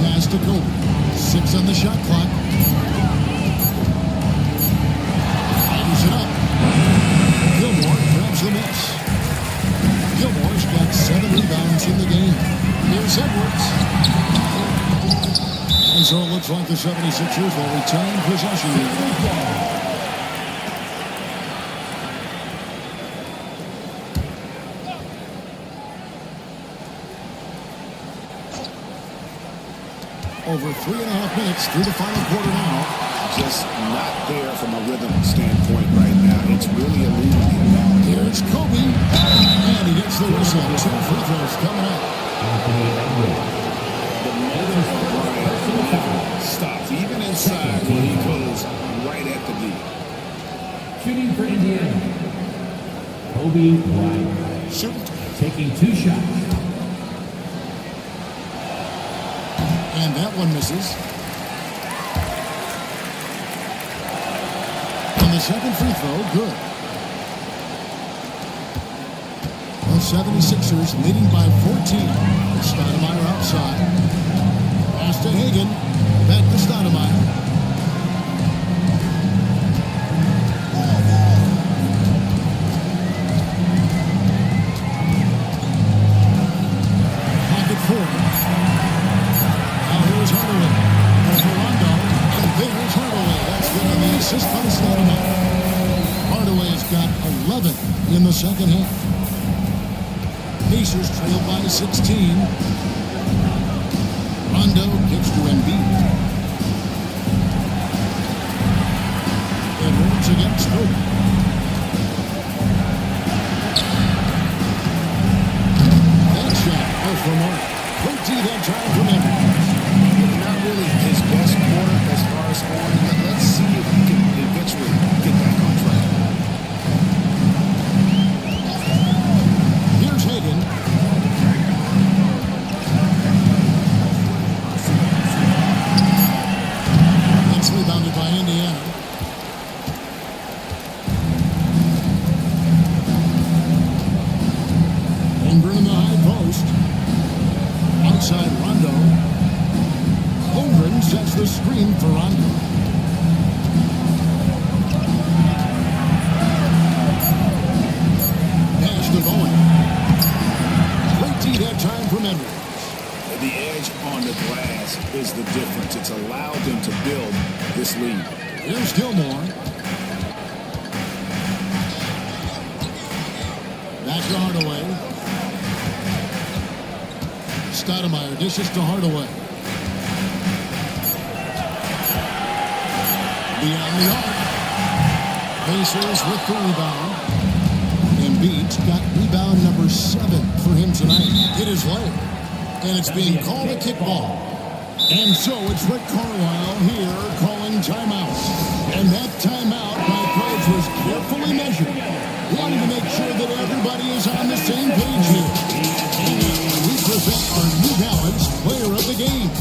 Pass to Kobe. 6 on the shot clock. Fires it up. Gilmore grabs the miss. Gilmore's got 7 rebounds in the game. Here's Edwards. And so it looks like the 76ers will retain possession. Over 3.5 minutes through the final quarter now.
Just not there from a rhythm standpoint right now. It's really eluding him.
Here's Kobe. And he gets the whistle. 2 free throws coming up.
The motor for Bryant never stops. Even inside when he goes right at the D.
Shooting for Indiana. Kobe Bryant. Taking 2 shots.
And that one misses. And the second free throw, good. The 76ers leading by 14. Stoudemire outside. Pass to Hagan. Back to Stoudemire. Pocket 4. Now here's Hardaway. Over Rondo. And there's Hardaway. That's good on the assist by Stoudemire. Hardaway's got 11 in the second half. Pacers trail by 16. Rondo kicks to Embiid. Edwards against Kobe. That shot off the mark. 14 that time from Edwards.
Not really his best quarter as far as scoring, but let's see if he can eventually get back on track.
Here's Hagan. It's rebounded by Indiana. Holmgren in the high post. Outside Rondo. Holmgren sets the screen for Rondo. Pass to Bowen. Great D that time from Edwards.
The edge on the glass is the difference. It's allowed them to build this lead.
Here's Gilmore. Back to Hardaway. Stoudemire dishes to Hardaway. Beyond the arc. Pacers with the rebound. Embiid's got rebound number 7 for him tonight. It is late. And it's being called a kickball. And so it's Rick Carlisle here calling timeout. And that timeout by coach was carefully measured, wanting to make sure that everybody is on the same page here. And we present our New Balance player of the game,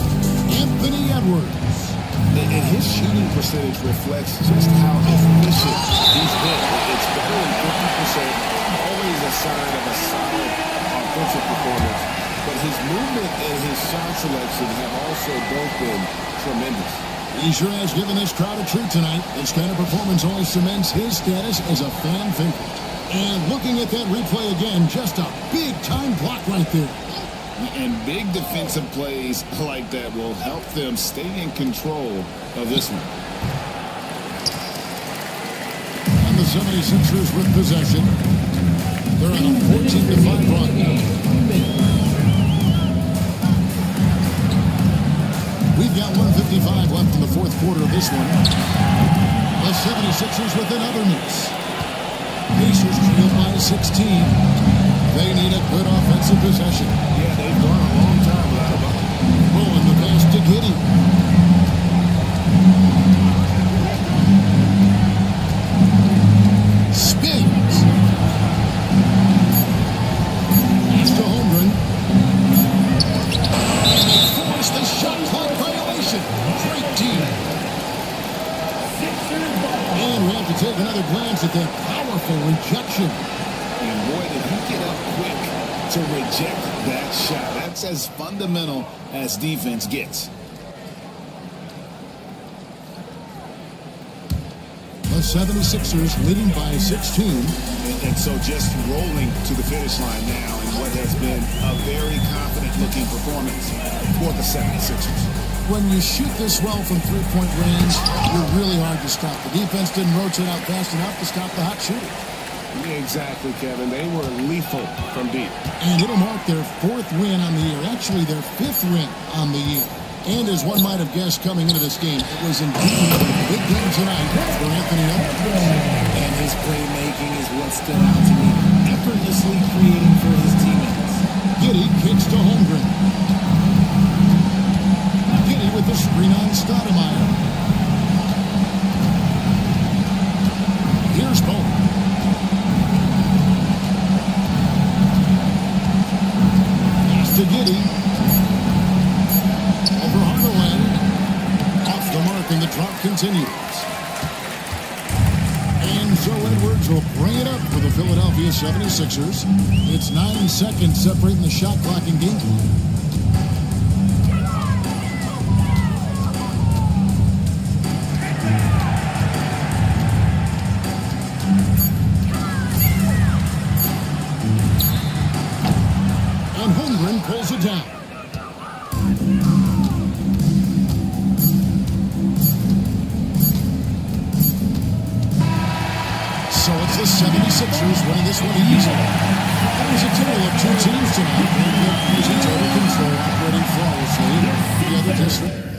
Anthony Edwards.
And his shooting percentage reflects just how efficient he's been. It's better than 50%, always a sign of a solid offensive performance. But his movement and his shot selection have also both been tremendous.
He sure has given this crowd a treat tonight. This kind of performance only cements his status as a fan favorite. And looking at that replay again, just a big-time block right there.
And big defensive plays like that will help them stay in control of this one.
And the 76ers with possession. They're on a 14-5 run. We've got 1:55 left in the fourth quarter of this one. The 76ers with another miss. Pacers trail by 16. They need a good offensive possession.
Yeah, they've gone a long time without a ball.
Rolling the pass to Giddey. Spins. at that powerful rejection.
And boy, did he get up quick to reject that shot. That's as fundamental as defense gets.
The 76ers leading by 16.
And so just rolling to the finish line now in what has been a very confident-looking performance for the 76ers.
When you shoot this well from three-point range, you're really hard to stop. The defense didn't rotate out fast enough to stop the hot shooter.
Exactly, Kevin. They were lethal from deep.
And it'll mark their 4th win on the year. Actually, their 5th win on the year. And as one might have guessed coming into this game, it was indeed a big game tonight for Anthony Edwards.
And his playmaking is what stood out to me. Effortlessly creating for his teammates.
Giddey kicks to Holmgren. Giddey with the screen on Stoudemire. Here's Bolt. Pass to Giddey. Over on the lane. Off the mark, and the drop continues. And so Edwards will bring it up for the Philadelphia 76ers. It's 9 seconds separating the shot clock and game. And Holmgren pulls it down. So it's the 76ers winning this one easily. It was a tale of two teams tonight. One with easy total control, operating flawlessly. The other just...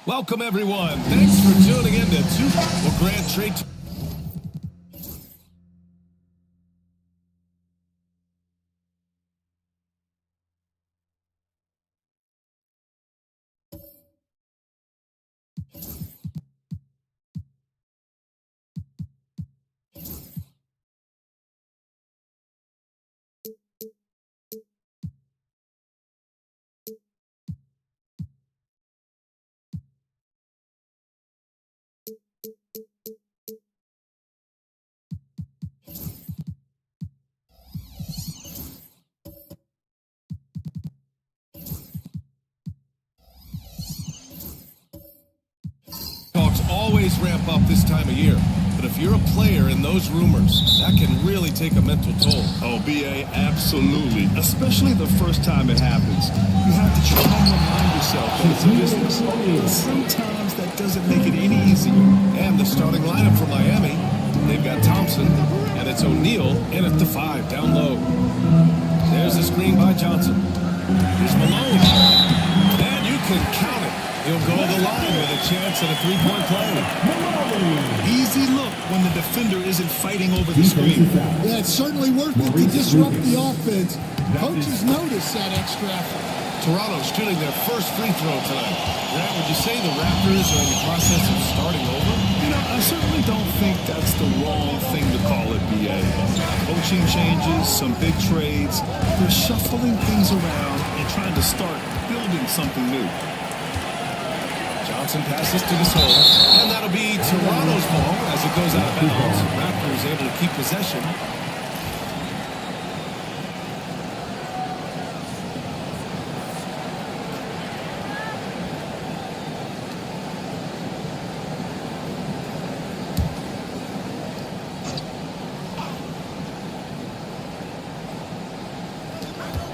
Welcome, everyone. Thanks for tuning in to Well, Grant Trade. Talks always ramp up this time of year. But if you're a player in those rumors, that can really take a mental toll.
Oh, BA, absolutely. Especially the first time it happens. You have to try and remind yourself that it's a business. But sometimes that doesn't make it any easier.
And the starting lineup for Miami, they've got Thompson, and it's O'Neal in at the 5, down low. There's a screen by Johnson. Here's Malone. And you can count it. He'll go to the line with a chance at a three-point play.
Easy look when the defender isn't fighting over the screen.
Yeah, it's certainly worth it to disrupt the offense. Coaches notice that extra effort.
Toronto's shooting their first free throw tonight. Grant, would you say the Raptors are in the process of starting over?
You know, I certainly don't think that's the wrong thing to call it, BA. Coaching changes, some big trades. They're shuffling things around and trying to start building something new.
Johnson passes to Gasol, and that'll be Toronto's ball as it goes out of bounds. Raptors able to keep possession.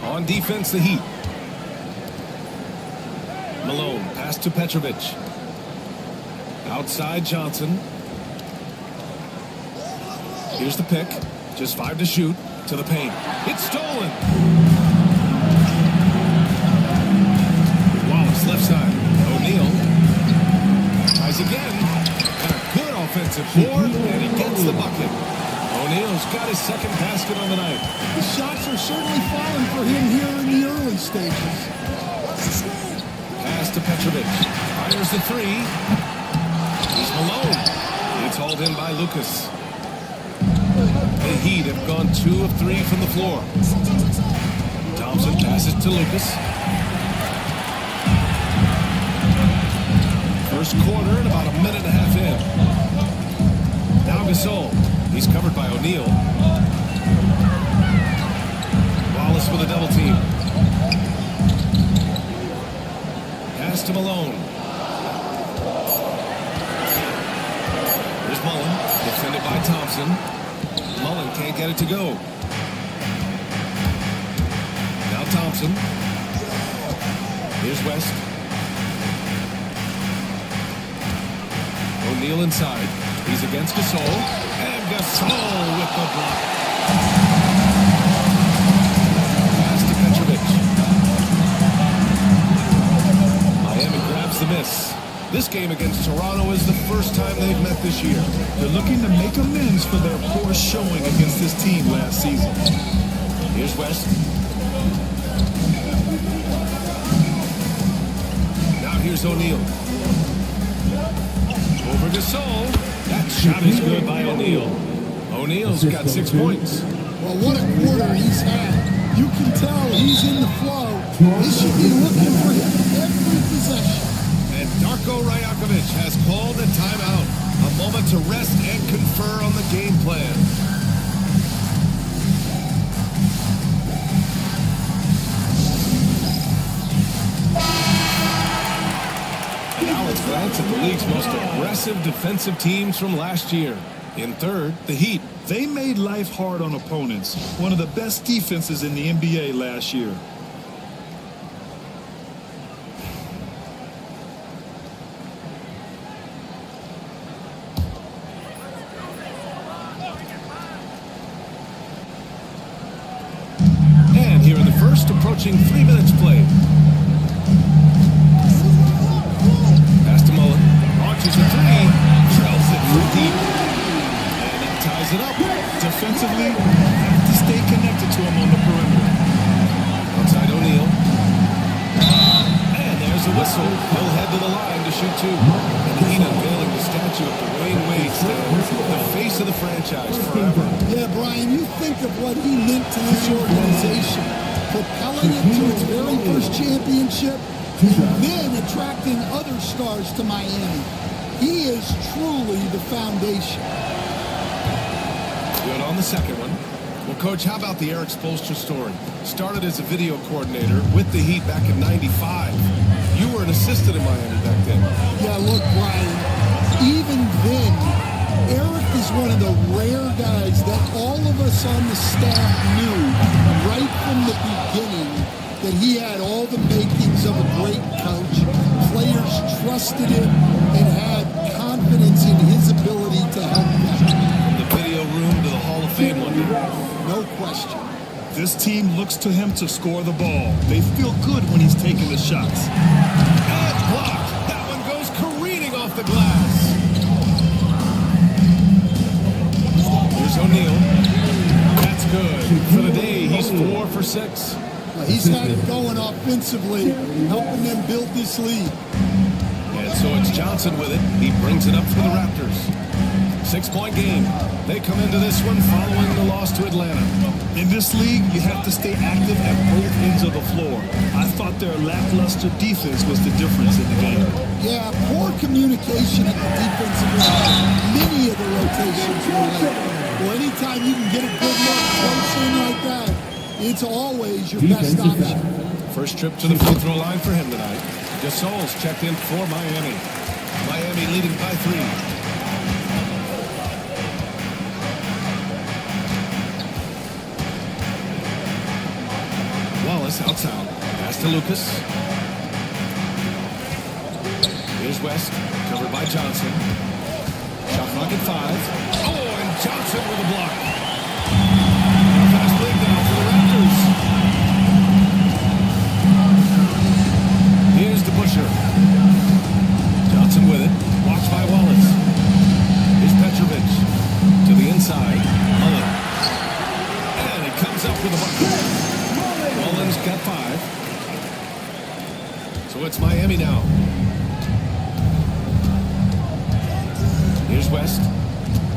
On defense, the Heat. Malone, pass to Petrovic. Outside Johnson. Here's the pick. Just 5 to shoot. To the paint. It's stolen. Wallace, left side. O'Neal. Tries again. And a good offensive board, and he gets the bucket. O'Neal's got his second basket on the night.
The shots are certainly falling for him here in the early stages.
Pass to Petrovic. Fires the 3. Here's Malone. It's hauled in by Lucas. The Heat have gone 2 of 3 from the floor. Thompson passes to Lucas. First quarter and about a minute and a half in. Now Gasol. He's covered by O'Neal. Wallace with a double team. Pass to Malone. Here's Mullen, defended by Thompson. Mullen can't get it to go. Now Thompson. Here's West. O'Neal inside. He's against Gasol. And Gasol with the block. Pass to Petrovic. Miami grabs the miss. This game against Toronto is the first time they've met this year.
They're looking to make amends for their poor showing against this team last season.
Here's West. Now here's O'Neal. Over Gasol. That shot is good by O'Neal. O'Neal's got 6 points.
Well, what a quarter he's had. You can tell he's in the flow. He should be looking for him every possession.
And Darko Rajakovic has called a timeout. A moment to rest and confer on the game plan. That's a glance at the league's most aggressive defensive teams from last year. In third, the Heat.
They made life hard on opponents. One of the best defenses in the NBA last year.
And here in the first, approaching 3 minutes played. Pass to Mullen. Launches a three. Drills it from deep. And that ties it up.
Defensively, have to stay connected to him on the perimeter.
Outside O'Neal. And there's a whistle. He'll head to the line to shoot two. And the Heat unveiling the statue of Dwayne Wade, the face of the franchise forever.
Yeah, Brian, you think of what he meant to this organization, propelling it to its very first championship, and then attracting other stars to Miami. He is truly the foundation.
Good on the second one. Well, Coach, how about the Eric Spoelstra story? Started as a video coordinator with the Heat back in '95. You were an assistant in Miami back then.
Yeah, look, Brian, even then, Eric is one of the rare guys that all of us on the staff knew right from the beginning that he had all the makings of a great coach. Players trusted him and had confidence in his ability to help them.
From the video room to the Hall of Fame one day.
No question.
This team looks to him to score the ball. They feel good when he's taking the shots.
And blocked. That one goes careening off the glass. Here's O'Neal. That's good. For the day, he's 4 for 6.
He's had it going offensively, helping them build this lead.
And so it's Johnson with it. He brings it up for the Raptors. 6-point game. They come into this one following the loss to Atlanta.
In this league, you have to stay active at both ends of the floor. I thought their lackluster defense was the difference in the game.
Yeah, poor communication at the defensive line. Many of the rotations were late. Well, anytime you can get a good look close in like that, it's always your best option.
First trip to the free throw line for him tonight. Gasol's checked in for Miami. Miami leading by 3. Wallace outside. Pass to Lucas. Here's West. Covered by Johnson. Shot clock at 5. Oh, and Johnson with a block. Fast break now for the Raptors. Here's the Busher. Johnson with it. Watched by Wallace. Here's Petrovic. To the inside. Mullen. And he comes up with a bucket. Mullen's got 5. So it's Miami now. Here's West.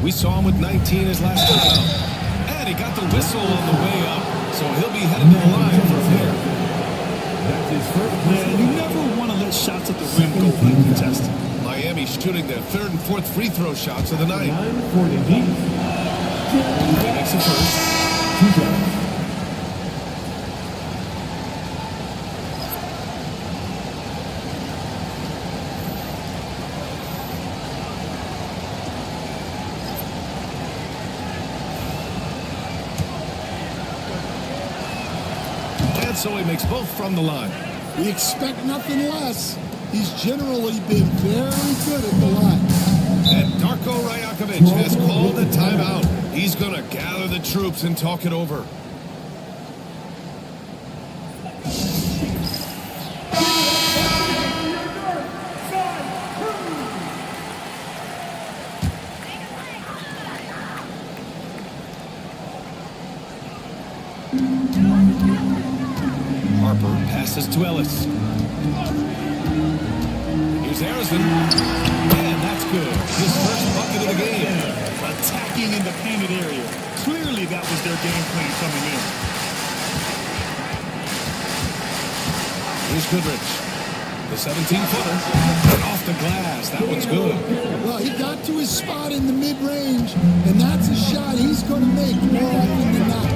We saw him with 19 his last time out. And he got the whistle on the way up. So he'll be headed to the line for a pair.
That's his first. Yeah, you never want to let shots at the rim go uncontested.
Miami shooting their 3rd and 4th free throw shots of the night. He makes it first. So he makes both from the line.
We expect nothing less. He's generally been very good at the line.
And Darko Rajakovic has called a timeout. He's going to gather the troops and talk it over. Harper passes to Ellis. Here's Harrison. And that's good. His first bucket of the game.
Attacking in the painted area. Clearly that was their game plan coming in.
Here's Goodrich. The 17-footer. Off the glass. That one's good.
Well, he got to his spot in the mid-range, and that's a shot he's going to make more often than not.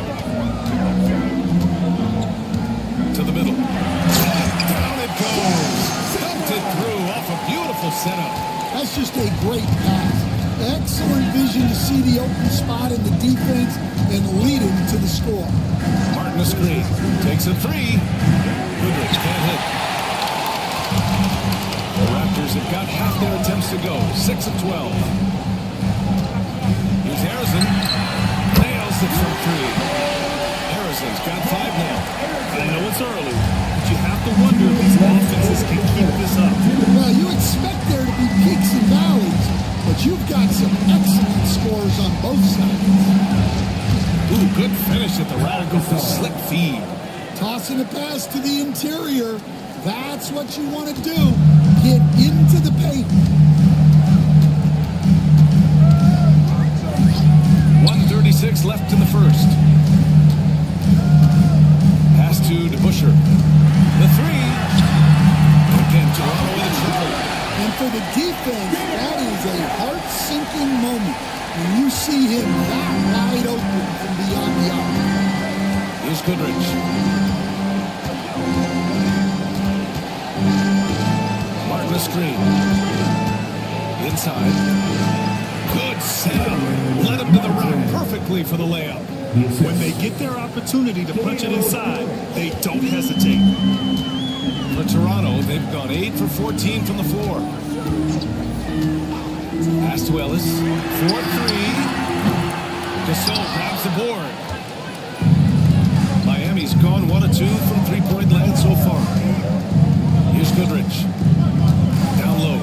To the middle. Down it goes. Sent it through off a beautiful beautiful setup.
That's just a great pass. Excellent vision to see the open spot in the defense and lead him to the score.
Martin the screen. Takes a three. Goodrich can't hit. The Raptors have got half their attempts to go. 6 of 12. Here's Harrison. Nails it from three. Harrison's got 5 now.
I know it's early, but you have to wonder if these offenses can keep this up.
Well, you expect there to be peaks and valleys, but you've got some excellent scores on both sides.
Ooh, good finish at the rack with the slick feed.
Tossing a pass to the interior. That's what you want to do. Get into the paint.
1:36 left in the first. Pass to DeBuscher. The three. Again, Toronto with a triple.
And for the defense, that is a heart-sinking moment when you see him that wide open from beyond the arc.
Here's Goodrich. Martin the screen. Inside. Good setup. Led him to the rack perfectly for the layup.
When they get their opportunity to punch it inside, they don't hesitate.
For Toronto, they've gone 8 for 14 from the floor. Pass to Ellis. 4-3. Gasol grabs the board. Miami's gone 1 of 2 from three-point land so far. Here's Goodrich. Down low.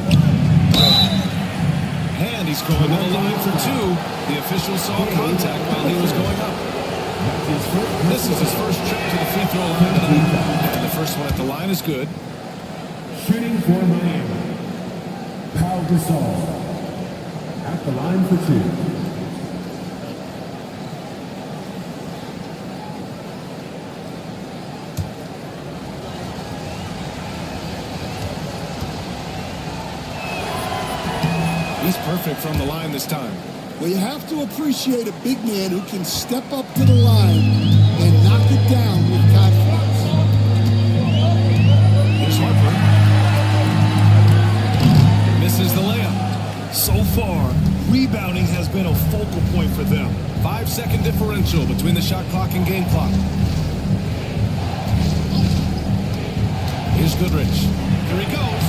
And he's going to the line for 2. The official saw contact while he was going up. This is his first trip to the free throw line tonight. And the first one at the line is good.
Shooting for Miami. Pau Gasol at the line for 2.
He's perfect from the line this time.
Well, you have to appreciate a big man who can step up to the line and knock it down with confidence.
Here's Harper. Misses the layup.
So far, rebounding has been a focal point for them.
5-second differential between the shot clock and game clock. Here's Goodrich. Here he goes.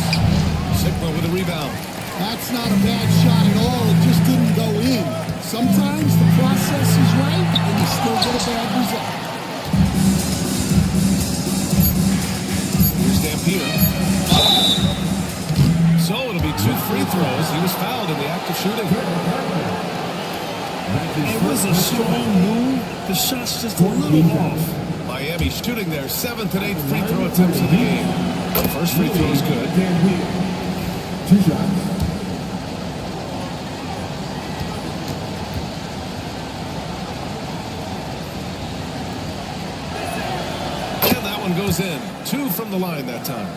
Sigma with a rebound.
That's not a bad shot at all. It just didn't go in. Sometimes the process is right, and you still get a bad result.
Here's Dampier. So it'll be 2 free throws. He was fouled in the act of shooting.
It was a strong move. The shot's just a little off.
Miami shooting their 7th and 8th free throw attempts of the game. The first free throw is good.
2 shots.
Goes in. 2 from the line that time.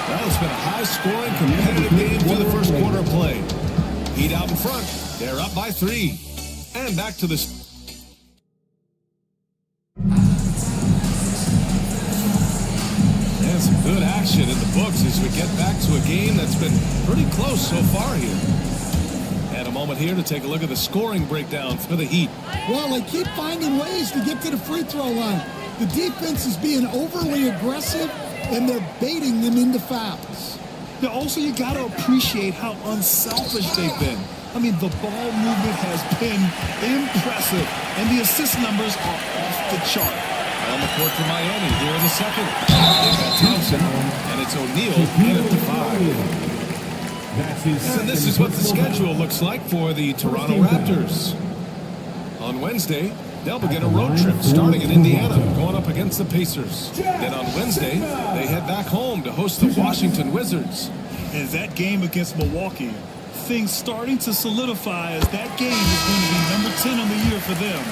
Well, it's been a high-scoring, competitive game through the first quarter of play. Heat out in front. They're up by 3. And back to the... And some good action in the books as we get back to a game that's been pretty close so far here. And a moment here to take a look at the scoring breakdown for the Heat.
Well, they keep finding ways to get to the free throw line. The defense is being overly aggressive, and they're baiting them into fouls.
Now, also, you got to appreciate how unselfish they've been. I mean, the ball movement has been impressive, and the assist numbers are off the chart.
On the court for Miami here in the second. They've got Thompson, and it's O'Neal in at the 5. And this is what the schedule looks like for the Toronto Raptors. On Wednesday, they'll begin a road trip starting in Indiana, going up against the Pacers. Then on Wednesday, they head back home to host the Washington Wizards.
And that game against Milwaukee, things starting to solidify as that game is going to be number 10 on the year for them.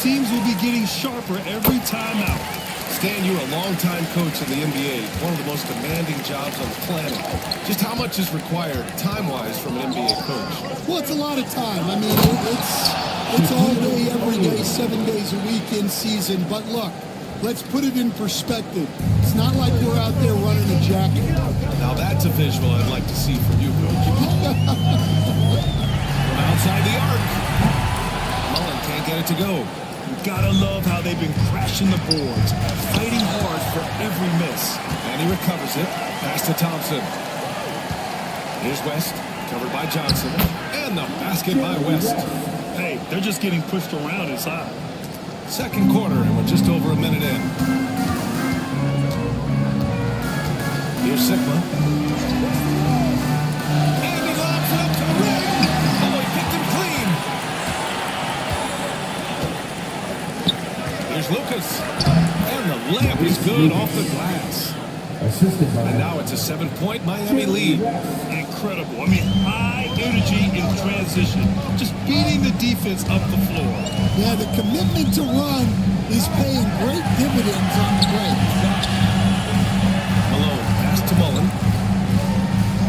Teams will be getting sharper every time out.
Stan, you're a longtime coach in the NBA, one of the most demanding jobs on the planet. Just how much is required, time-wise, from an NBA coach?
Well, it's a lot of time. I mean, it's all day, every day, 7 days a week in season. But look,
Let's put it in perspective. It's not like we're out there running a jacket.
Now that's a visual I'd like to see from you, Coach. From outside the arc. Mullen can't get it to go.
You gotta love how they've been crashing the boards, fighting hard for every miss.
And he recovers it. Pass to Thompson. Here's West, covered by Johnson. And the basket by West.
Hey, they're just getting pushed around inside.
Second quarter, and we're just over a minute in. Here's Sigma. And he lobs it up to the rim. Oh, he picked him clean. Here's Lucas. And the layup is good off the glass. And now it's a 7-point Miami lead.
Incredible. I mean, high energy in transition. Just beating the defense up the floor.
Yeah, the commitment to run is paying great dividends on the break.
Malone, pass to Mullen.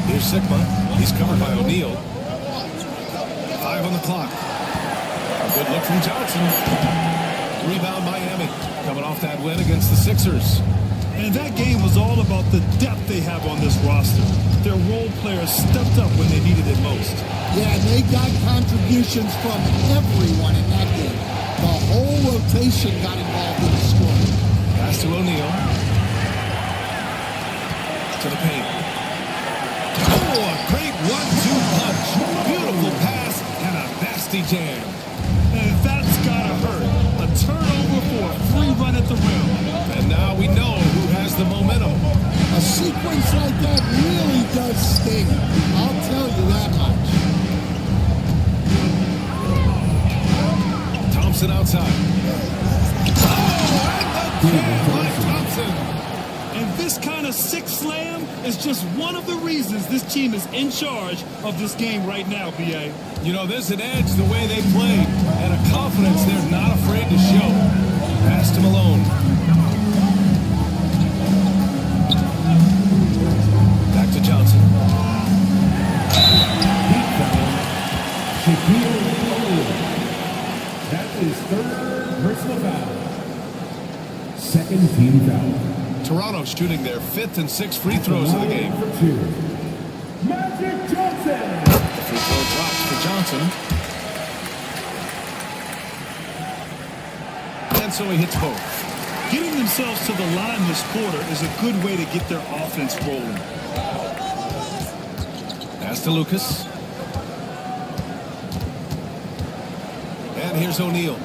Here's Sigma. He's covered by O'Neal. 5 on the clock. A good look from Johnson. Rebound Miami. Coming off that win against the Sixers.
And that game was all about the depth they have on this roster. Their role players stepped up when they needed it most.
Yeah, they got contributions from everyone in that game. The whole rotation got involved in the scoring.
Pass to O'Neal. To the paint. Oh, a great 1-2 punch. Beautiful pass and a nasty jam.
And that's gotta hurt. A turnover for a free run at the rim.
And now we know who has the momentum.
A sequence like that really does sting. I'll tell you that much.
Thompson outside. Oh, and the jam by Thompson.
And this kind of sick slam is just one of the reasons this team is in charge of this game right now, B.A.
You know, there's an edge the way they played and a confidence they're not afraid to show. Pass to Malone. Back to Johnson.
That is third personal foul. Second team foul.
Toronto shooting their 5th and 6th free throws of the game.
Magic Johnson.
The free throw drops for Johnson. And so he hits both.
Getting themselves to the line this quarter is a good way to get their offense rolling.
Pass to Lucas. And here's O'Neal.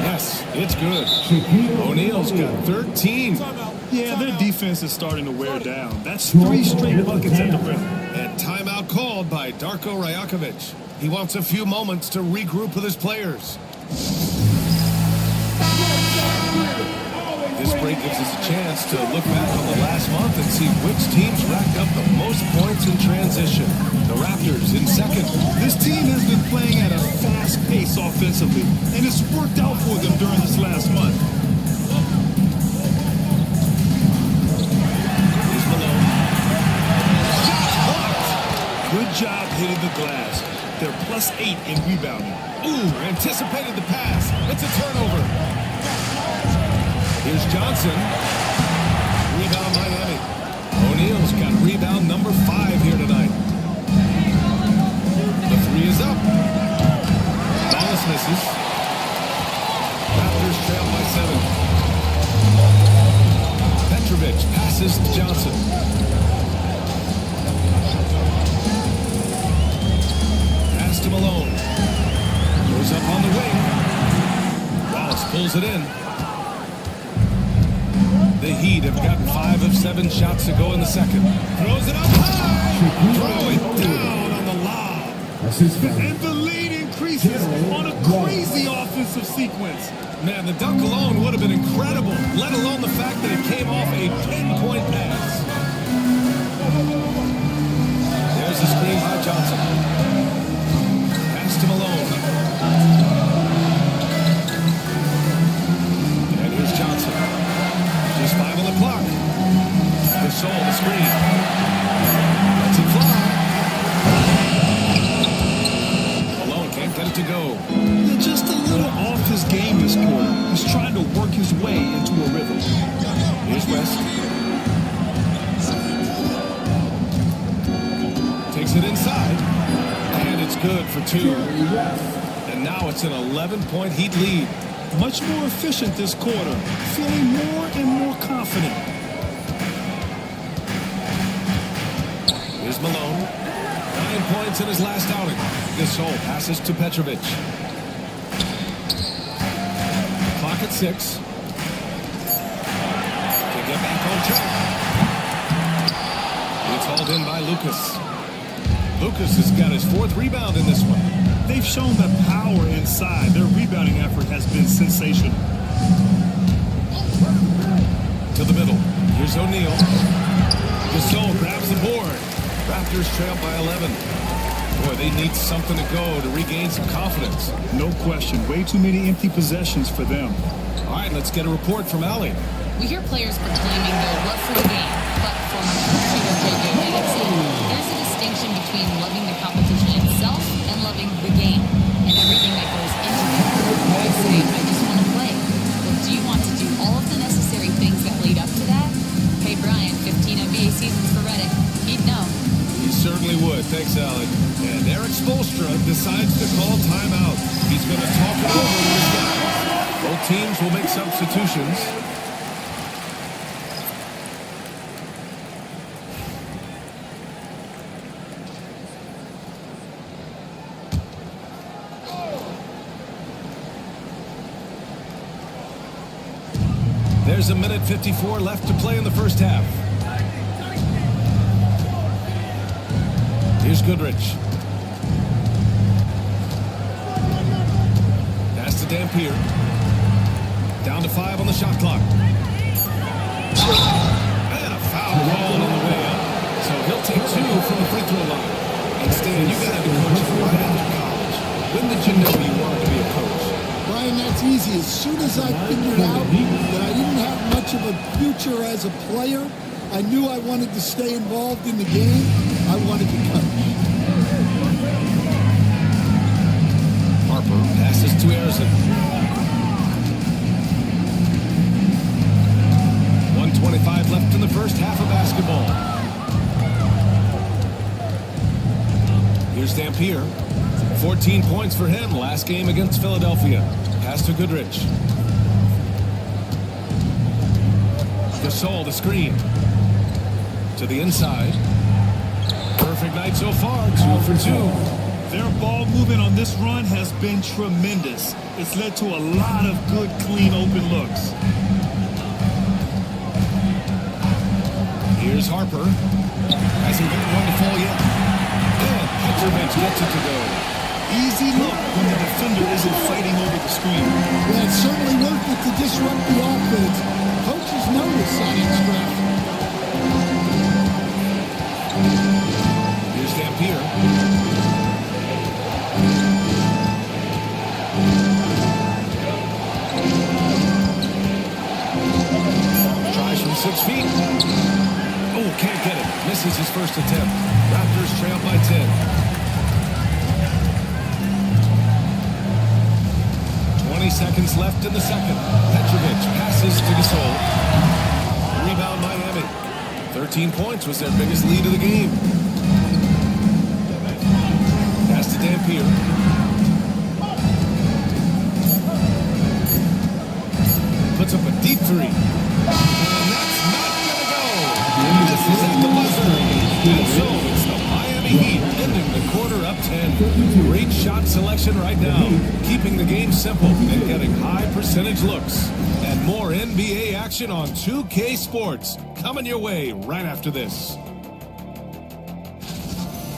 Yes, it's good. O'Neal's got 13.
Yeah, their defense is starting to wear down. That's 3 straight buckets at the rim.
And timeout called by Darko Rajakovic. He wants a few moments to regroup with his players. This break gives us a chance to look back on the last month and see which teams racked up the most points in transition. The Raptors in second.
This team has been playing at a fast pace offensively, and it's worked out for them during this last month.
Here's Malone.
Good job hitting the glass. They're +8 in rebounding.
Ooh, anticipated the pass. It's a turnover. Here's Johnson. Rebound Miami. O'Neal's got rebound number 5 here tonight. The 3 is up. Wallace misses. Raptors trail by 7. Petrovic passes to Johnson. Pass to Malone. Goes up on the wing. Wallace pulls it in. The Heat have gotten 5 of 7 shots to go in the second. Throws it up high. Throw it down on the lob.
And the lead increases on a crazy offensive sequence.
Man, the dunk alone would have been incredible, let alone the fact that it came off a pinpoint pass. There's the screen by Johnson. Pass to Malone. And here's Johnson. Just 5 on the clock. Gasol, the screen. Lets it fly.
work his way into a rhythm.
Here's West. Takes it inside. And it's good for 2. And now it's an 11-point Heat lead.
Much more efficient this quarter, feeling more and more confident.
Here's Malone. 9 points in his last outing. Gasol passes to Petrovic. Clock at 6. To get back on track. It's hauled in by Lucas. Lucas has got his 4th rebound in this one.
They've shown the power inside. Their rebounding effort has been sensational.
To the middle. Here's O'Neal. Gasol grabs the board. Raptors trail by 11. Boy, they need something to go to regain some confidence.
No question. Way too many empty possessions for them.
All right, let's get a report from Allie.
We hear players proclaiming their love for the game, but former shooter J.J. Redick said there's a distinction between loving the competition itself and loving the game and everything that goes into it. I say, I just want to play. Well, do you want to do all of the necessary things that lead up to that? Hey, Brian, 15 NBA seasons for Redick. He'd know.
He certainly would. Thanks, Allie. And Eric Spoelstra decides to call timeout. He's going to talk it over with his guys. Both teams will make substitutions. There's a minute 54 left to play in the first half. Here's Goodrich. Pass to Dampier. Down to 5 on the shot clock. And a foul call on the way up. So he'll take 2 from the free throw line. And Stan, you got to be coaching right after college. When did you know you wanted to be a coach?
Brian, that's easy. As soon as I figured out that I didn't have much of a future as a player, I knew I wanted to stay involved in the game. I wanted to coach.
Harper passes to Harrison. 1:25 left in the first half of basketball. Here's Dampier. 14 points for him last game against Philadelphia. Pass to Goodrich. Gasol, the screen. To the inside. Perfect night so far, 2 for 2.
Their ball movement on this run has been tremendous. It's led to a lot of good, clean, open looks.
Here's Harper. Hasn't got one to fall yet. And Petrovic gets it to go.
Easy look when the defender isn't fighting over the screen.
Well, it's certainly worth it to disrupt the offense. Coaches notice on Instagram.
Here's Dampier. Tries from 6 feet. Oh, can't get it. Misses his first attempt. Raptors trail by 10. 20 seconds left in the second. Petrovic passes to Gasol. Rebound Miami. 13 points was their biggest lead of the game. Pass to Dampier. Puts up a deep 3. And that's not going to go. This is at the buzzer. And so it's the Miami Heat ending the quarter up 10. Great shot selection right now. Keeping the game simple and getting high percentage looks. And more NBA action on 2K Sports. Coming your way right after this.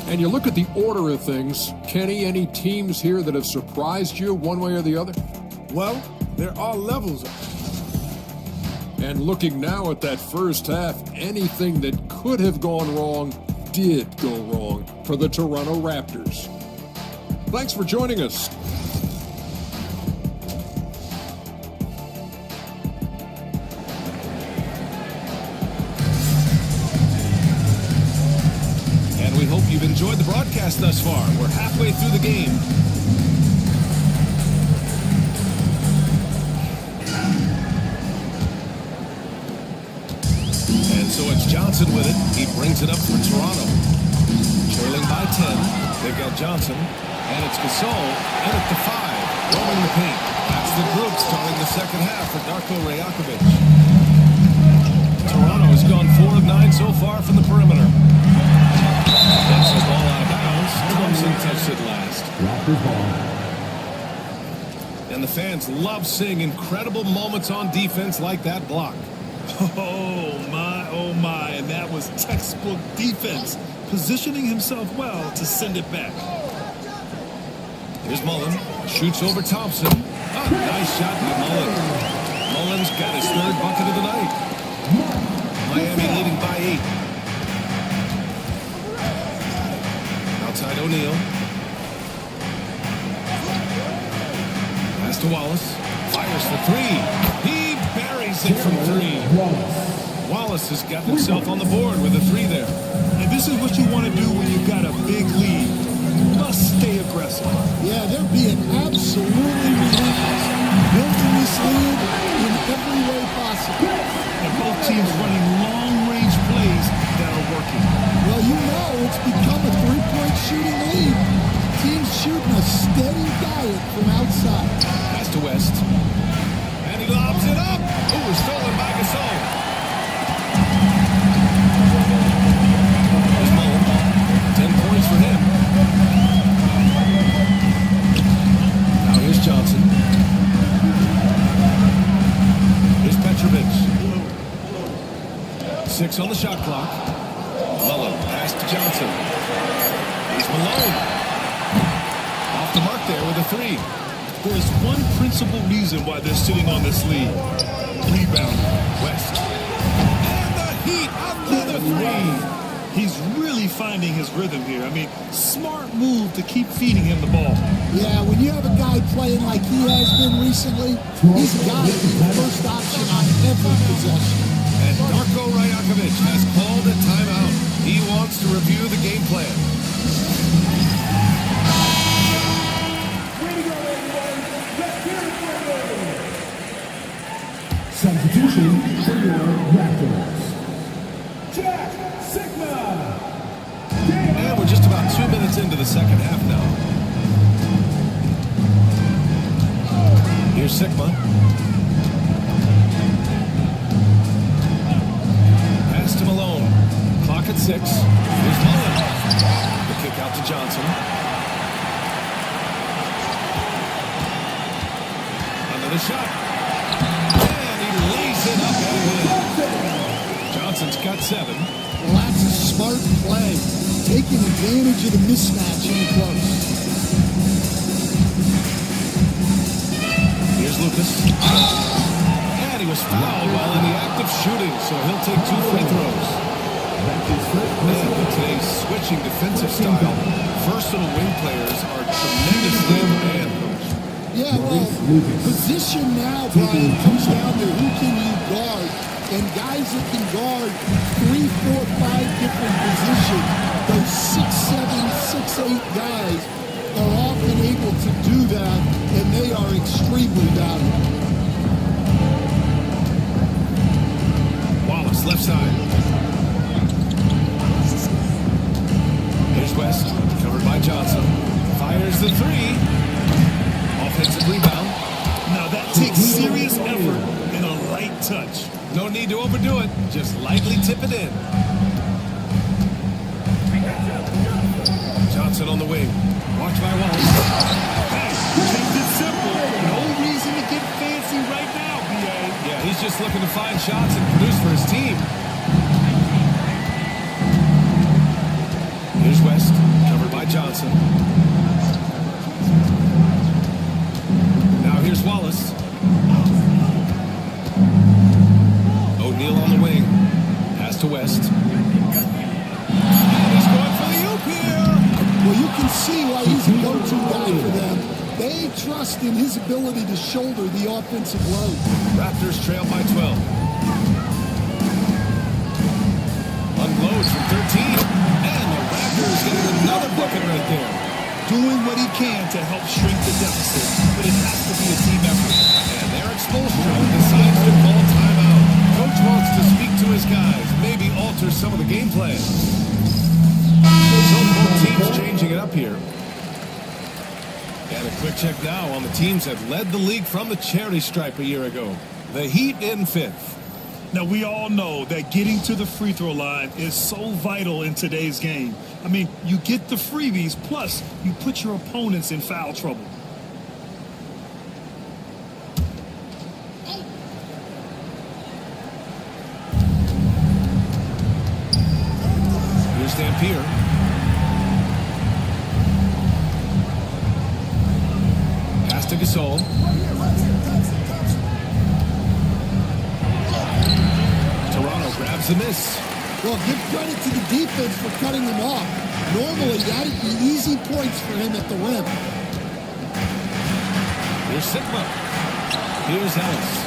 And you look at the order of things, Kenny, any teams here that have surprised you one way or the other?
Well, there are levels.
And looking now at that first half, anything that could have gone wrong did go wrong for the Toronto Raptors. Thanks for joining us.
And we hope you've enjoyed the broadcast thus far. We're halfway through the game. So it's Johnson with it. He brings it up for Toronto. Trailing by 10. They've got Johnson. And it's Gasol. And at the 5. Roaming the paint. That's the group starting the second half for Darko Rajakovic. Toronto has gone 4 of 9 so far from the perimeter. That's the ball out of bounds. Thompson touched it last.
Raptors ball.
And the fans love seeing incredible moments on defense like that block.
Oh my, and that was textbook defense, positioning himself well to send it back.
Here's Mullen, shoots over Thompson. Oh, nice shot by Mullen. Mullen's got his third bucket of the night. Miami leading by 8. Outside O'Neal. Pass to Wallace. Fires for 3. He buries it from 3. Wallace has got himself on the board with a 3 there.
And this is what you want to do when you've got a big lead. You must stay aggressive.
Yeah, they're being absolutely relentless. Building this lead in every way possible.
And both teams running long-range plays that are working.
Well, you know it's become a three-point shooting lead. Teams shooting a steady diet from outside.
Pass to West. And he lobs it up. Ooh, stolen by Gasol. Here's Mullen. 10 points for him. Now here's Johnson. Here's Petrovic. 6 on the shot clock. Mullen, pass to Johnson. Here's Malone. Off the mark there with a 3.
There's one principal reason why they're sitting on this lead. Rebound.
West.
And the Heat, another 3. He's really finding his rhythm here. I mean, smart move to keep feeding him the ball.
Yeah, when you have a guy playing like he has been recently, he's got to be the first option on every possession.
And Darko Rajakovic has called a timeout. He wants to review the game plan.
Substitution for your Raptors. Jack Sigma.
And we're just about 2 minutes into the second half now. Here's Sigma. Pass to Malone. Clock at 6. Here's Mullen. The kick out to Johnson. Another shot. And he lays it up and in. Johnson's got 7.
Well, that's a smart play, taking advantage of the mismatch in close.
Here's Lucas. And he was fouled while in the act of shooting, so he'll take 2 free throws. And with today's switching defensive style, versatile wing players are tremendously in demand, Coach.
Yeah, well, position now, Brian, comes down to who can you guard. And guys that can guard 3, 4, 5 different positions, those 6'7", 6'8" guys are often able to do that, and they are extremely valuable.
Wallace, left side. Here's West, covered by Johnson. Fires the 3. Offensive rebound.
Now that takes serious effort and a light touch.
No need to overdo it. Just lightly tip it in. Johnson on the wing. Watch by Wallace.
Hey, keep it simple. No reason to get fancy right now, B.A.
Yeah, he's just looking to find shots and produce for his team. Here's West, covered by Johnson. Now here's Wallace. O'Neal on the wing. Pass to West. And he's going for the oop here.
Well, you can see why he's a go-to guy for them. They trust in his ability to shoulder the offensive load.
Raptors trail by 12. Unloads from 13. And the Raptors getting another bucket right there.
Doing what he can to help shrink the deficit, but it has to be a team effort.
And their expulsion decides to call timeout. Coach wants to speak to to his guys, maybe alter some of the game plan. So both teams changing it up here. And a quick check now on the teams that led the league from the charity stripe a year ago. The Heat in 5th.
Now, we all know that getting to the free throw line is so vital in today's game. I mean, you get the freebies, plus you put your opponents in foul trouble.
Here's Dampier. Pass to Gasol. Toronto grabs the miss.
Well, give credit to the defense for cutting him off. Normally, that'd be easy points for him at the rim.
Here's Sigma. Here's Ellis.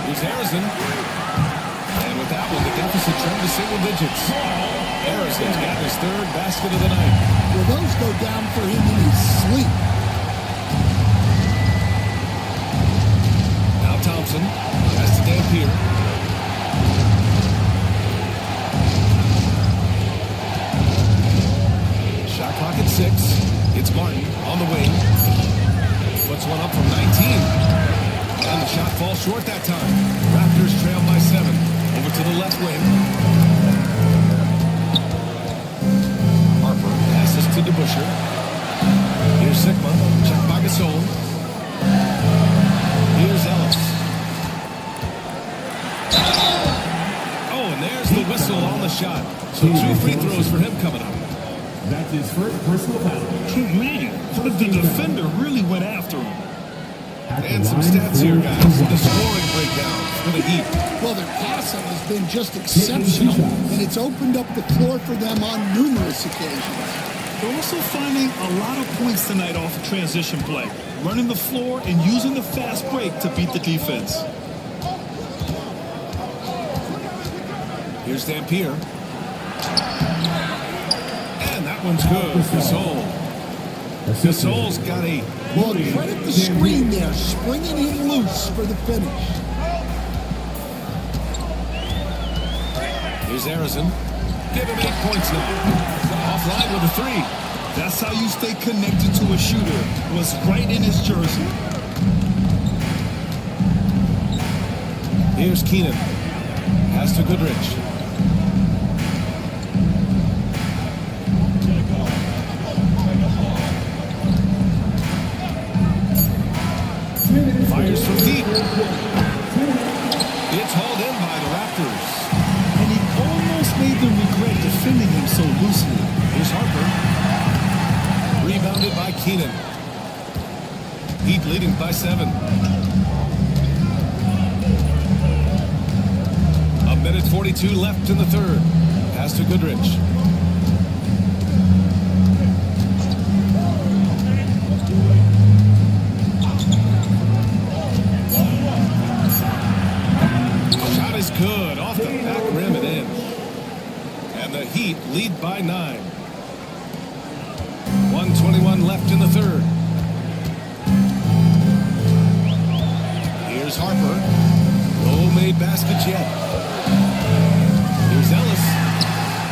Here's Harrison. And with that one, the deficit turned to single digits. Harrison's got his 3rd basket of the night.
Well, those go down for him in his sleep.
Now Thompson. Pass to Dampier. Shot clock at 6. It's Martin on the wing. Puts one up from 19. And the shot falls short that time. Raptors trail by 7. Over to the left wing. Harper passes to DeBusschere. Here's Sigma. Checked by Gasol. Here's Ellis. Oh, and there's the whistle on the shot. So 2 free throws for him coming up.
That's his first personal foul.
Man, the defender really went after him.
And some stats here, guys. The scoring breakdown for the Heat.
Well, their passing has been just exceptional, and it's opened up the floor for them on numerous occasions.
They're also finding a lot of points tonight off of transition play, running the floor and using the fast break to beat the defense.
Here's Dampier. And that one's good. Gasol. Gasol's got a...
Well, credit the screen there, springing him loose for the finish.
Here's Harrison. Give him 8 points now. Offline with a 3.
That's how you stay connected to a shooter. Was right in his jersey.
Here's Keenan. Pass to Goodrich. Fires from deep. It's hauled in by the Raptors.
And he almost made them regret defending him so loosely.
Here's Harper. Rebounded by Keenan. Heat leading by 7. A minute 42 left in the 3rd. Pass to Goodrich. Shot is good. Off the back rim and in. And the Heat lead by 9. 1:21 left in the 3rd. Here's Harper. No made baskets yet. Here's Ellis.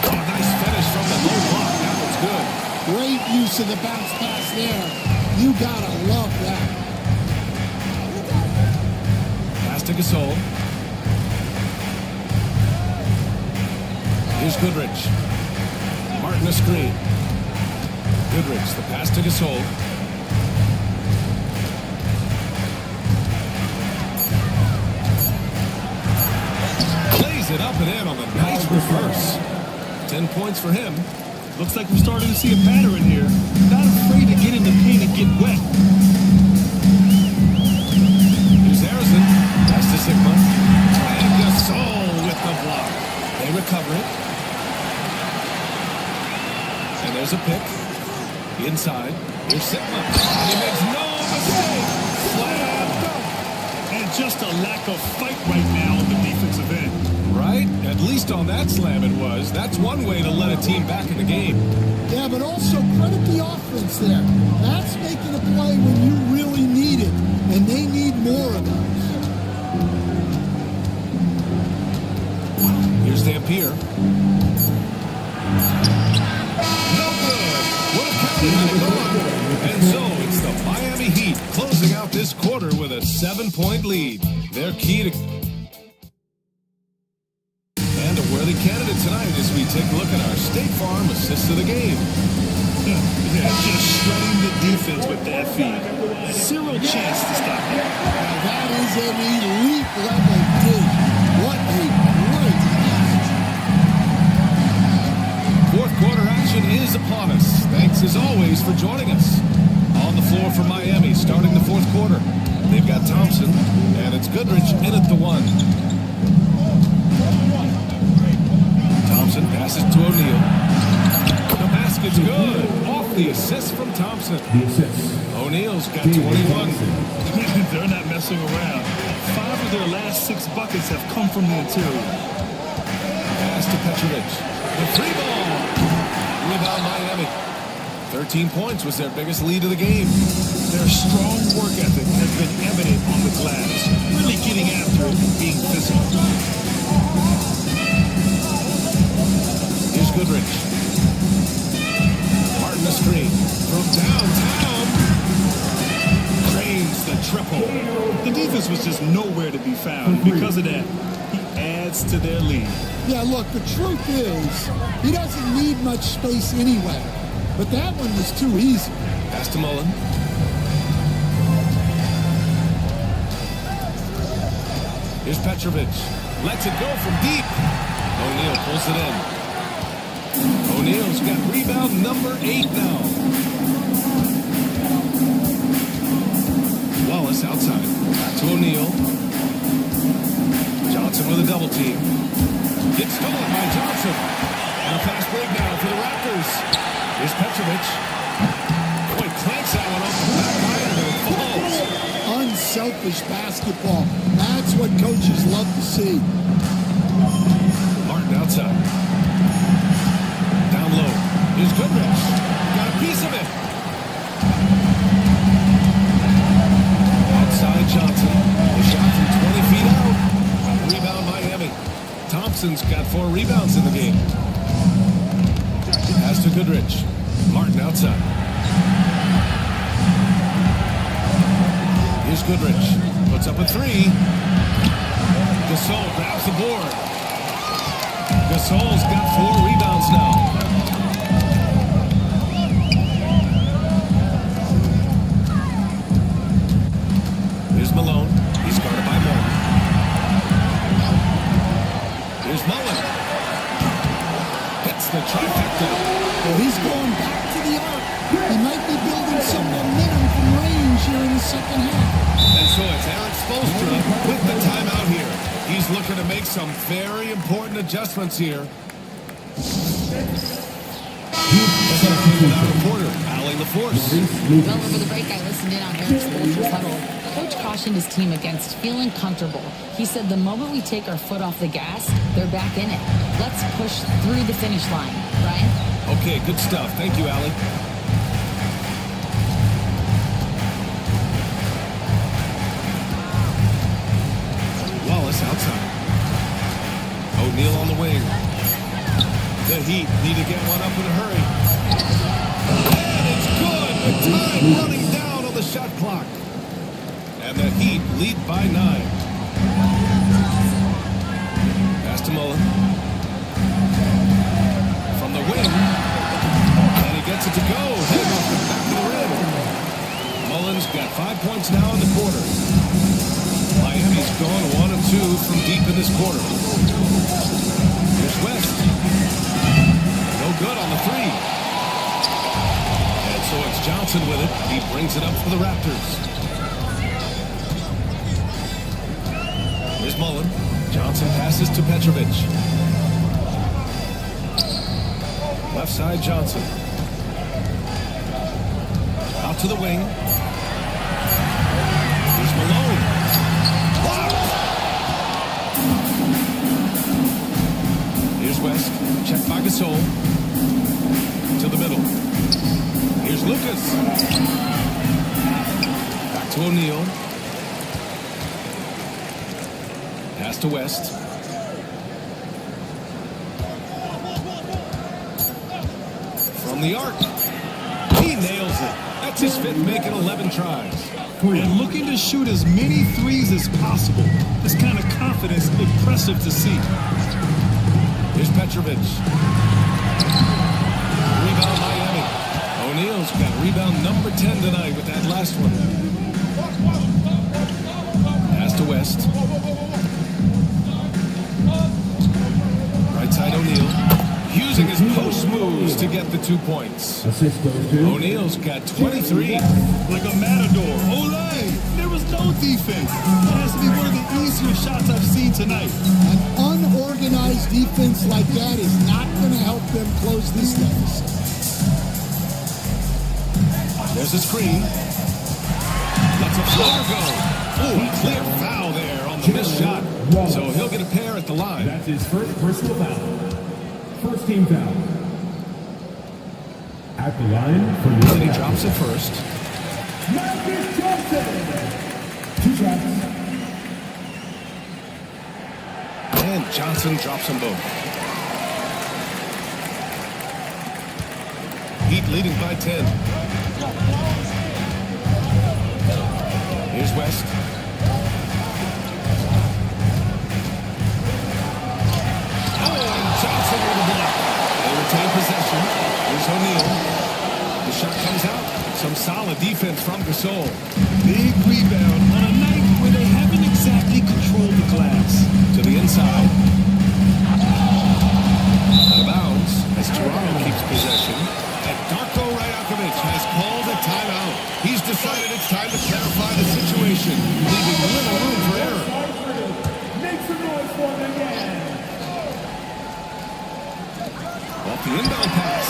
Oh, nice finish from the low block. That was good.
Great use of the bounce pass there. You gotta love that.
Pass to Gasol. Here's Goodrich. Martin a screen. Goodrich, the pass to Gasol. Plays it up and in on the nice reverse. 10 points for him.
Looks like we're starting to see a pattern here. Not afraid to get in the paint and get wet.
Here's Harrison. Pass to Sigma. And Gasol with the block. They recover it. And there's a pick. Inside. Here's Sigma. And he makes no mistake. Slam dunk.
And just a lack of fight right now on the defensive end.
Right? At least on that slam it was. That's one way to let a team back in the game.
Yeah, but also credit the offense there. That's making a play when you really need it, and they need more of those.
here. No good. Would have counted had it gone. And so it's the Miami Heat closing out this quarter with a 7-point lead. Their key to... And a worthy candidate tonight as we take a look at our State Farm assist of the game.
Yeah, just shredding the defense with that feed. Zero chance to stop him.
Now that is an elite level D. What a great pass.
Fourth quarter action is upon us. Thanks as always for joining us. On the floor for Miami starting the fourth quarter. They've got Thompson, and it's Goodrich in at the one. Thompson passes to O'Neal. The basket's good. Off the assist from Thompson.
The assist.
O'Neal's got 21.
They're not messing around. 5 of their last 6 buckets have come from the interior.
Pass to Petrovic. The free ball. Rebound Miami. 13 points was their biggest lead of the game.
Their strong work ethic has been evident on the glass. Really getting after it and being physical.
Here's Goodrich. Martin the screen. From downtown. Cranes the triple.
The defense was just nowhere to be found. And because of that, he adds to their lead.
Yeah, look, the truth is, he doesn't need much space anyway. But that one was too easy.
Pass to Mullen. Here's Petrovic. Lets it go from deep. O'Neal pulls it in. O'Neal's got rebound number 8 now. Wallace outside. Back to O'Neal. Johnson with a double team. Gets stolen by Johnson. And a fast break now for the Raptors. Here's Petrovic. Boy, clanks that one off the back iron and it falls.
Unselfish basketball. That's what coaches love to see.
Martin outside. Down low. Here's Goodrich. Got a piece of it. Outside Johnson. A shot from 20 feet out. Rebound Miami. Thompson's got 4 rebounds in the game. Pass to Goodrich. Martin outside. Here's Goodrich. Puts up a 3. Gasol grabs the board. Gasol's got 4 rebounds now. Here's Malone. He's guarded by Martin. Here's Mullen. Hits the trifecta.
Well, he's going back to the arc. He might be building some momentum from range here in the second half.
And so it's Eric Spoelstra with the timeout here. He's looking to make some very important adjustments here. Reporter Allie LaForce.
Well, over the break, I listened in on Eric Spoelstra's huddle. Coach cautioned his team against feeling comfortable. He said the moment we take our foot off the gas, they're back in it. Let's push through the finish line. Ryan?
Okay, good stuff. Thank you, Allie. Wallace outside. O'Neal on the wing. The Heat need to get one up in a hurry. And it's good. The time running down on the shot clock. And the Heat lead by 9. Pass to Mullen. From the wing. And he gets it to go. Heading off the back of the rim. Mullen's got 5 points now in the quarter. Miami's gone 1 of 2 from deep in this quarter. Here's West. No good on the 3. And so it's Johnson with it. He brings it up for the Raptors. Here's Mullen. Johnson passes to Petrovic. Left side Johnson. Out to the wing. Here's Malone. Here's West. Checked by Gasol. To the middle. Here's Lucas. Back to O'Neal. Pass to West. the arc. He nails it. That's his fifth, making 11 tries.
And looking to shoot as many threes as possible. This kind of confidence, impressive to see.
Here's Petrovic. Rebound Miami. O'Neal's got rebound number 10 tonight with that last one. Pass to West. Right side O'Neal. Using his post moves to get the 2 points.
Assist goes to
O'Neal's got 23.
Like a matador. Olay! There was no defense. That has to be one of the easier shots I've seen tonight.
An unorganized defense like that is not going to help them close this deficit.
There's a screen. Lets a floater go. Oh, a clear foul there on the missed shot. So he'll get a pair at the line.
That's his first personal foul. First team foul. At the line for
And he
your
drops it first.
Marcus Johnson. 2 shots.
And Johnson drops them both. Heat leading by 10. Here's West. Johnson with a block. They retain possession. Here's O'Neal. The shot comes out. Some solid defense from Gasol.
Big rebound on a night where they haven't exactly controlled the glass.
To the inside. Out of bounds as Toronto keeps possession. And Darko Rajakovic has called a timeout. He's decided it's time to clarify the situation, leaving little room for error.
Make some noise for them again.
Off the inbound pass.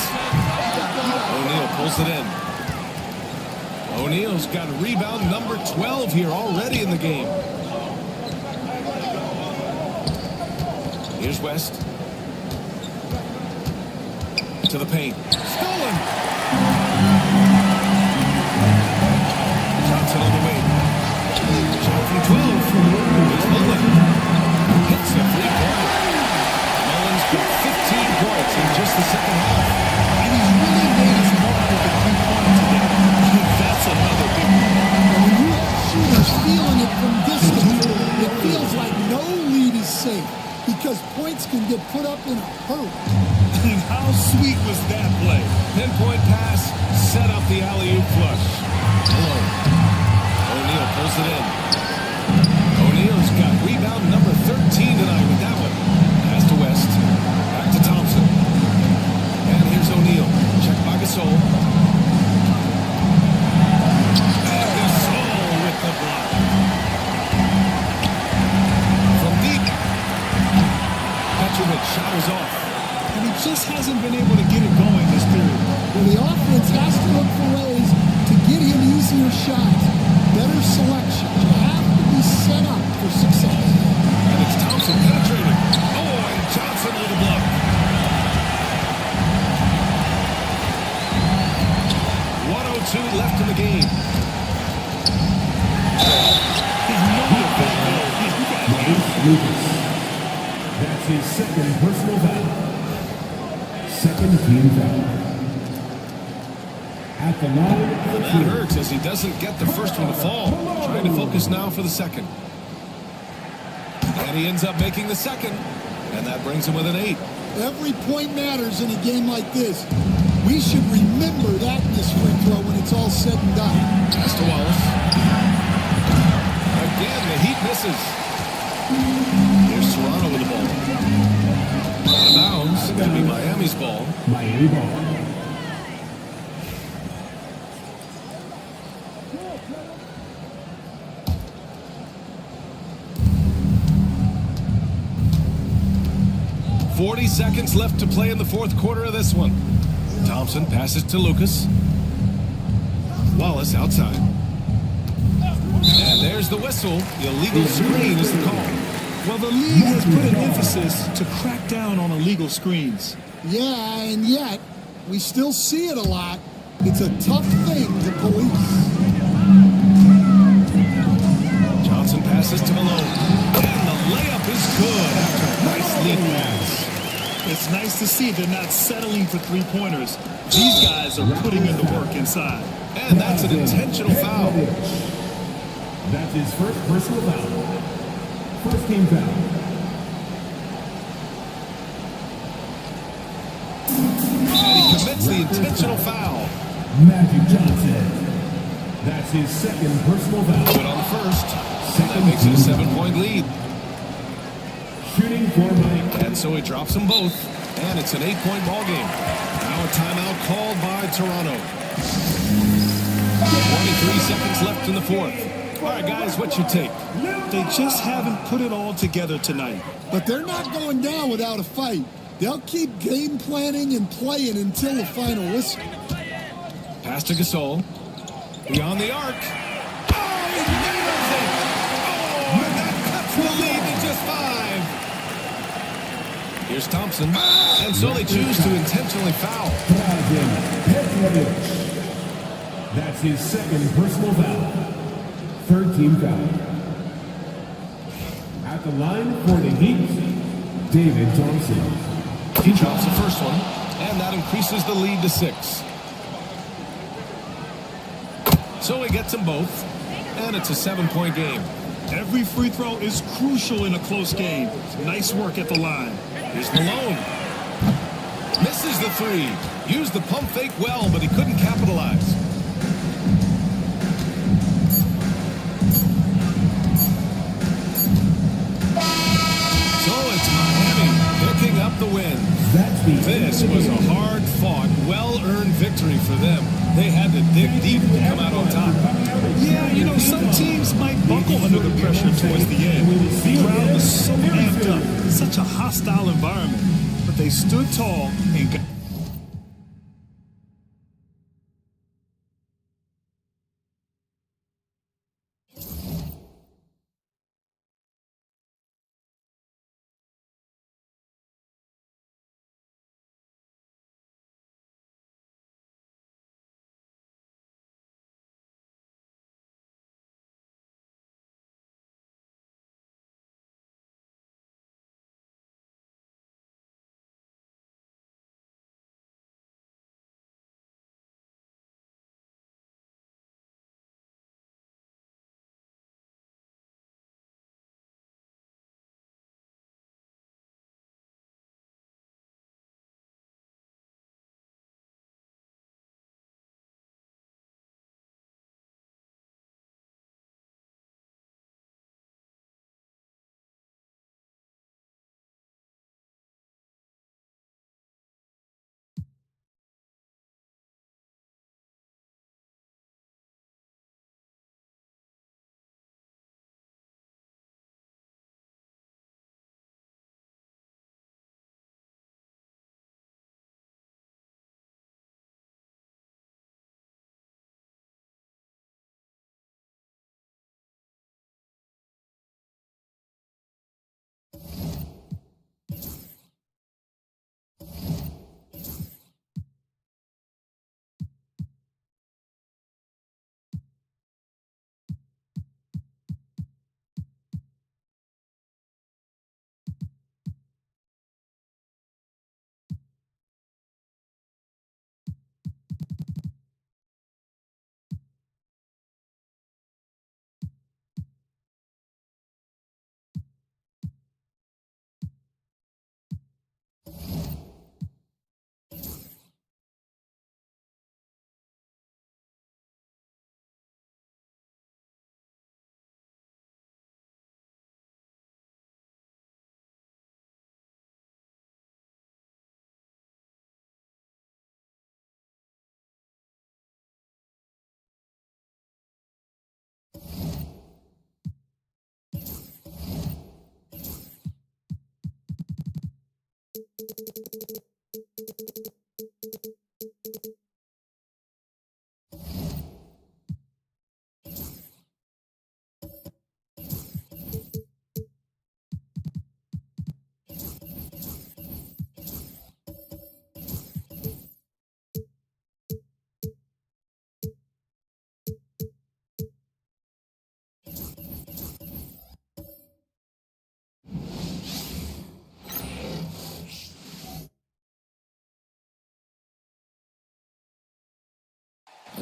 O'Neal pulls it in. O'Neal's got rebound number 12 here already in the game. Here's West. To the paint. Stolen! Johnson on the wing. Shot from 12. Here's Mullen. Hits a three-pointer. Mullen's got 15 points in just the second half.
And he's really made his mark with the 3-pointer today. That's another big one.
And when you have shooters feeling it from distance, it feels like no lead is safe because points can get put up in a hurry.
And how sweet was that play?
Pinpoint pass, set up the alley-oop flush. Malone. O'Neal pulls it in. O'Neal's got rebound number 13 tonight with that one. Pass to West. Back to Thompson. And here's O'Neal. Checked by Gasol. And Gasol with the block. From deep. Petrovic showers off.
And he just hasn't been able to get it going this period.
Well, the offense has to look for ways to get him easier shots, better selection. You have to be set up for success.
And it's Thompson penetrating. Oh, and Johnson with a block. 1:02 left in the game.
Lucas. That's his second personal foul. Second team foul. At the line for
That hurts as he doesn't get the first one to fall. Trying to focus now for the second. And he ends up making the second. And that brings him with an 8.
Every point matters in a game like this. We should remember that in this free throw when it's all said and done.
Pass to Wallace. Again, the Heat misses. Here's Toronto with the ball. Out of bounds. It's going to be Miami's ball.
Miami ball.
.40 seconds left to play in the fourth quarter of this one. Thompson passes to Lucas. Wallace outside. And there's the whistle. The illegal screen is the call.
Well, the league has put an emphasis to crack down on illegal screens.
Yeah, and yet, we still see it a lot. It's a tough thing to police.
Johnson passes to Malone. And the layup is good after a nice lead pass.
It's nice to see they're not settling for three-pointers. These guys are putting in the work inside.
And that's an intentional foul.
That's his first personal foul. First team foul.
And he commits the intentional foul.
Magic Johnson. That's his second personal foul.
Good on the first. And that makes it a 7-point lead.
Shooting for Mike.
And so he drops them both. And it's an 8-point ball game. Now a timeout called by Toronto. 23 seconds left in the fourth. All right, guys, what's your take?
They just haven't put it all together tonight.
But they're not going down without a fight. They'll keep game planning and playing until the final whistle.
Pass to Gasol. Beyond the arc. Oh, he nails it! Oh, and that cuts the lead to just 5. Here's Thompson. And so they choose to intentionally foul.
That's his second personal foul. Third team foul. At the line for the Heat, David Thompson.
He drops the first one, and that increases the lead to 6. So he gets them both, and it's a 7-point game.
Every free throw is crucial in a close game. Nice work at the line.
Here's Malone. Misses the 3. Used the pump fake well, but he couldn't capitalize. So it's Miami picking up the win. This was a hard-fought, well-earned victory for them. They had to dig deep to come out on top.
Yeah, you know, some teams might buckle under the pressure towards the end. The crowd was so amped up, such a hostile environment. But they stood tall and got...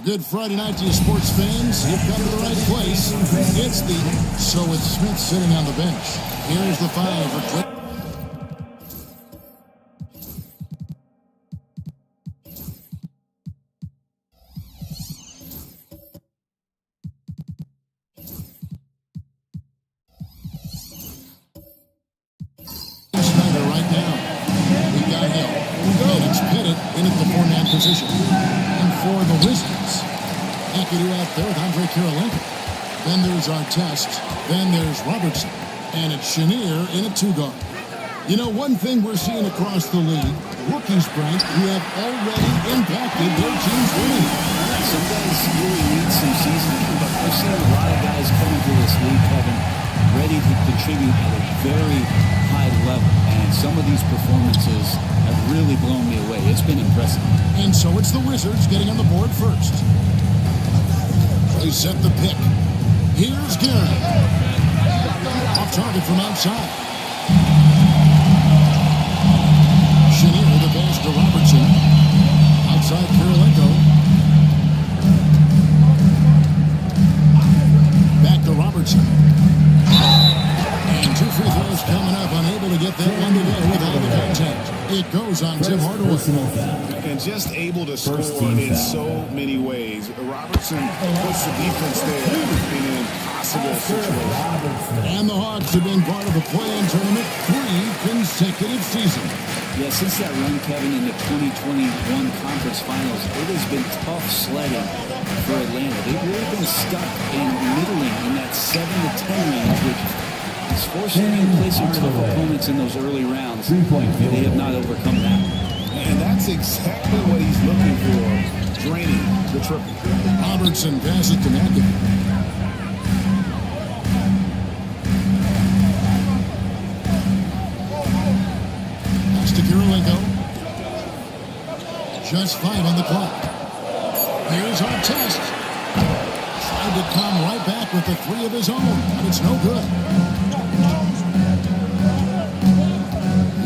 A good Friday night to you sports fans. You've come to the right place. It's the So it's Smith sitting on the bench. Here's the foul for Cliff. Right now, we got Hill. And it's Pettit in at the four-man position. And for the Wizards, McAdoo out there with Andre Kirilenko. Then there's Artest. Then there's Robertson. And it's Chenier in at two-guard. You know, one thing we're seeing across the league, rookies, Brent, who have already impacted their team's winning.
Some guys really need some seasoning, but I've seen a lot of guys come into this league, Kevin, ready to contribute at a very high level. And some of these performances have really blown me away. It's been impressive.
And so it's the Wizards getting on the board first. They set the pick. Here's Garrett. Off target from outside. Chenier, the pass to Robertson. Outside Kirilenko. Back to Robertson. And two free throws coming up. Unable to get that one to go without the contact. It goes on Tim Hardaway.
And just able to score in so many ways. Robertson puts the defense there in an impossible situation.
And the Hawks have been part of the play-in tournament 3 consecutive seasons.
Yeah, since that run, Kevin, in the 2021 conference finals, it has been tough sledding for Atlanta. They've really been stuck in middling in that 7 to 10 range, which is forcing them to play some tough opponents in those early rounds. They have not overcome that.
And that's exactly what he's looking for, draining the triple.
Robertson passes to McAdoo. To Kirilenko. Just 5 on the clock. Here's Artest. Tried to come right back with the 3 of his own, but it's no good.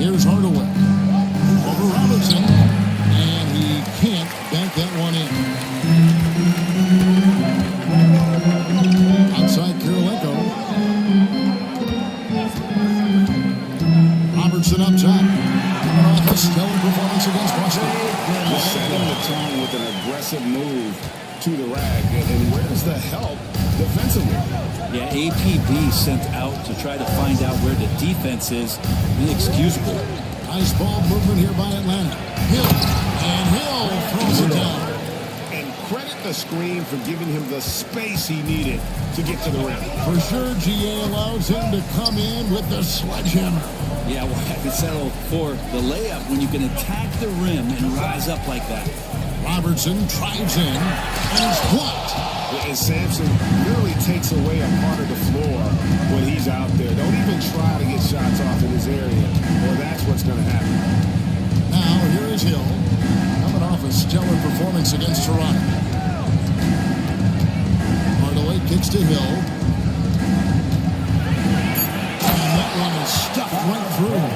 Here's Hardaway. Over Robertson. And he can't bank that one in. Outside Kirilenko. Robertson up top. A stellar performance against Boston.
Just setting the tone with an aggressive move to the rack. And where's the help defensively?
Yeah, APB sent out to try to find out where the defense is. Inexcusable.
Nice ball movement here by Atlanta. Hill. And Hill throws it down.
And credit the screen for giving him the space he needed to get to the rim.
For sure, GA allows him to come in with the sledgehammer.
Yeah, well, I could settle for the layup when you can attack the rim and rise up like that.
Robertson drives in, and he's blocked.
And Sampson really takes away a part of the floor when he's out there. Don't even try to get shots off in his area, or that's what's going to happen.
Now, here is Hill, coming off a stellar performance against Toronto. Hardaway kicks to Hill. Stuffed right through.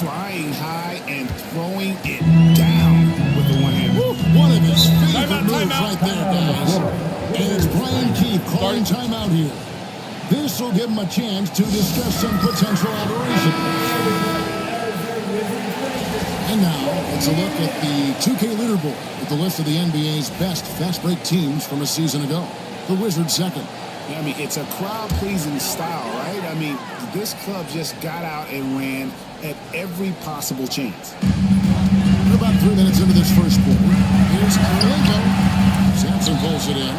Flying high and throwing it down with the one hand.
One of his favorite moves right there, guys. And it's Brian Keefe calling timeout here. This will give him a chance to discuss some potential aberration. And now, it's a look at the 2K leaderboard with the list of the NBA's best fast break teams from a season ago. The Wizards second.
I mean, it's a crowd-pleasing style, right? I mean, this club just got out and ran at every possible chance.
We're about 3 minutes into this first quarter. Here's Kirilenko. Sampson pulls it in.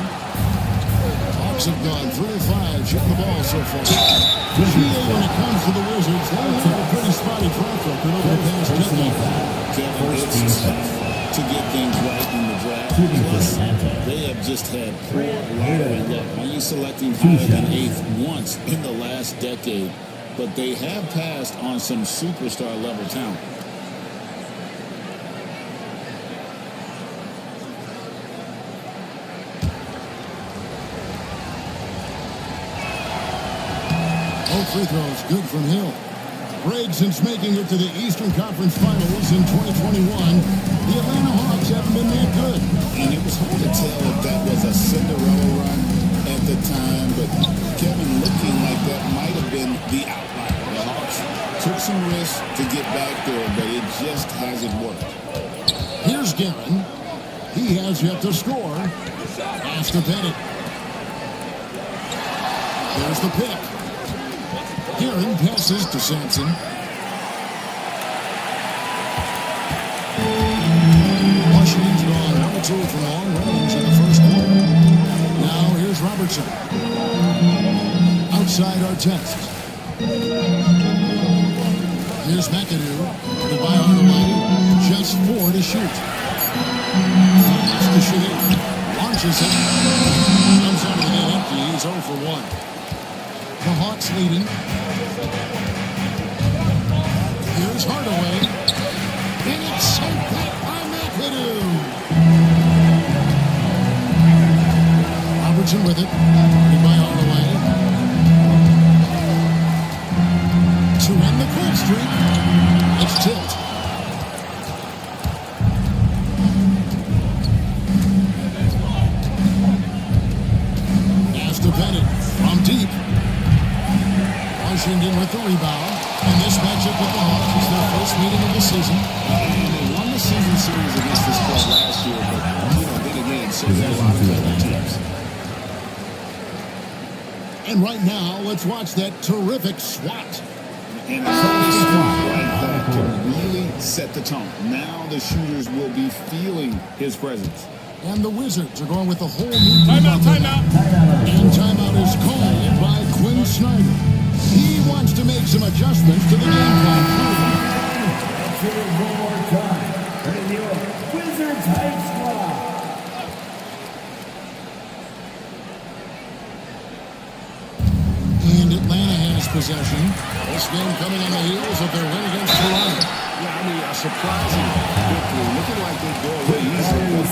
Hawks have gone 3 of 5, shooting the ball so far. When it comes to the Wizards, they have a pretty spotty track record over the past decade.
Kevin, it's tough to get things right in the draft. Plus, they have just had poor lottery luck. Only selecting higher than 8th once in the last decade. But they have passed on some superstar level talent.
Both free throws good from Hill. Break since making it to the Eastern Conference Finals in 2021. The Atlanta Hawks haven't been that good.
And it was hard to tell if that was a Cinderella run at the time, but Kevin, looking like that might have been the outlier. The Hawks took some risks to get back there, but it just hasn't worked.
Here's Gavin. He has yet to score. Pass to Bennett. There's the pick. Guerin passes to Sampson. Washington's gone 1 or 2 from long range in the first quarter. Now here's Robertson. Outside Artest. Here's McAdoo. Goodbye on the way. Just 4 to shoot. Pass to Shaheen. Launches it. Comes out of the net empty. He's 0 for 1. The Hawks leading. Here's Hardaway. And it's sent back by McAdoo. Robertson with it. Goodbye on the way. To end the cold streak. It's tilt. Pass to Bennett from deep. Washington with the rebound. And this matchup with the Hawks is their first meeting of the season.
And they won the season series against this club last year, but then again, so did a lot of other teams.
And right now, let's watch that terrific swat.
And a early swat like that can really set the tone. Now the shooters will be feeling his presence.
And the Wizards are going with a whole new timeout. And timeout is called by Quinn Snyder. He wants to make some adjustments to the game plan.
One more time. Bring you a Wizards Hype Squad.
And Atlanta has possession. This game coming on the heels of their win against Toronto.
Yeah, I mean, a surprising victory. Looking like they go away easily.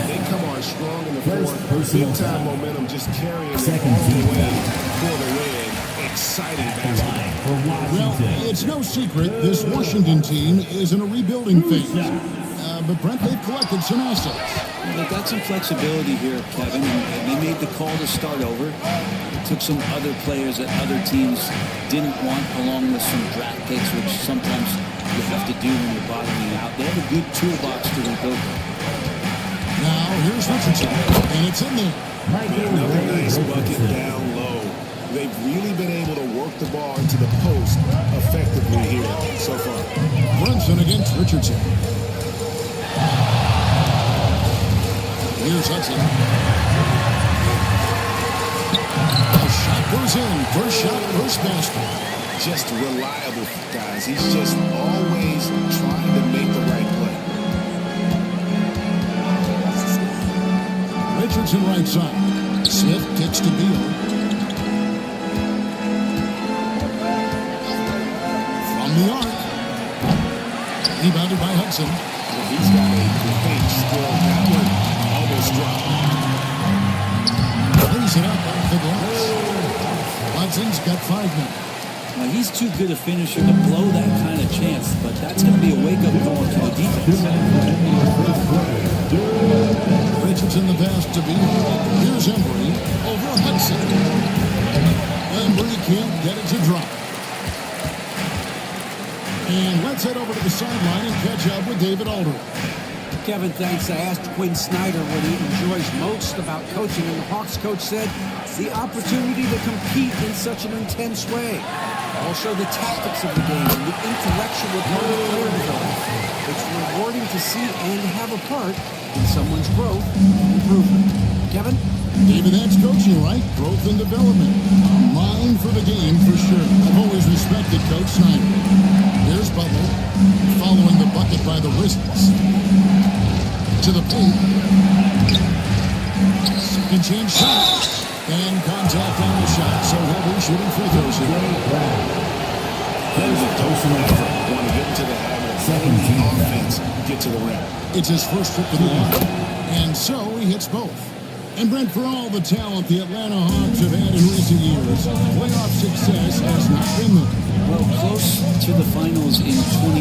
They come on strong in the fourth. Big-time momentum just carrying them all the way for the win. Exciting basketball.
Well, it's no secret this Washington team is in a rebuilding phase. But Brent, they've collected some assets.
They've got some flexibility here, Kevin, and they made the call to start over. They took some other players that other teams didn't want, along with some draft picks, which sometimes you have to do when you're bottoming out. They have a good toolbox to rebuild.
Now, here's Richardson, and it's in there.
Another nice bucket down low. They've really been able to work the ball into the post effectively here so far.
Brunson against Richardson. Here's Hudson. The shot goes in. First shot, first basket.
Just reliable, guys. He's just always trying to make the right play.
Richardson right side. Smith kicks to Beal. From the arc. Rebounded by Hudson.
Well, he's got a great skill. That one almost dropped.
Lays it up off the glass. Hudson's got 5 now.
Now, he's too good a finisher to blow that kind of chance, but that's going to be a wake-up call to the defense.
Richardson the pass to Beal. Here's Embry over Hudson. Embry can't get it to drop. And let's head over to the sideline and catch up with David Aldridge.
Kevin, thanks. I asked Quinn Snyder what he enjoys most about coaching, and the Hawks coach said the opportunity to compete in such an intense way. Also, the tactics of the game and the intellectual part of player development. It's rewarding to see and have a part in someone's growth and improvement. Kevin?
David, that's coaching, right? Growth and development. A mind for the game, for sure. I've always respected Coach Snyder. Here's Butler, following the bucket by the Wizards. To the paint. Second chance shot. And contact on the shot, so he'll be shooting free throws here.
And the personal effort. Want to get into the habit of letting the offense get to the rim.
It's his first trip to the line. And so he hits both. And Brent, for all the talent the Atlanta Hawks have had in recent years, playoff success has not been there.
Well, close to the finals in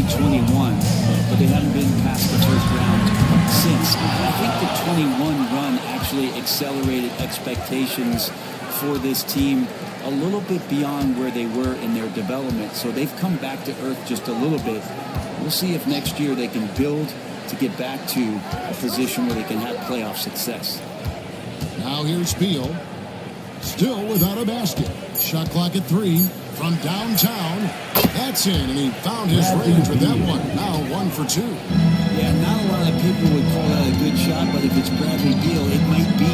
2021, but they haven't been past the first round since. I think the 21 run actually accelerated expectations for this team a little bit beyond where they were in their development. So they've come back to earth just a little bit. We'll see if next year they can build to get back to a position where they can have playoff success.
Now here's Beal. Still without a basket. Shot clock at 3 from downtown. That's in, and he found his range with that one. Now 1 for 2.
Yeah, not a lot of people would call that a good shot, but if it's Bradley Beal, it might be.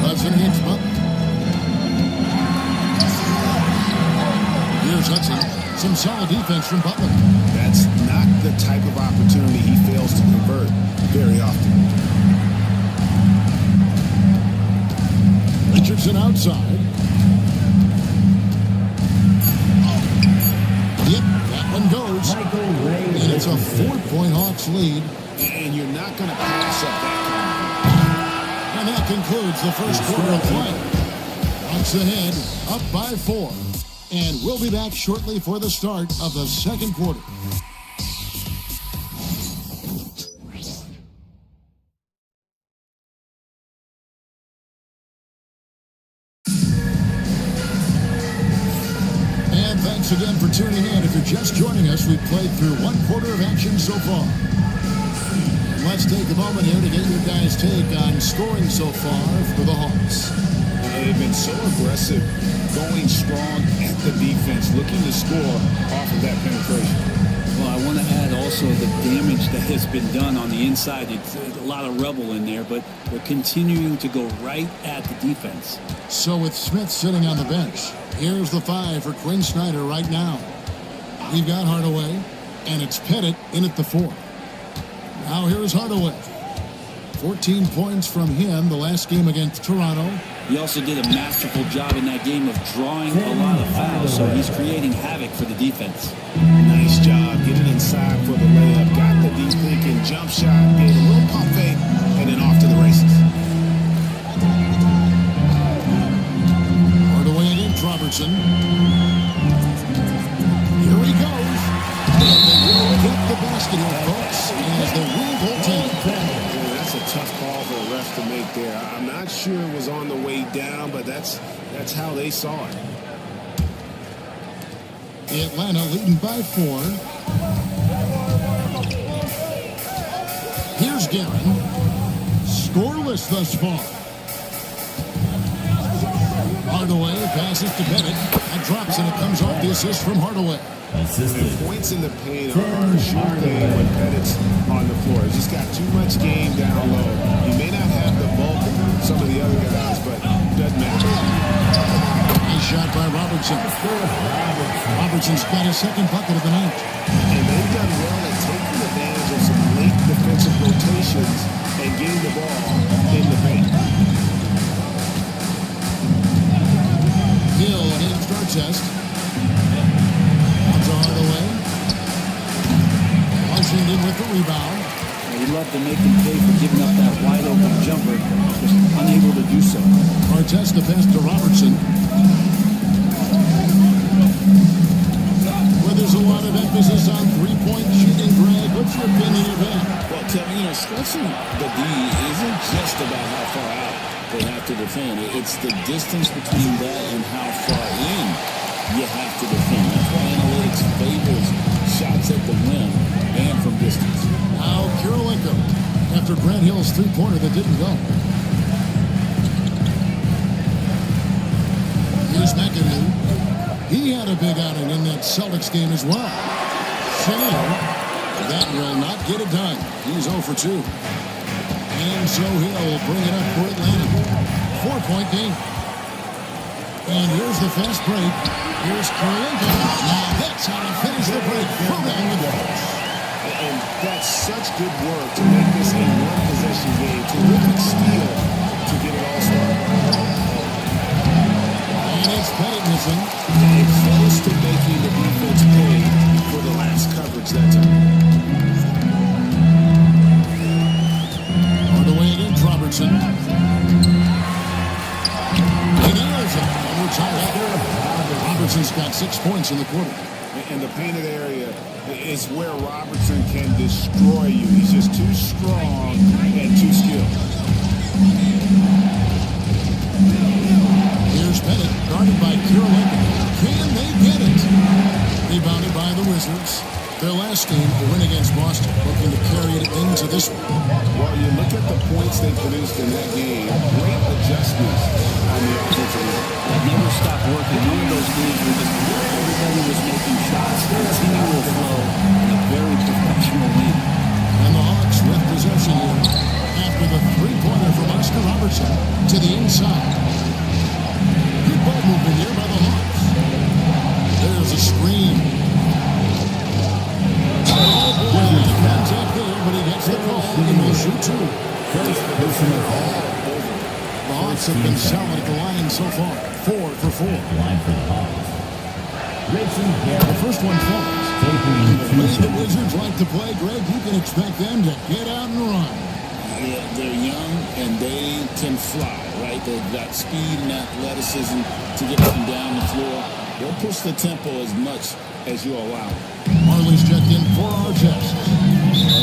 Hudson hits Butler. Here's Hudson. Some solid defense from Butler.
That's not the type of opportunity he fails to convert very often.
Richardson outside. Yep, that one goes. And it's a 4-point Hawks lead.
And you're not going to pass up that kind.
And that concludes the first quarter of play. Hawks ahead, up by 4. And we'll be back shortly for the start of the second quarter. And thanks again for tuning in. If you're just joining us, we've played through 1 quarter of action so far. And let's take a moment here to get your guys' take on scoring so far for the Hawks.
They've been so aggressive, going strong at the defense, looking to score off of that penetration.
Well, I want to add also the damage that has been done on the inside. It's a lot of rubble in there, but they're continuing to go right at the defense.
So with Smith sitting on the bench, here's the 5 for Quinn Snyder right now. We've got Hardaway, and it's Pettit in at the 4. Now here's Hardaway. 14 points from him the last game against Toronto.
He also did a masterful job in that game of drawing a lot of fouls, so he's creating havoc for the defense.
Nice job getting inside for the layup. Got the deep thinking jump shot, gave a little pump fake, and then off to the races.
Hardaway against Robertson. Here he goes. And they will get the basket here, folks, as the win goaltender.
That's a tough call for the refs to make there. I'm not sure it was on the way down, but that's how they saw it.
Atlanta leading by 4. Here's Guerin. Scoreless thus far. Hardaway passes to Bennett. That drops, and it comes off the assist from Hardaway.
And points in the paint are a sure thing when Pettit's on the floor. He's just got too much game down low. He may not have the bulk of some of the other guys, but it doesn't matter.
Nice shot by Robertson. Robertson's got his second bucket of the night.
And they've done well at taking advantage of some late defensive rotations and getting the ball in the paint.
Hill against Darchest. Hardaway. Washington with the rebound.
We'd love to make him pay for giving up that wide open jumper, just unable to do so.
Artest the pass to Robertson. Well, there's a lot of emphasis on three-point shooting, Greg. What's your opinion of that?
Well, stretching the D isn't just about how far out they have to defend. It's the distance between that and how far in you have to defend. That's why analytics favors shots at the rim and from distance.
Now Kirilenko after Grant Hill's three-pointer that didn't go. Here's McAdoo. He had a big outing in that Celtics game as well. That will not get it done. He's 0 for 2. And so he'll bring it up for Atlanta. 4-point game. And here's the fast break. Here's Kirilenko. Now that's how to finish the break. Program with force.
And that's such good work to make this a one-possession game. Terrific steal to get it all started.
And it's Pettit missing.
And close to making the defense pay for the last coverage that time.
Hardaway against Robertson. He nails it. Robertson's got 6 points in the quarter.
And the painted area is where Robertson can destroy you. He's just too strong and too skilled.
Here's Bennett, guarded by Carolina. Can they get it? Rebounded by the Wizards. Their last game, a win against Boston, looking to carry it into this one.
Well, you look at the points they produced in that game. Great adjustments on the offensive end.
That never stopped working. One of those games where just everybody was making shots, continual flow, and a very professional win.
And the Hawks with possession here after the three-pointer from Oscar Robertson to the inside. Good ball movement here by the Hawks. There's a screen. Contact there, but he gets the call and will shoot two. The Hawks have been solid at the line so far. 4 for 4. The first one falls. The way the Wizards like to play, Greg, you can expect them to get out and run.
Yeah, they're young and they can fly, right? They've got speed and athleticism to get up and down the floor. They'll push the tempo as much as you allow.
Marley's checked in for our test.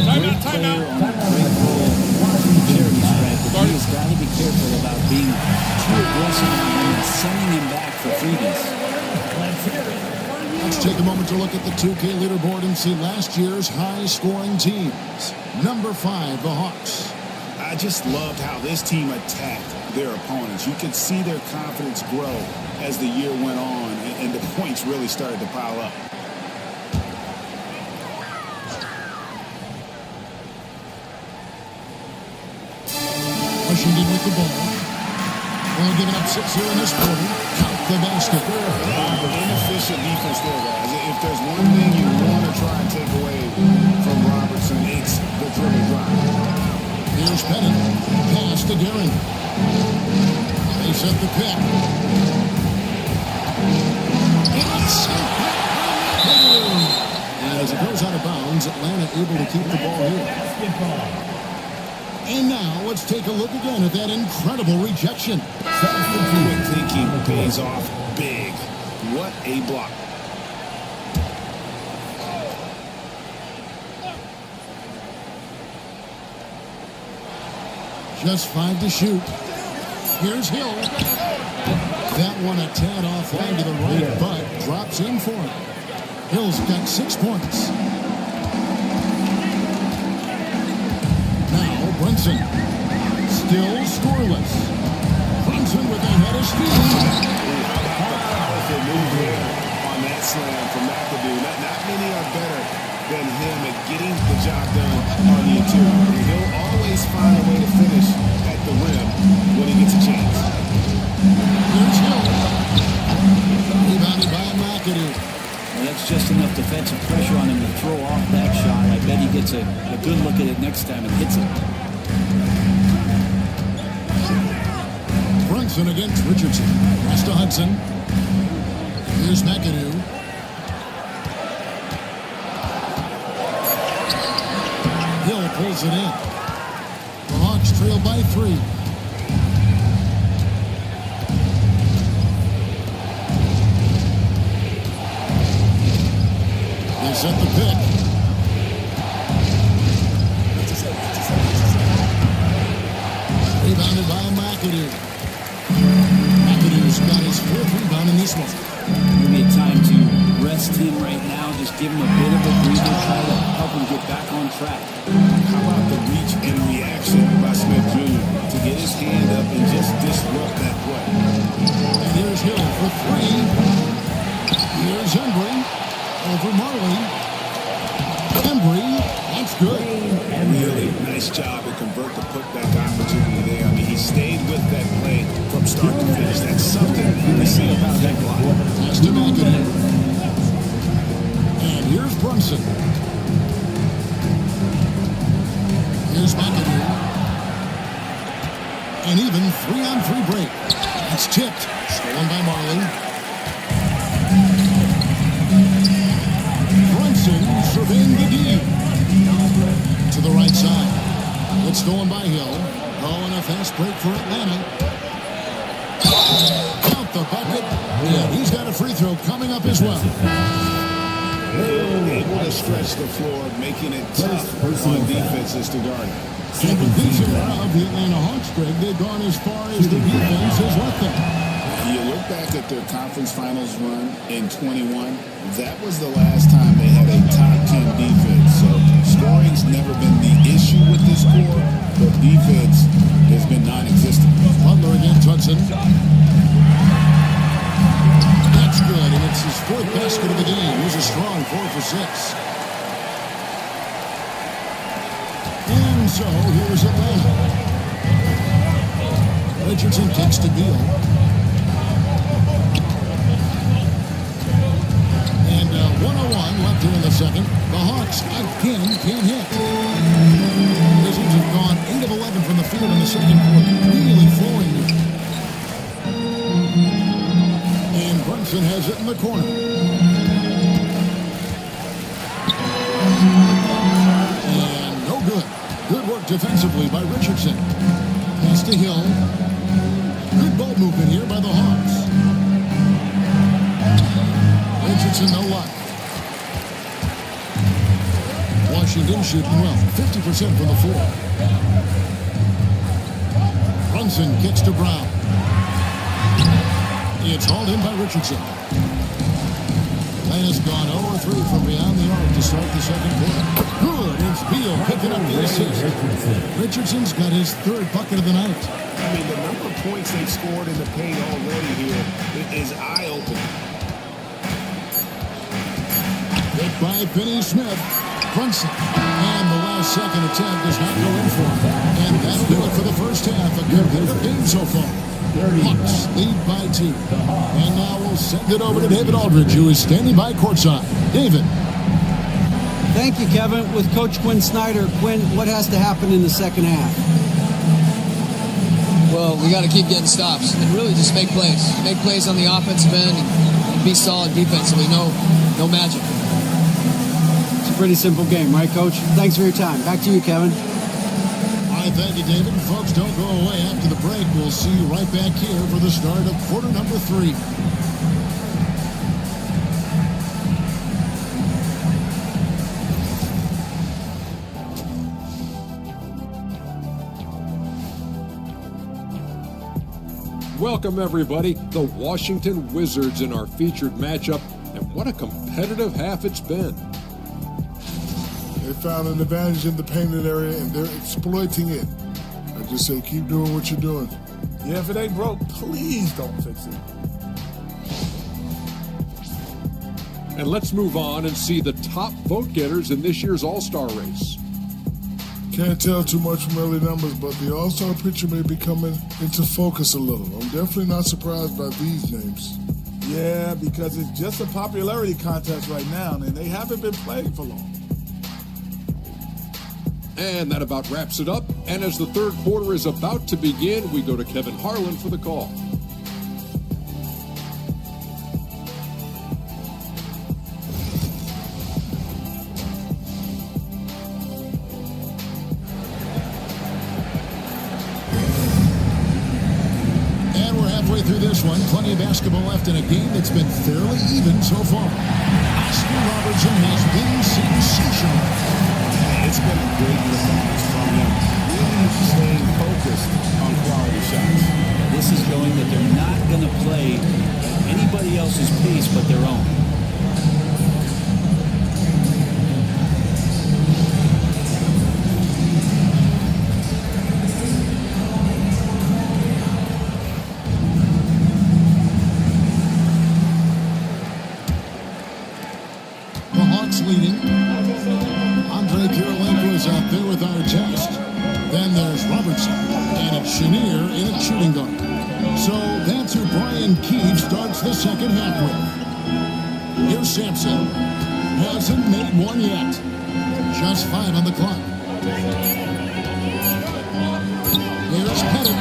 Great player on a great goal. Charity stripe, but he has got to be careful about being too aggressive and sending him back for freebies.
Let's take a moment to look at the 2K leaderboard and see last year's high-scoring teams. Number 5, the Hawks.
I just loved how this team attacked their opponents. You could see their confidence grow as the year went on, and the points really started to pile up.
Washington with the ball. Only giving up 6 here in this quarter. Count the basket.
Inefficient defense there, guys. If there's one thing you want to try and take away from Robertson, it's the dribble drive.
Here's Bennett. Pass to Guerin. They set the pick. And as it goes out of bounds, Atlanta able to keep the ball here. And now let's take a look again at that incredible rejection.
Quick thinking pays off big. What a block.
Just 5 to shoot. Here's Hill. That one a tad offline to the right, but drops in for it. Hill's got 6 points. Now Brunson. Still scoreless. Brunson with a head of steam.
Powerful move there on that slam from McAdoo. Not many are better than him at getting the job done on the interior. He'll always find a way to finish at the rim when he gets a chance.
Here's Hill. Rebounded by McAdoo.
Well, that's just enough defensive pressure on him to throw off that shot. I bet he gets a good look at it next time and hits it.
Brunson against Richardson. Pass to Hudson. Here's McAdoo. Hill pulls it in. The Hawks trail by 3. They set the pick. Rebounded by McAdoo. McAdoo's got his 4th rebound in this one.
Maybe a time to rest him right now, just give him a bit of a breather, try to help him get back on track.
How about the reach and reaction by Smith Jr. to get his hand up and just disrupt that play?
And here's Hill for 3. Here's Embry over Marley. Embry, that's good.
Really nice job to convert the putback opportunity there. I mean, he stayed with that play from start to finish. That's something to see about that block.
Pass to McAdoo. And here's Brunson. Here's McAdoo. An even 3-on-3 break. It's tipped. Stolen by Marley. Brunson surveying the D. To the right side. It's stolen by Hill. Oh, and a fast break for Atlanta. Count the bucket. Yeah, he's got a free throw coming up as well.
able to stretch the floor, making it tough on defenses to guard.
And with this era of the Atlanta Hawks, Greg, they've gone as far as the defense has let them.
You look back at their conference finals run in 21, that was the last time they had a top 10 defense. So scoring's never been the issue with this core, but defense has been non-existent.
Butler against Hudson. That's good, and it's his fourth basket of the game. He's a strong 4 for 6. And so here's Atlanta. Richardson kicks to Beal. And 1:01 left here in the second. The Hawks again can't hit. Wizards have gone 8 of 11 from the field in the second quarter. Really flowing here. And Brunson has it in the corner. And no good. Good work defensively by Richardson. Pass to Hill. Good ball movement here by the Hawks. Richardson, no luck. Washington shooting well, 50% from the floor. Brunson kicks to Brown. It's hauled in by Richardson. Atlanta's gone 0-3 from beyond the arc to start the second quarter. Good, it's Beal picking up the assist. Richardson's got his third bucket of the night.
I mean, the number of points they've scored in the paint already here is eye-opening.
Hit by Finney-Smith. Brunson. And the last second attempt does not go in for him. And that'll do it for the first half. A competitive game so far. Hawks lead by 2. And now we'll send it over to David Aldridge, who is standing by courtside. David.
Thank you, Kevin. With Coach Quinn Snyder, Quinn, what has to happen in the second half?
Well, we got to keep getting stops and really just make plays. Make plays on the offensive end and be solid defensively. No magic.
It's a pretty simple game, right, Coach? Thanks for your time. Back to you, Kevin.
All right, thank you, David. Folks, don't go away after the break. We'll see you right back here for the start of quarter number 3.
Welcome, everybody. The Washington Wizards in our featured matchup, and what a competitive half it's been.
They found an advantage in the painted area, and they're exploiting it. I just say keep doing what you're doing. Yeah, if it ain't broke, please don't fix it.
And let's move on and see the top vote getters in this year's All-Star race.
Can't tell too much from early numbers, but the All-Star picture may be coming into focus a little. I'm definitely not surprised by these names. Yeah, because it's just a popularity contest right now, and they haven't been playing for long.
And that about wraps it up. And as the third quarter is about to begin, we go to Kevin Harlan for the call.
And we're halfway through this one. Plenty of basketball left in a game that's been fairly even so far. Oscar Robertson has been sensational.
It's been a great performance from him. Really staying focused on quality shots.
This is showing that they're not going to play at anybody else's pace but their own.
The Hawks leading. Andre Kirilenko is out there with our test. Then there's Robertson, and it's Chenier in at shooting guard. So that's who Brian Keefe starts the second half with. Here's Sampson. Hasn't made one yet. Just 5 on the clock. Here's Pettit.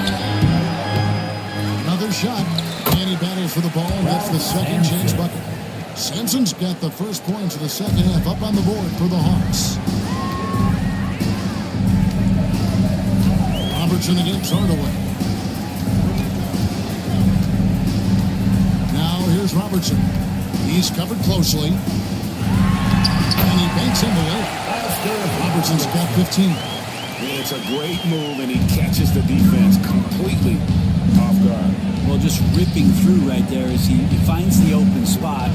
Another shot, and he battles for the ball. That's the second chance bucket. Sampson's got the first points of the second half up on the board for the Hawks. Robertson against Hardaway. Now here's Robertson. He's covered closely. Banks in the layup. Robertson's got 15.
It's a great move, and he catches the defense completely off guard.
Well, just ripping through right there as he finds the open spot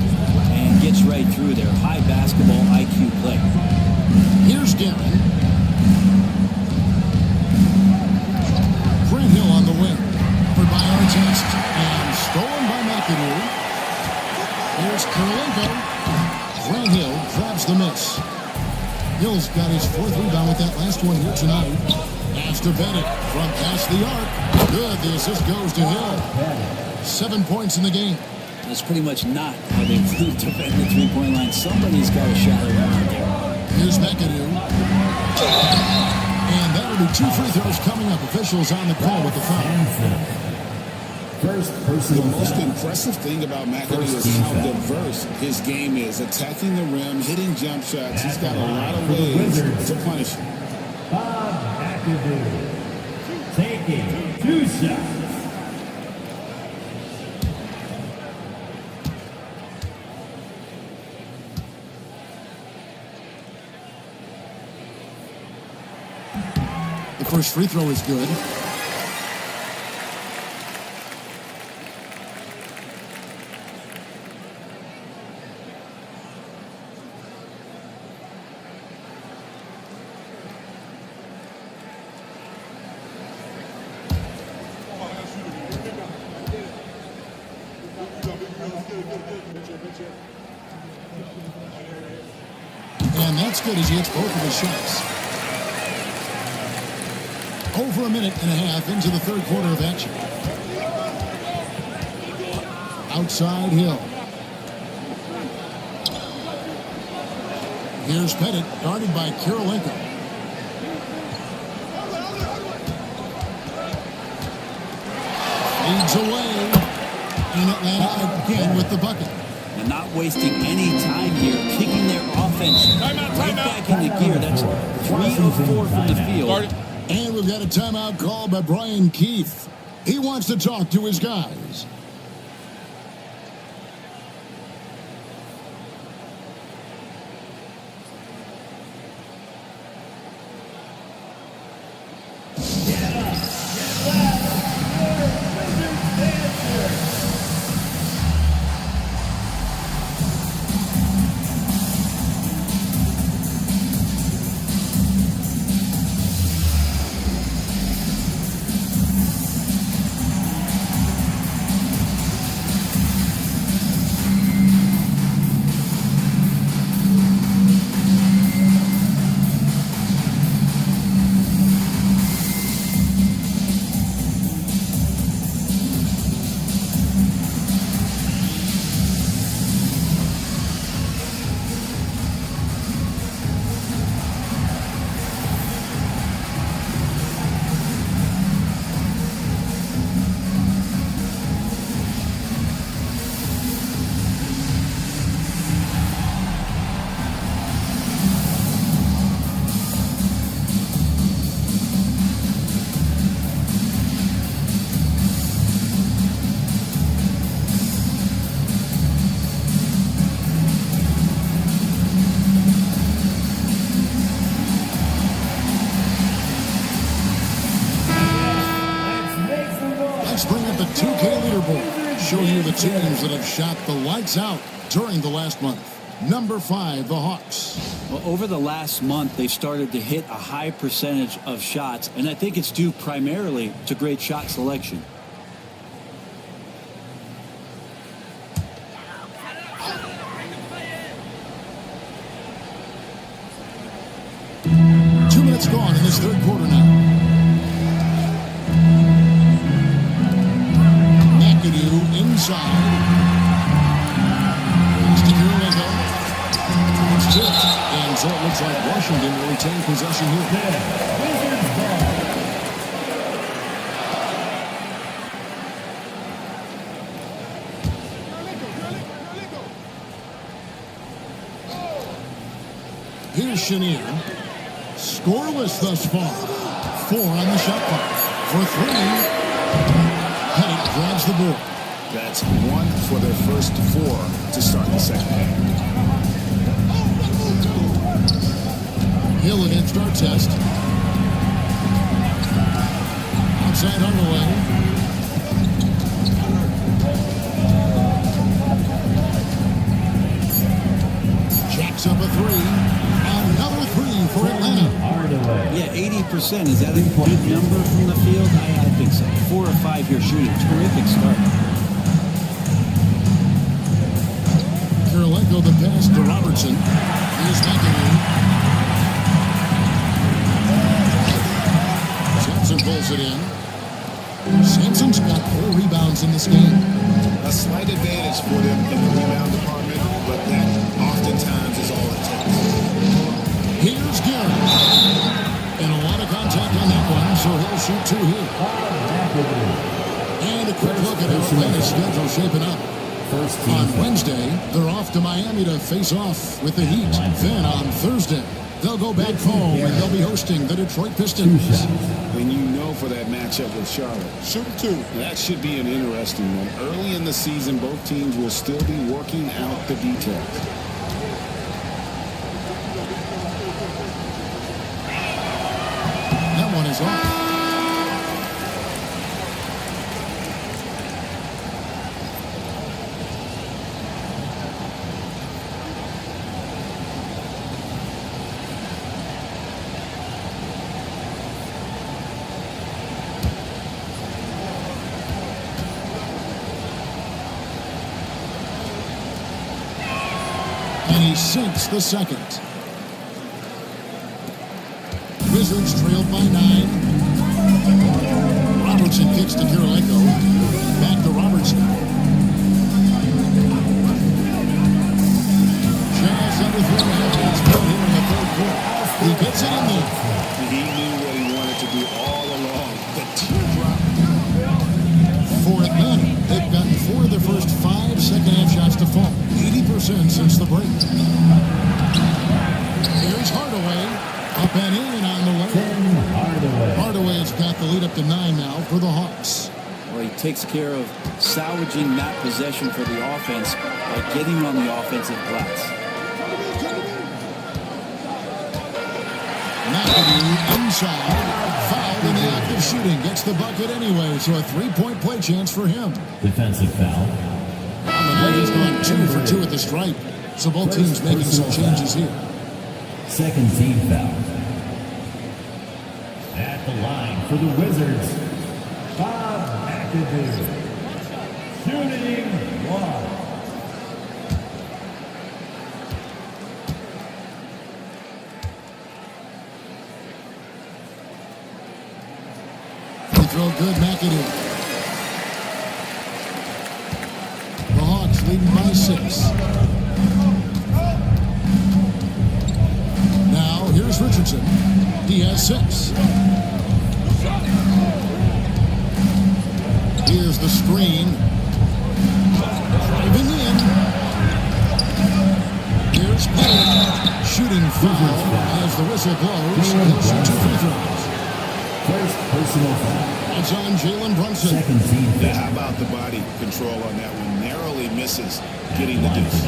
and gets right through there. High basketball IQ play.
Here's Guerin. Grant Hill on the wing. Covered by Artest and stolen by McAdoo. Here's Kirilenko. Grant Hill grabs the miss. Hill's got his 4th rebound with that last one here tonight. Pass to Bennett from past the arc. Good. The assist goes to Hill. 7 points in the game.
That's pretty much not how they defend the three-point line. Somebody's got a shot around there.
Here's McAdoo. And that'll be 2 free throws coming up. Officials on the call with the foul.
The most impressive thing about McAdoo is how diverse his game is. Attacking the rim, hitting jump shots. He's got a lot of ways to punish him.
McAdoo taking 2 shots.
The first free throw is good. And that's good as he hits both of his shots. Over a minute and a half into the third quarter of action. Outside Hill. Here's Pettit, guarded by Kirilenko. Leads away. And Atlanta again with the bucket.
And not wasting any time here, kicking their offense right back into gear. That's 3 of 4 from the field.
And we've got a timeout called by Brian Keith. He wants to talk to his guys. Bring up the 2K leaderboard. Show you the teams that have shot the lights out during the last month. Number 5, the Hawks.
Well, over the last month, they started to hit a high percentage of shots, and I think it's due primarily to great shot selection.
Two minutes gone in this third quarter now. Inside. It's to Kirilenko. It's tipped. And so it looks like Washington will retain possession here. Here's Chenier. Scoreless thus far. 4 on the shot clock. For 3. Pettit grabs the board.
That's 1 for their first 4 to start the second half.
Hill against Artest. Outside Hardaway. Jacks up a three. Another three for Atlanta.
Yeah, 80%. Is that a good number from the field? I think so. 4 or 5 here shooting. Terrific start.
Kirilenko the pass to Robertson. Here's McAdoo. Johnson pulls it in. Sampson's got 4 rebounds in this game.
A slight advantage for them in the rebound department, but that oftentimes is all it takes.
Here's Garrett. And a lot of contact on that one, so he'll shoot 2 here. And a quick look at how Atlanta's schedule shaping up. On Wednesday, they're off to Miami to face off with the Heat. Then on Thursday, they'll go back home and they'll be hosting the Detroit Pistons.
And you know for that matchup with Charlotte.
Shoot 2.
That should be an interesting one. Early in the season, both teams will still be working out the details.
That one is off. And he sinks the second. Wizards trailed by 9. Robertson kicks to Kirilenko. Back to Robertson. Jazz under 3.5 minutes here in the third quarter. He gets it in there.
He knew what he wanted to do all along. The teardrop.
For Atlanta, they've gotten 4 of their first 5 second-half shots to fall. 80% since the break. Here's Hardaway. Up and in on the way. Hardaway's got the lead up to 9 now for the Hawks.
Well, he takes care of salvaging that possession for the offense by getting on the offensive glass.
McAdoo inside. Fouled in the act of shooting. Gets the bucket anyway, so a 3-point play chance for him.
Defensive foul.
On the night, he's gone 2 for 2 at the stripe. So both teams making some changes here.
Second team foul. At the line for the Wizards, Bob McAdoo. Shooting 1.
Throw good, McAdoo. The Hawks leading by 6. Now, here's Richardson. He has 6. Here's the screen. Driving in. Here's Payne. Shooting foul as the whistle blows. He'll shoot 2 free throws.
First personal foul.
It's on Jalen Brunson.
Second team foul.
Yeah, how about the body control on that one? Narrowly misses getting the deuce.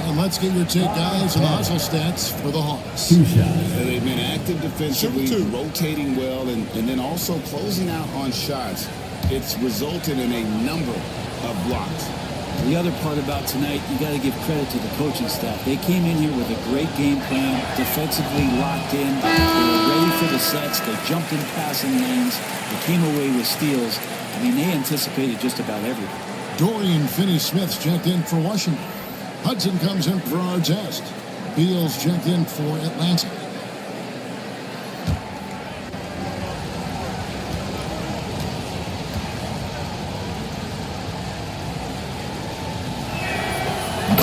And let's get your take, guys, on the hustle stats for the Hawks.
2 shots.
They've been active defensively, rotating well, and then also closing out on shots. It's resulted in a number of blocks.
The other part about tonight, you got to give credit to the coaching staff. They came in here with a great game plan, defensively locked in. They were ready for the sets. They jumped in passing lanes. They came away with steals. I mean, they anticipated just about everything.
Dorian Finney-Smith's checked in for Washington. Hudson comes in for Artest. Beal's checked in for Atlanta.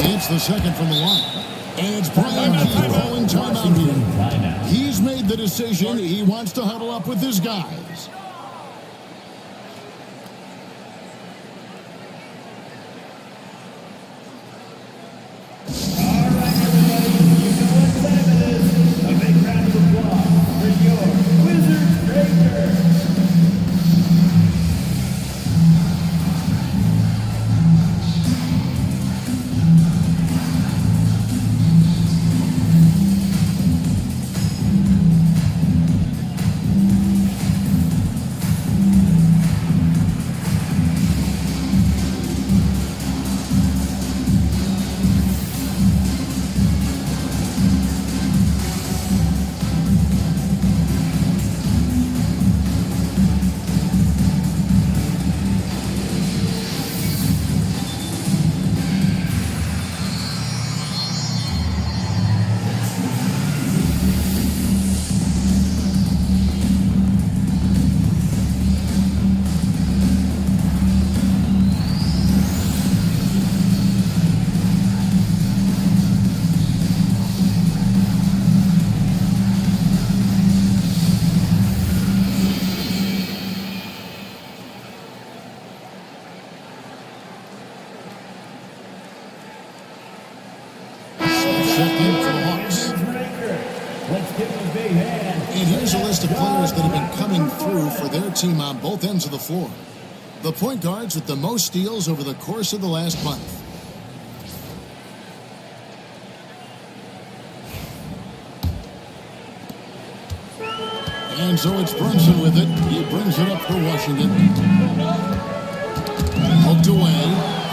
It's the second from the line. And it's Brian Keith calling timeout here. He's made the decision. He wants to huddle up with his guys. And here's a list of players that have been coming through for their team on both ends of the floor. The point guards with the most steals over the course of the last month. And so it's Brunson with it. He brings it up for Washington. Poked away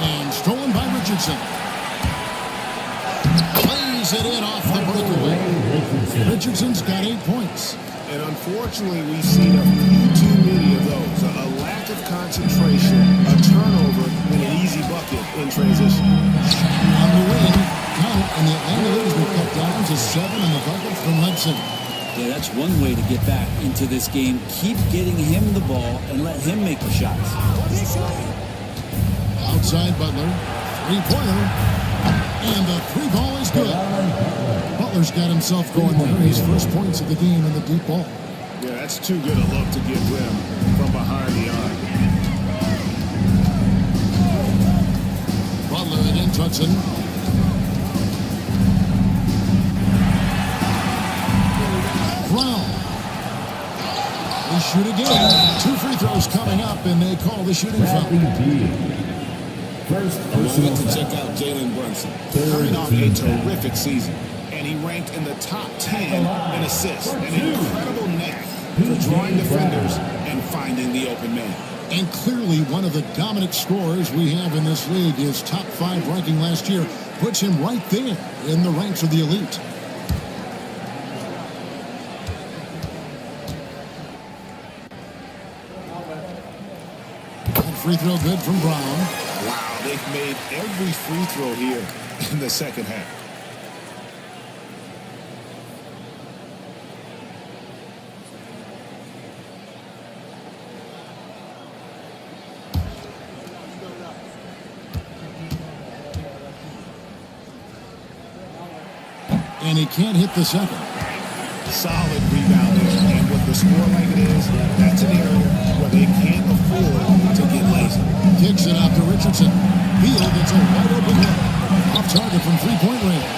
and stolen by Richardson. Plays it in off the breakaway. Richardson's got 8 points.
And unfortunately, we've seen a few too many of those. A lack of concentration, a turnover, and an easy bucket in transition.
On the wing, count, and the Atlanta lead has been cut down to 7 on the bucket from Hudson.
Yeah, that's one way to get back into this game. Keep getting him the ball and let him make the shots.
Outside Butler, three-pointer, and the three ball is good. Butler's got himself going there. His first points of the game in the deep ball.
Yeah, that's too good a look to give them from behind the arc.
Butler against Hudson. Brown. They shoot again. 2 free throws coming up, and they call the shooting foul.
A moment to check out Jalen Brunson. Coming off a terrific season, and he ranked in the top 10 in assists. An incredible knack for drawing defenders and finding the open man.
And clearly one of the dominant scorers we have in this league. His top 5 ranking last year puts him right there in the ranks of the elite. Free throw good from Brown.
Wow, they've made every free throw here in the second half.
And he can't hit the second.
Solid rebound there. And with the score like it is, that's an area where they can't afford to get lazy.
Kicks it out to Richardson. Beal gets a wide open look. Off target from three-point range.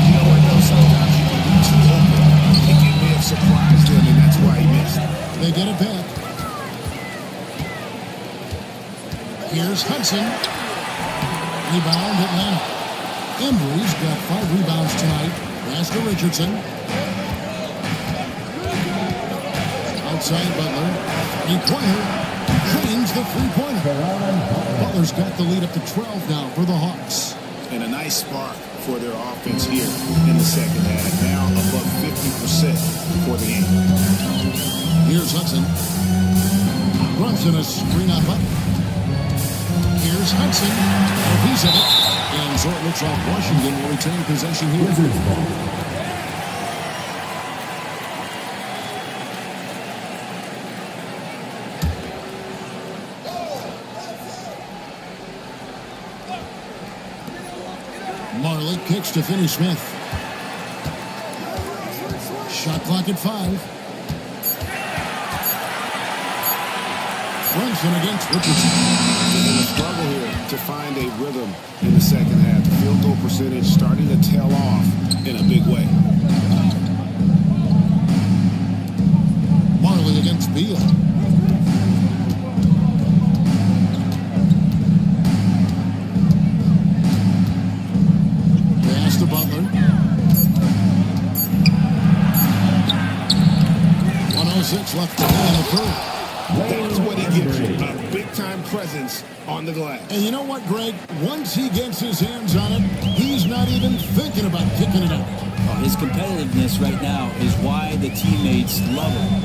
You know what, though? Sometimes you can be too open. I think it may have surprised him, and that's why he missed.
They get it back. Here's Hudson. Rebound Atlanta. Embry's got 5 rebounds tonight. Pass to Richardson. Outside Butler. Three-pointer. Drains the three-pointer. Butler's got the lead up to 12 now for the Hawks.
And a nice spark for their offense here in the second half. Now above 50% for the game.
Here's Hudson. Brunson a screen on Butler. Here's Hudson. A piece of it. And so it looks like Washington will retain possession here. Marley kicks to Finney-Smith. Shot clock at 5. Brunson against Richardson.
And a struggle here to find a rhythm in the second half. The field goal percentage starting to tail off in a big way.
Marley against Beal. Pass to Butler. 1:06 left to go in the third.
That's what he gives you, a big-time presence on the glass.
And you know what, Greg? Once he gets his hands on it, he's not even thinking about kicking it out.
Oh, his competitiveness right now is why the teammates love him.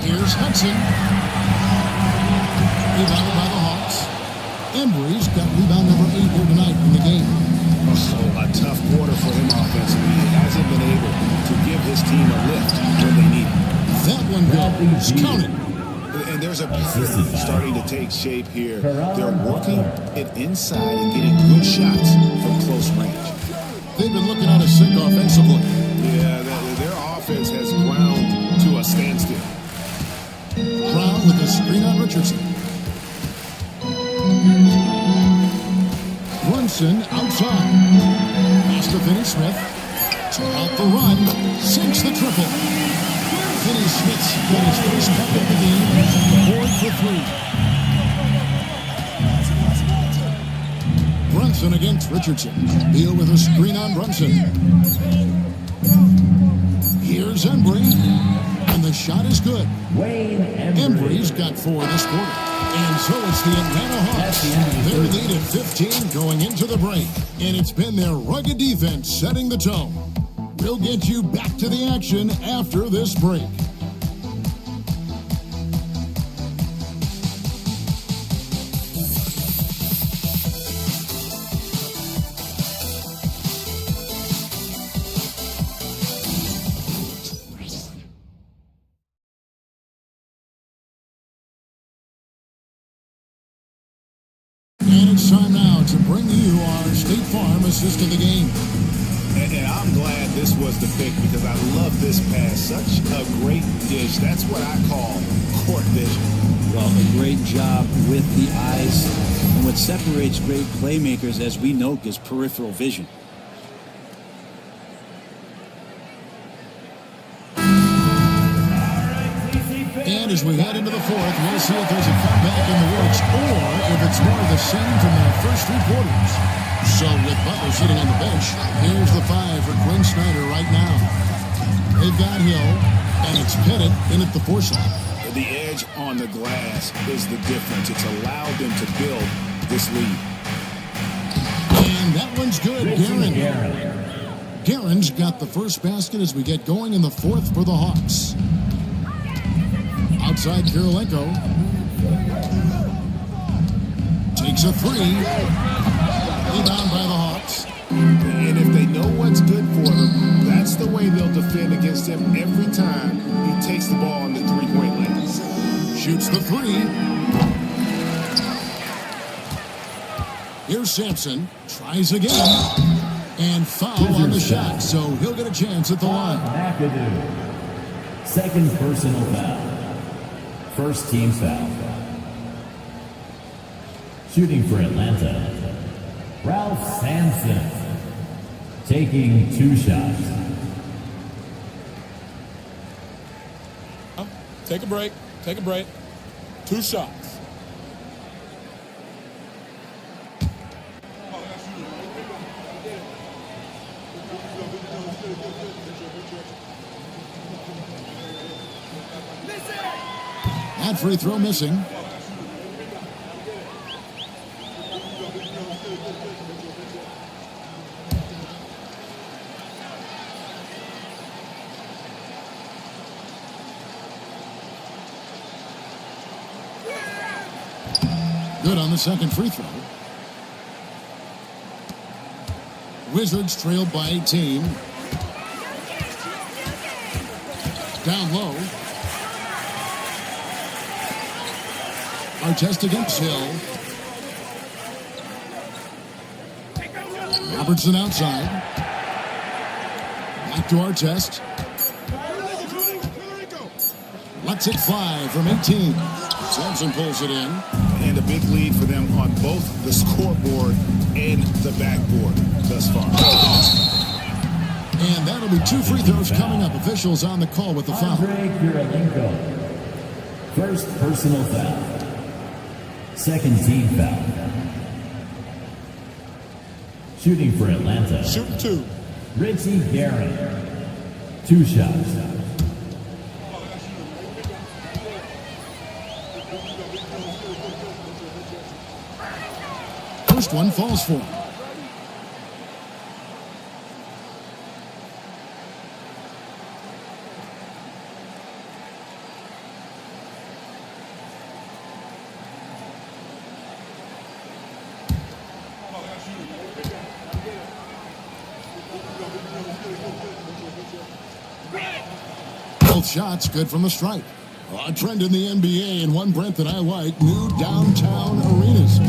Here's Hudson. Rebounded by the Hawks. Embry's got rebound number 8 here tonight in the game.
Oh, a tough quarter for him offensively. He hasn't been able to give his team a lift when they need it.
That one goes. Count it.
And there's a pattern starting to take shape here. They're working it inside and getting good shots from close range.
They've been looking out of sync offensively.
Yeah, their offense has ground to a standstill.
Brown with a screen on Richardson. Brunson outside. Pass to Finney-Smith. To help the run, sinks the triple. Finney Smith's got his first bucket of the game, board for three. Brunson against Richardson. Beal with a screen on Brunson. Here's Embry, and the shot is good. Embry's got 4 this quarter. And so it's the Atlanta Hawks. Their lead at 15 going into the break. And it's been their rugged defense setting the tone. We'll get you back to the action after this break. And it's time now to bring you our State Farm assist of the game.
And I'm glad this was the pick because I love this pass. Such a great dish. That's what I call court vision.
Well, a great job with the eyes. And what separates great playmakers, as we know, is peripheral vision.
And as we head into the fourth, we'll see if there's a comeback in the works or if it's more of the same from their first 3 quarters. So with Butler sitting on the bench, here's the 5 for Quinn Snyder right now. They've got Hill, and it's Pettit in at the 4 slot.
The edge on the glass is the difference. It's allowed them to build this lead.
And that one's good, Guerin. Guerin's got the first basket as we get going in the fourth for the Hawks. Outside Kirilenko. Takes a 3. Rebound by the Hawks.
And if they know what's good for them, that's the way they'll defend against him every time he takes the ball on the 3-point line.
Shoots the 3. Here's Sampson. Tries again. And foul on the shot, so he'll get a chance at the line.
McAdoo. Second personal foul. First team foul. Shooting for Atlanta, Ralph Sampson. Taking 2 shots.
Take a break. Take a break. 2 shots.
That free throw missing. Good on the second free throw. Wizards trailed by 18. Down low. Artest against Hill. Robertson outside. Back to Artest. Lets it fly from 18. Sampson pulls it in.
And a big lead for them on both the scoreboard and the backboard thus far.
And that'll be 2 free throws coming up. Officials on the call with the foul.
First personal foul. Second team foul. Shooting for Atlanta.
Shooting 2.
Richie Guerin. 2 shots.
First one falls for him. Both shots good from the stripe. A trend in the NBA and one, Brent, that I like, new downtown arenas.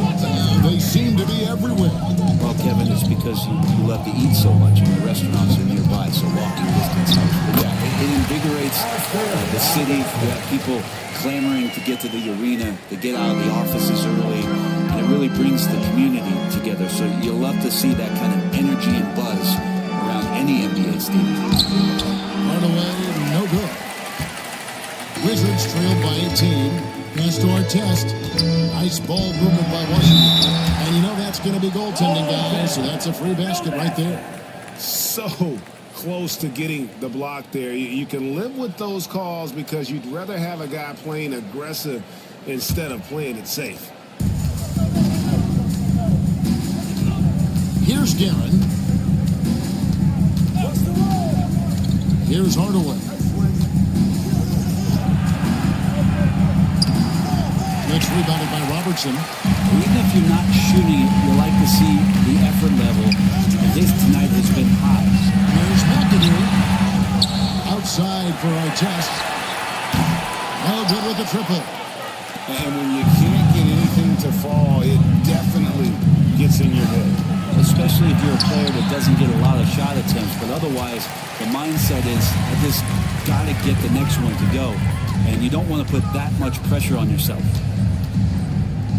They seem to be everywhere.
Well, Kevin, it's because you love to eat so much and the restaurants are nearby, so walking distance helps. But yeah, it invigorates the city. You have people clamoring to get to the arena, to get out of the offices early, and it really brings the community together. So you'll love to see that kind of energy and buzz around any any NBA stadium.
Hardaway, no good. Wizards trailed by 18. Pass to Artest. Nice ball movement by Washington. And you know that's going to be goaltending, guys, so that's a free basket right there.
So close to getting the block there. You can live with those calls because you'd rather have a guy playing aggressive instead of playing it safe.
Here's Guerin. Here's Hardaway. It's rebounded by Robertson.
Even if you're not shooting it, you like to see the effort level. And his tonight has been high.
There's McAdoo. Outside for Artest. No good with the triple.
And when you can't get anything to fall, it definitely gets in your head.
Especially if you're a player that doesn't get a lot of shot attempts. But otherwise, the mindset is, I just got to get the next one to go. And you don't want to put that much pressure on yourself.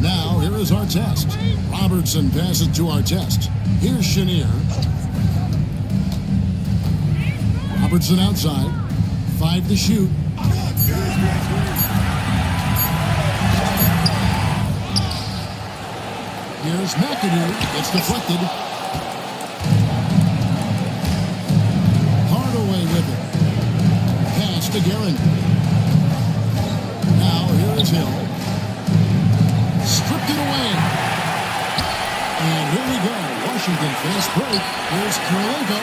Now, here is Artest. Robertson passes to Artest. Here's Chenier. Robertson outside. 5 to shoot. Here's McAdoo. It's deflected. Hardaway with it. Pass to Guerin. Now, here is Hill. Stripped it away. And here we go. Washington fast break. Here's Kirilenko.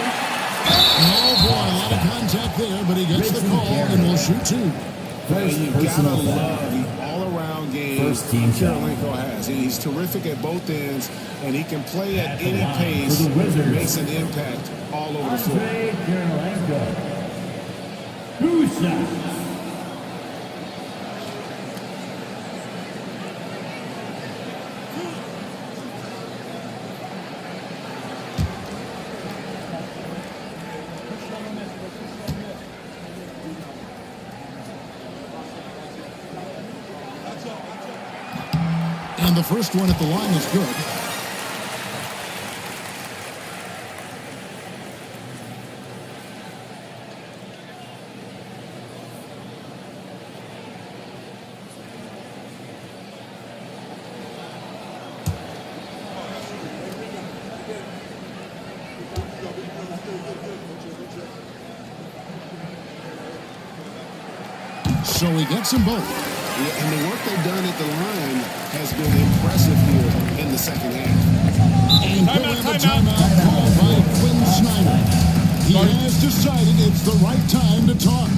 Oh boy, a lot of contact there, but he gets the call and will shoot 2.
You gotta love the all-around game Kirilenko has. He's terrific at both ends, and he can play at any pace. Makes an impact all over the floor.
And the first one at the line is good. So he gets them both.
Yeah, and the work they've done at the line has been impressive here in the second half.
And timeout called by Quinn Snyder. He has decided it's the right time to talk.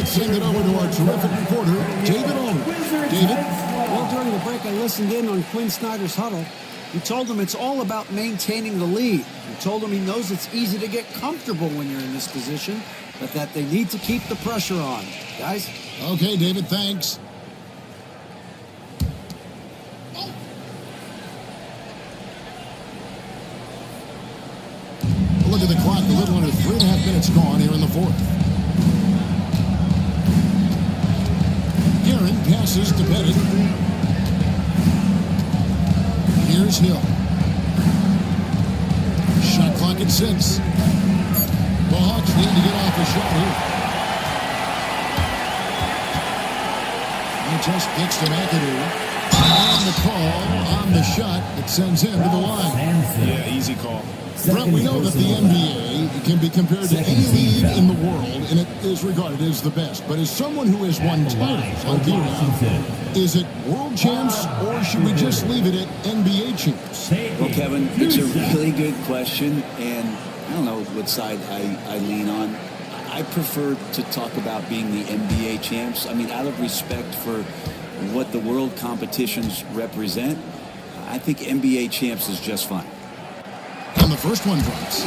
Send it over to our terrific reporter, David Owen. David?
Well, during the break, I listened in on Quinn Snyder's huddle. He told him it's all about maintaining the lead. He told him he knows it's easy to get comfortable when you're in this position, but that they need to keep the pressure on. Guys?
Okay, David, thanks. Look at the clock, a little under 3.5 minutes gone here in the fourth. passes to Pettit. Here's Hill. Shot clock at 6. The Hawks need to get off a shot here. He just gets to McAdoo. And the call on the shot that sends him to the line.
Yeah, easy call.
Brett, we know that the NBA can be compared to any league in the world, and it is regarded as the best. But as someone who has won titles like you have, is it world champs, or should we just leave it at NBA champs?
Well, Kevin, it's a really good question, and I don't know what side I lean on. I prefer to talk about being the NBA champs. I mean, out of respect for what the world competitions represent, I think NBA champs is just fine.
And the first one drops.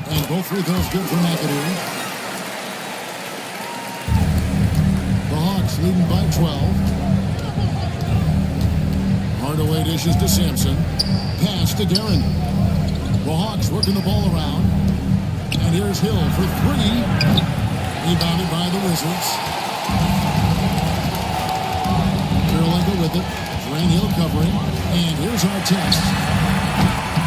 And both free throws good for McAdoo. Leading by 12. Hardaway dishes to Sampson. Pass to Guerin. The Hawks working the ball around. And here's Hill for 3. Rebounded by the Wizards. Karolinko with it. Drain Hill covering. And here's our test.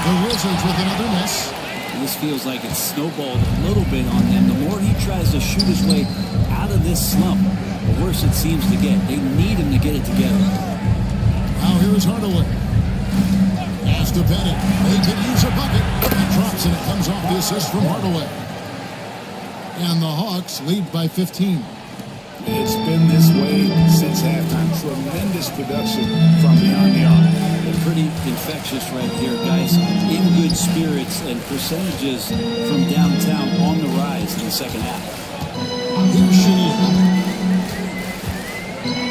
The Wizards with another miss.
This feels like it's snowballed a little bit on them. The more he tries to shoot his way out of this slump, the worse it seems to get. They need him to get it together.
Now here's Hardaway. Pass to Pettit. They could use a bucket. It drops and it comes off the assist from Hardaway. And the Hawks lead by 15.
It's been this way since halftime. Tremendous production from beyond the arc.
They're pretty infectious right here, guys. In good spirits and percentages from downtown on the rise in the second half.
Here's Shea.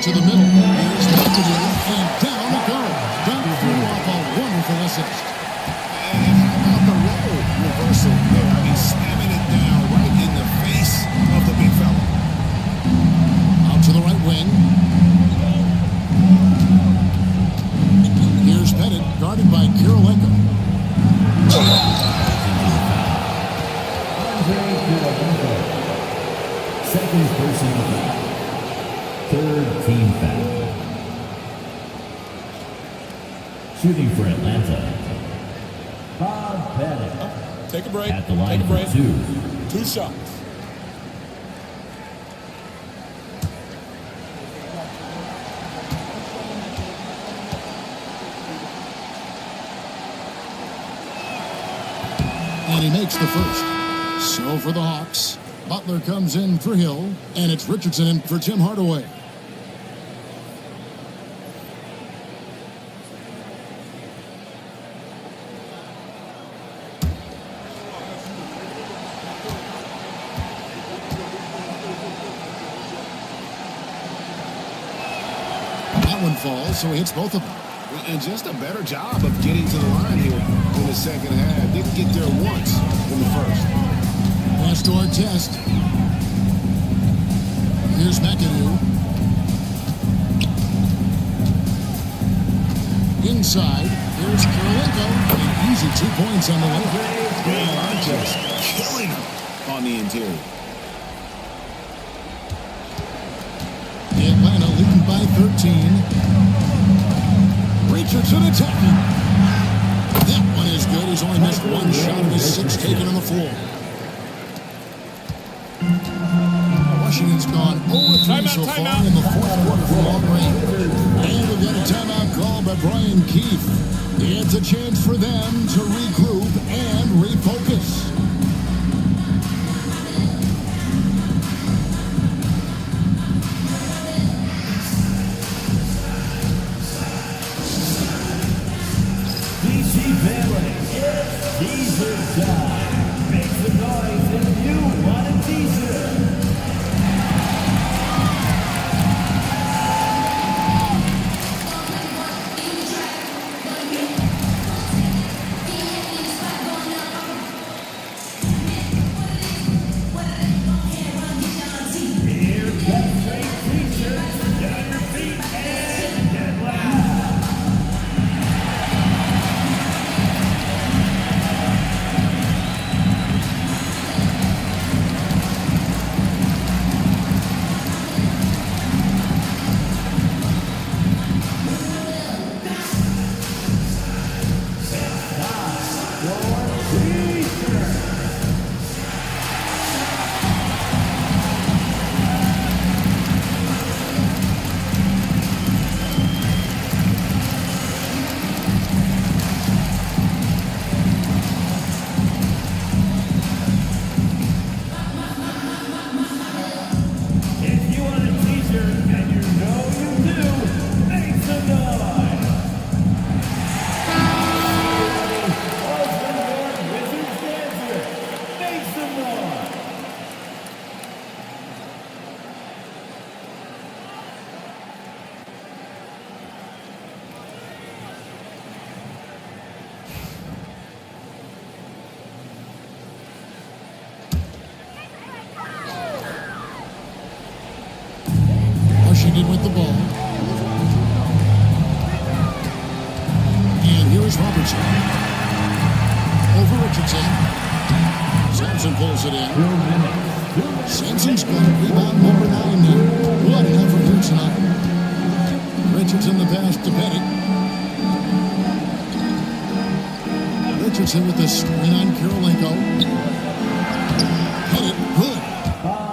To the middle. Here's McAdoo. And down it goes. Dunk threw off a wonderful assist.
And how about the roll reversal there? I mean, slamming it down right in the face of the big fella.
Out to the right wing. Here's Pettit, guarded by Karolinko.
Second personal foul. Third team foul. Shooting for Atlanta, Bob Pettit.
Take a break.
At the line
Take a break.
for 2.
2 shots.
And he makes the first. So for the Hawks, Butler comes in for Hill, and it's Richardson in for Tim Hardaway. That one falls, so he hits both of them.
And just a better job of getting to the line here in the second half. Didn't get there once in the first.
Pass to our test. Here's McAdoo. Inside. Here's Karolinko. An easy 2 points on the way.
They are just killing him on the interior.
Atlanta leading by 13. Richardson attacking. That one is good. He's only missed one shot of his 6 taken on the floor. Washington's gone 0-3 so far in the fourth quarter for long range. And we've got a timeout called by Brian Keefe. It's a chance for them to regroup and refocus.
Teaser time. Make some noise if you want a teaser.
Brandon with the ball. And here is Robertson. Over Richardson. Sampson pulls it in. Sampson's got a rebound number 9 now. What an effort here tonight. Richardson the pass to Pettit. Richardson with the screen on Kirilenko. Pettit, good.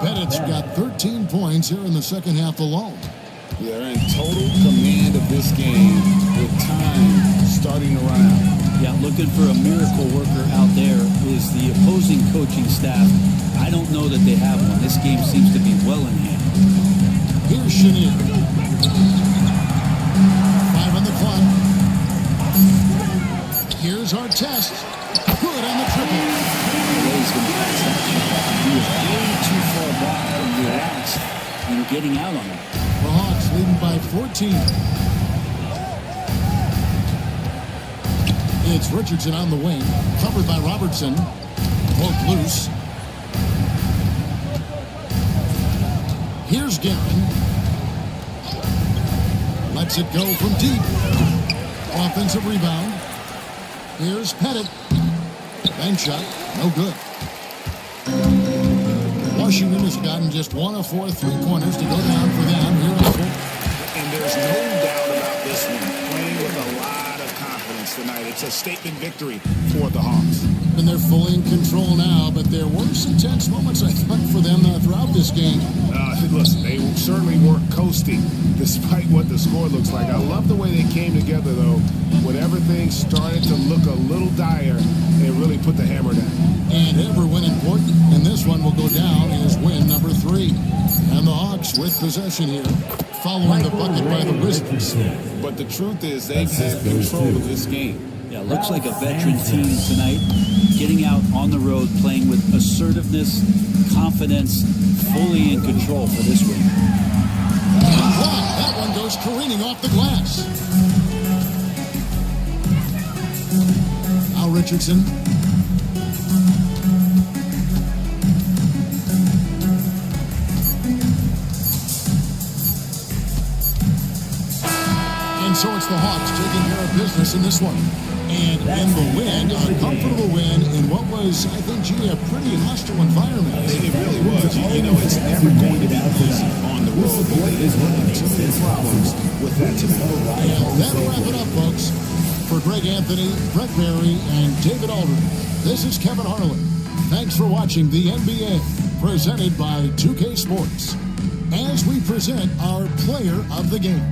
Pettit's got 13 points here in the second half alone.
They're in total command of this game with time starting to run out.
Yeah, looking for a miracle worker out there is the opposing coaching staff. I don't know that they have one. This game seems to be well in hand.
Here's Chenier. 5 on the clock. Here's our test. Good on the triple.
He's been past that shot. He was way too far back and relaxed and getting out on it.
The Hawks leading by 14. It's Richardson on the wing, covered by Robertson. Broke loose. Here's Guerin. Lets it go from deep. Offensive rebound. Here's Pettit. Bank shot, no good. Washington has gotten just 1 of 4 3-pointers to go down for them here on the court.
And there's no doubt about this one. Playing with a lot of confidence tonight. It's a statement victory for the Hawks.
And they're fully in control now, but there were some tense moments, I thought, for them throughout this game.
Listen, they certainly weren't coasting despite what the score looks like. I love the way they came together, though. When everything started to look a little dire, they really put the hammer down.
And every win important, and this one will go down as win number 3. And the Hawks with possession here, following the bucket by the Wizards.
But the truth is they've had control of this game.
Yeah, looks like a veteran team tonight, getting out on the road, playing with assertiveness, confidence, fully in control for this win.
That one goes careening off the glass. Al Richardson. And so it's the Hawks taking care of business in this one. And in the win, a comfortable win in what was, I think, G, a pretty hostile environment.
It really was. You know, it's never going to be easy on the road. But they just had too many problems with that tonight.
And that'll wrap it up, folks. For Greg Anthony, Brett Berry, and David Aldridge, this is Kevin Harlan. Thanks for watching the NBA, presented by 2K Sports. As we present our player of the game.